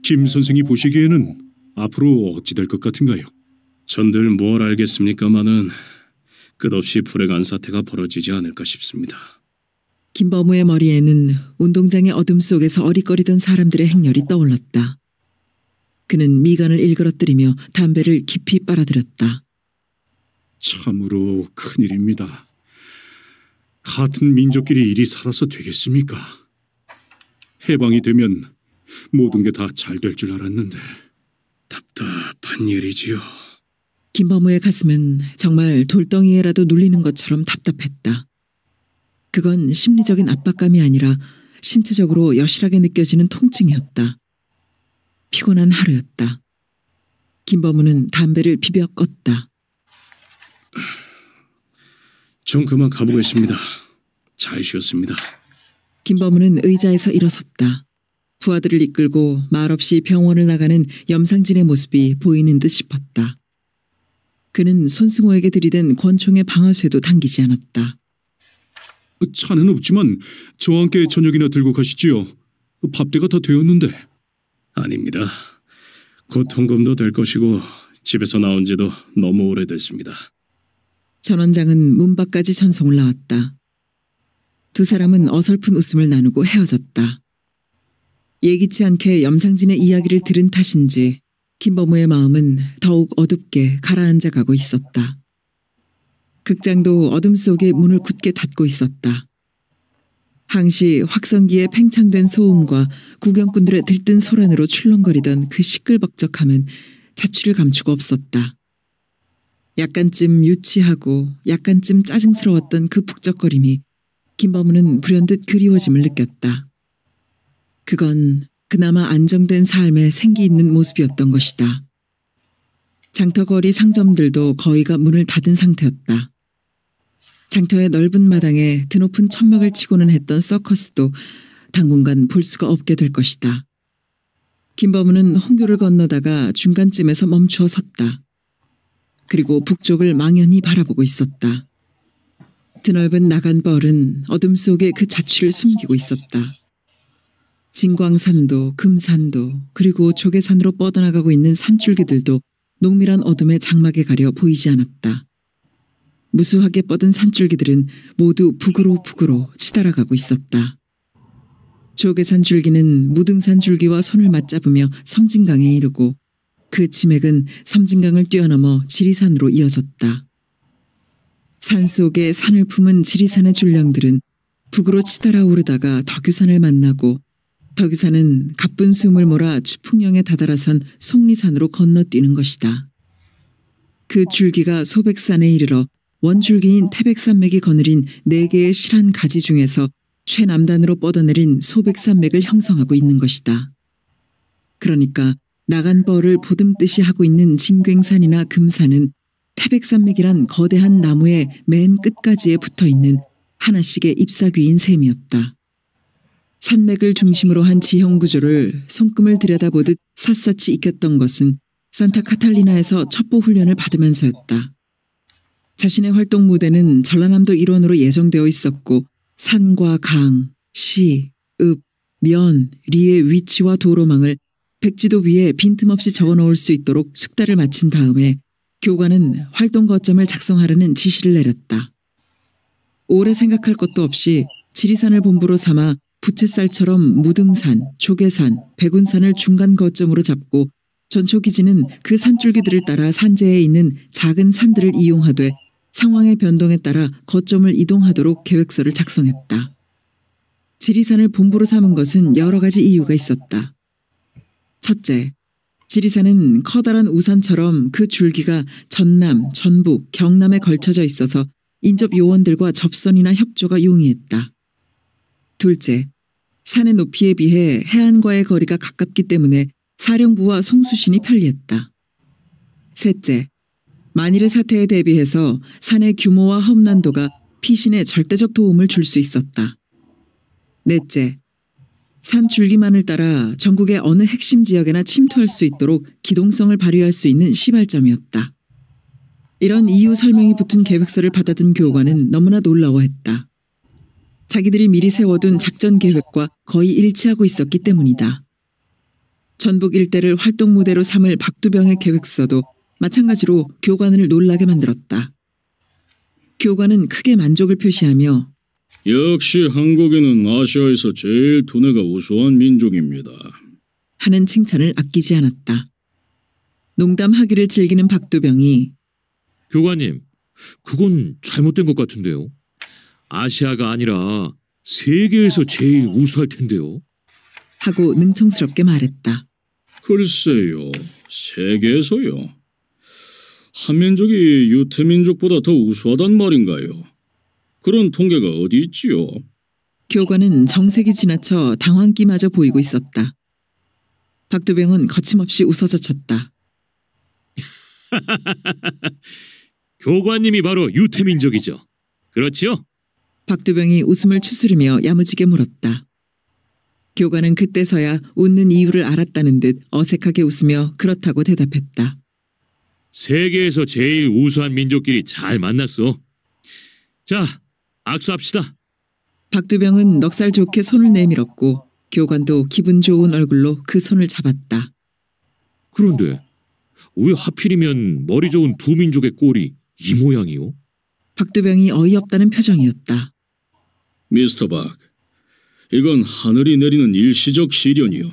김 선생이 보시기에는 앞으로 어찌 될 것 같은가요? 전들 뭘 알겠습니까마는 끝없이 불행한 사태가 벌어지지 않을까 싶습니다. 김범우의 머리에는 운동장의 어둠 속에서 어리거리던 사람들의 행렬이 떠올랐다. 그는 미간을 일그러뜨리며 담배를 깊이 빨아들였다. 참으로 큰일입니다. 같은 민족끼리 이리 살아서 되겠습니까? 해방이 되면 모든 게 다 잘 될 줄 알았는데. 답답한 일이지요. 김범우의 가슴은 정말 돌덩이에라도 눌리는 것처럼 답답했다. 그건 심리적인 압박감이 아니라 신체적으로 여실하게 느껴지는 통증이었다. 피곤한 하루였다. 김범우는 담배를 비벼 껐다. 전 그만 가보겠습니다. 잘 쉬었습니다. 김범우는 의자에서 일어섰다. 부하들을 이끌고 말없이 병원을 나가는 염상진의 모습이 보이는 듯 싶었다. 그는 손승호에게 들이댄 권총의 방아쇠도 당기지 않았다. 차는 없지만 저와 함께 저녁이나 들고 가시지요. 밥때가 다 되었는데. 아닙니다. 곧 통금도 될 것이고 집에서 나온 지도 너무 오래됐습니다. 전 원장은 문 밖까지 전송을 나왔다. 두 사람은 어설픈 웃음을 나누고 헤어졌다. 예기치 않게 염상진의 이야기를 들은 탓인지 김범우의 마음은 더욱 어둡게 가라앉아 가고 있었다. 극장도 어둠 속에 문을 굳게 닫고 있었다. 항시 확성기에 팽창된 소음과 구경꾼들의 들뜬 소란으로 출렁거리던 그 시끌벅적함은 자취를 감추고 없었다. 약간쯤 유치하고 약간쯤 짜증스러웠던 그 북적거림이 김범우는 불현듯 그리워짐을 느꼈다. 그건 그나마 안정된 삶의 생기 있는 모습이었던 것이다. 장터거리 상점들도 거의가 문을 닫은 상태였다. 장터의 넓은 마당에 드높은 천막을 치고는 했던 서커스도 당분간 볼 수가 없게 될 것이다. 김범우는 홍교를 건너다가 중간쯤에서 멈추어 섰다. 그리고 북쪽을 망연히 바라보고 있었다. 드넓은 나간 뻘은 어둠 속에 그 자취를 숨기고 있었다. 진광산도, 금산도, 그리고 조개산으로 뻗어나가고 있는 산줄기들도 농밀한 어둠의 장막에 가려 보이지 않았다. 무수하게 뻗은 산줄기들은 모두 북으로 치달아가고 있었다. 조개산 줄기는 무등산 줄기와 손을 맞잡으며 섬진강에 이르고 그 지맥은 섬진강을 뛰어넘어 지리산으로 이어졌다. 산속에 산을 품은 지리산의 줄령들은 북으로 치달아 오르다가 덕유산을 만나고 덕유산은 가쁜 숨을 몰아 추풍령에 다다라선 속리산으로 건너뛰는 것이다. 그 줄기가 소백산에 이르러 원줄기인 태백산맥이 거느린 4개의 실한 가지 중에서 최남단으로 뻗어내린 소백산맥을 형성하고 있는 것이다. 그러니까 나간 뻘을 보듬듯이 하고 있는 진괭산이나 금산은 태백산맥이란 거대한 나무의 맨 끝까지에 붙어있는 하나씩의 잎사귀인 셈이었다. 산맥을 중심으로 한 지형 구조를 손금을 들여다보듯 샅샅이 익혔던 것은 산타 카탈리나에서 첩보 훈련을 받으면서였다. 자신의 활동 무대는 전라남도 일원으로 예정되어 있었고 산과 강, 시, 읍, 면, 리의 위치와 도로망을 백지도 위에 빈틈없이 적어놓을 수 있도록 숙달을 마친 다음에 교관은 활동 거점을 작성하라는 지시를 내렸다. 오래 생각할 것도 없이 지리산을 본부로 삼아 부채살처럼 무등산, 조개산, 백운산을 중간 거점으로 잡고 전초기지는 그 산줄기들을 따라 산재에 있는 작은 산들을 이용하되 상황의 변동에 따라 거점을 이동하도록 계획서를 작성했다. 지리산을 본부로 삼은 것은 여러 가지 이유가 있었다. 첫째, 지리산은 커다란 우산처럼 그 줄기가 전남, 전북, 경남에 걸쳐져 있어서 인접 요원들과 접선이나 협조가 용이했다. 둘째, 산의 높이에 비해 해안과의 거리가 가깝기 때문에 사령부와 송수신이 편리했다. 셋째, 만일의 사태에 대비해서 산의 규모와 험난도가 피신에 절대적 도움을 줄 수 있었다. 넷째, 산 줄기만을 따라 전국의 어느 핵심 지역에나 침투할 수 있도록 기동성을 발휘할 수 있는 시발점이었다. 이런 이유 설명이 붙은 계획서를 받아든 교관은 너무나 놀라워했다. 자기들이 미리 세워둔 작전 계획과 거의 일치하고 있었기 때문이다. 전북 일대를 활동 무대로 삼을 박두병의 계획서도 마찬가지로 교관을 놀라게 만들었다. 교관은 크게 만족을 표시하며 역시 한국인은 아시아에서 제일 두뇌가 우수한 민족입니다. 하는 칭찬을 아끼지 않았다. 농담하기를 즐기는 박두병이 교관님, 그건 잘못된 것 같은데요. 아시아가 아니라 세계에서 제일 우수할 텐데요. 하고 능청스럽게 말했다. 글쎄요, 세계에서요. 한민족이 유태민족보다 더 우수하단 말인가요? 그런 통계가 어디 있지요? 교관은 정색이 지나쳐 당황기마저 보이고 있었다. 박두병은 거침없이 웃어젖혔다. 교관님이 바로 유태민족이죠. 그렇지요? 박두병이 웃음을 추스르며 야무지게 물었다. 교관은 그때서야 웃는 이유를 알았다는 듯 어색하게 웃으며 그렇다고 대답했다. 세계에서 제일 우수한 민족끼리 잘 만났어. 자, 악수합시다. 박두병은 넉살 좋게 손을 내밀었고 교관도 기분 좋은 얼굴로 그 손을 잡았다. 그런데 왜 하필이면 머리 좋은 두 민족의 꼴이 이 모양이요? 박두병이 어이없다는 표정이었다. 미스터 박, 이건 하늘이 내리는 일시적 시련이요.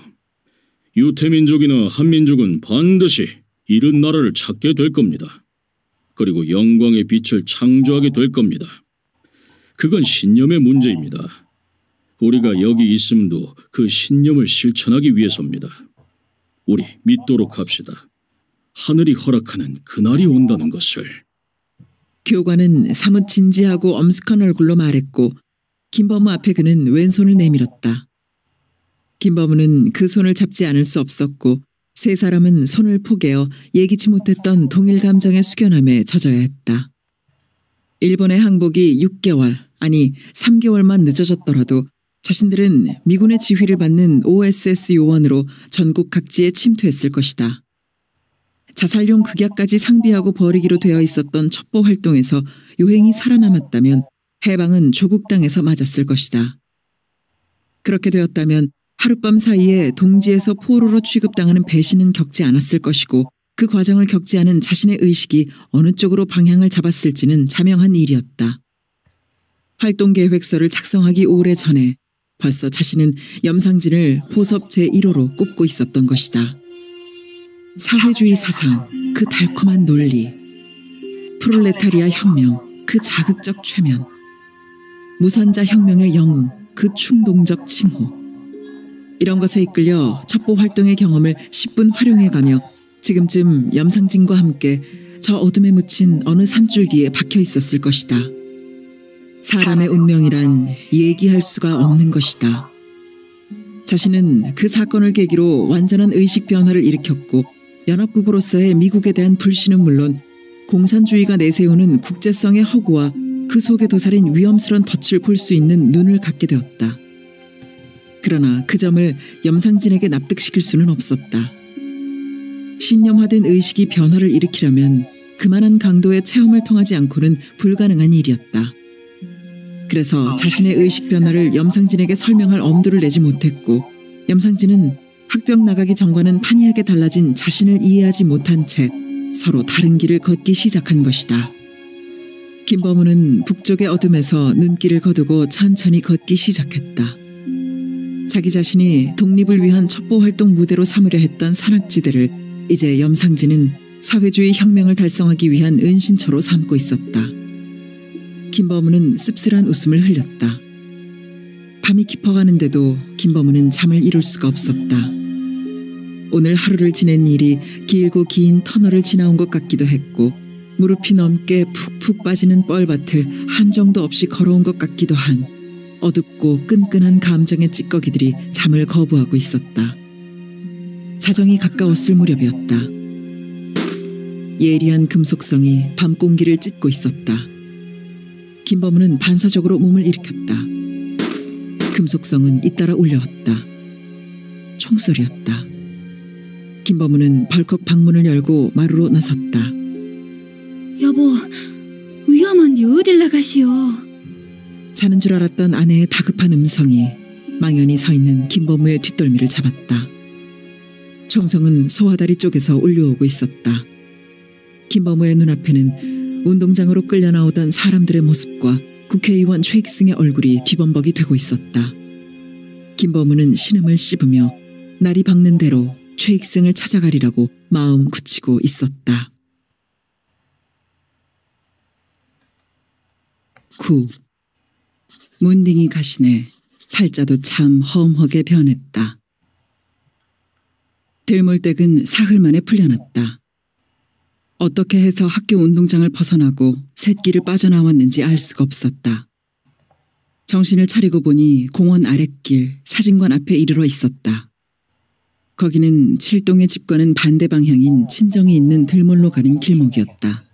유태민족이나 한민족은 반드시 이른 나라를 찾게 될 겁니다. 그리고 영광의 빛을 창조하게 될 겁니다. 그건 신념의 문제입니다. 우리가 여기 있음도 그 신념을 실천하기 위해서입니다. 우리 믿도록 합시다. 하늘이 허락하는 그날이 온다는 것을. 교관은 사뭇 진지하고 엄숙한 얼굴로 말했고 김범우 앞에 그는 왼손을 내밀었다. 김범우는 그 손을 잡지 않을 수 없었고 세 사람은 손을 포개어 예기치 못했던 동일 감정의 숙연함에 젖어야 했다. 일본의 항복이 6개월, 아니 3개월만 늦어졌더라도 자신들은 미군의 지휘를 받는 OSS 요원으로 전국 각지에 침투했을 것이다. 자살용 극약까지 상비하고 벌이기로 되어 있었던 첩보 활동에서 요행이 살아남았다면 해방은 조국 땅에서 맞았을 것이다. 그렇게 되었다면 하룻밤 사이에 동지에서 포로로 취급당하는 배신은 겪지 않았을 것이고 그 과정을 겪지 않은 자신의 의식이 어느 쪽으로 방향을 잡았을지는 자명한 일이었다. 활동계획서를 작성하기 오래전에 벌써 자신은 염상진을 포섭 제1호로 꼽고 있었던 것이다. 사회주의 사상, 그 달콤한 논리, 프롤레타리아 혁명, 그 자극적 최면, 무산자 혁명의 영웅, 그 충동적 칭호. 이런 것에 이끌려 첩보 활동의 경험을 10분 활용해가며 지금쯤 염상진과 함께 저 어둠에 묻힌 어느 산줄기에 박혀 있었을 것이다. 사람의 운명이란 얘기할 수가 없는 것이다. 자신은 그 사건을 계기로 완전한 의식 변화를 일으켰고 연합국으로서의 미국에 대한 불신은 물론 공산주의가 내세우는 국제성의 허구와 그 속에 도사린 위험스런 덫을 볼 수 있는 눈을 갖게 되었다. 그러나 그 점을 염상진에게 납득시킬 수는 없었다. 신념화된 의식이 변화를 일으키려면 그만한 강도의 체험을 통하지 않고는 불가능한 일이었다. 그래서 자신의 의식 변화를 염상진에게 설명할 엄두를 내지 못했고 염상진은 학병 나가기 전과는 판이하게 달라진 자신을 이해하지 못한 채 서로 다른 길을 걷기 시작한 것이다. 김범우는 북쪽의 어둠에서 눈길을 거두고 천천히 걷기 시작했다. 자기 자신이 독립을 위한 첩보활동 무대로 삼으려 했던 산악지대를 이제 염상진은 사회주의 혁명을 달성하기 위한 은신처로 삼고 있었다. 김범우는 씁쓸한 웃음을 흘렸다. 밤이 깊어가는데도 김범우는 잠을 이룰 수가 없었다. 오늘 하루를 지낸 일이 길고 긴 터널을 지나온 것 같기도 했고 무릎이 넘게 푹푹 빠지는 뻘밭을 한정도 없이 걸어온 것 같기도 한 어둡고 끈끈한 감정의 찌꺼기들이 잠을 거부하고 있었다. 자정이 가까웠을 무렵이었다. 예리한 금속성이 밤 공기를 찢고 있었다. 김범우는 반사적으로 몸을 일으켰다. 금속성은 잇따라 울려왔다. 총소리였다. 김범우는 벌컥 방문을 열고 마루로 나섰다. 여보, 위험한데 어딜 나가시오? 자는 줄 알았던 아내의 다급한 음성이 망연히 서 있는 김범우의 뒷덜미를 잡았다. 총성은 소화다리 쪽에서 울려오고 있었다. 김범우의 눈앞에는 운동장으로 끌려 나오던 사람들의 모습과 국회의원 최익승의 얼굴이 뒤범벅이 되고 있었다. 김범우는 신음을 씹으며 날이 밝는 대로 최익승을 찾아가리라고 마음 굳히고 있었다. 9. 문딩이 가시네. 팔자도 참 험하게 변했다. 들물댁은 사흘 만에 풀려났다. 어떻게 해서 학교 운동장을 벗어나고 샛길을 빠져나왔는지 알 수가 없었다. 정신을 차리고 보니 공원 아랫길 사진관 앞에 이르러 있었다. 거기는 칠동의 집과는 반대 방향인 친정이 있는 들물로 가는 길목이었다.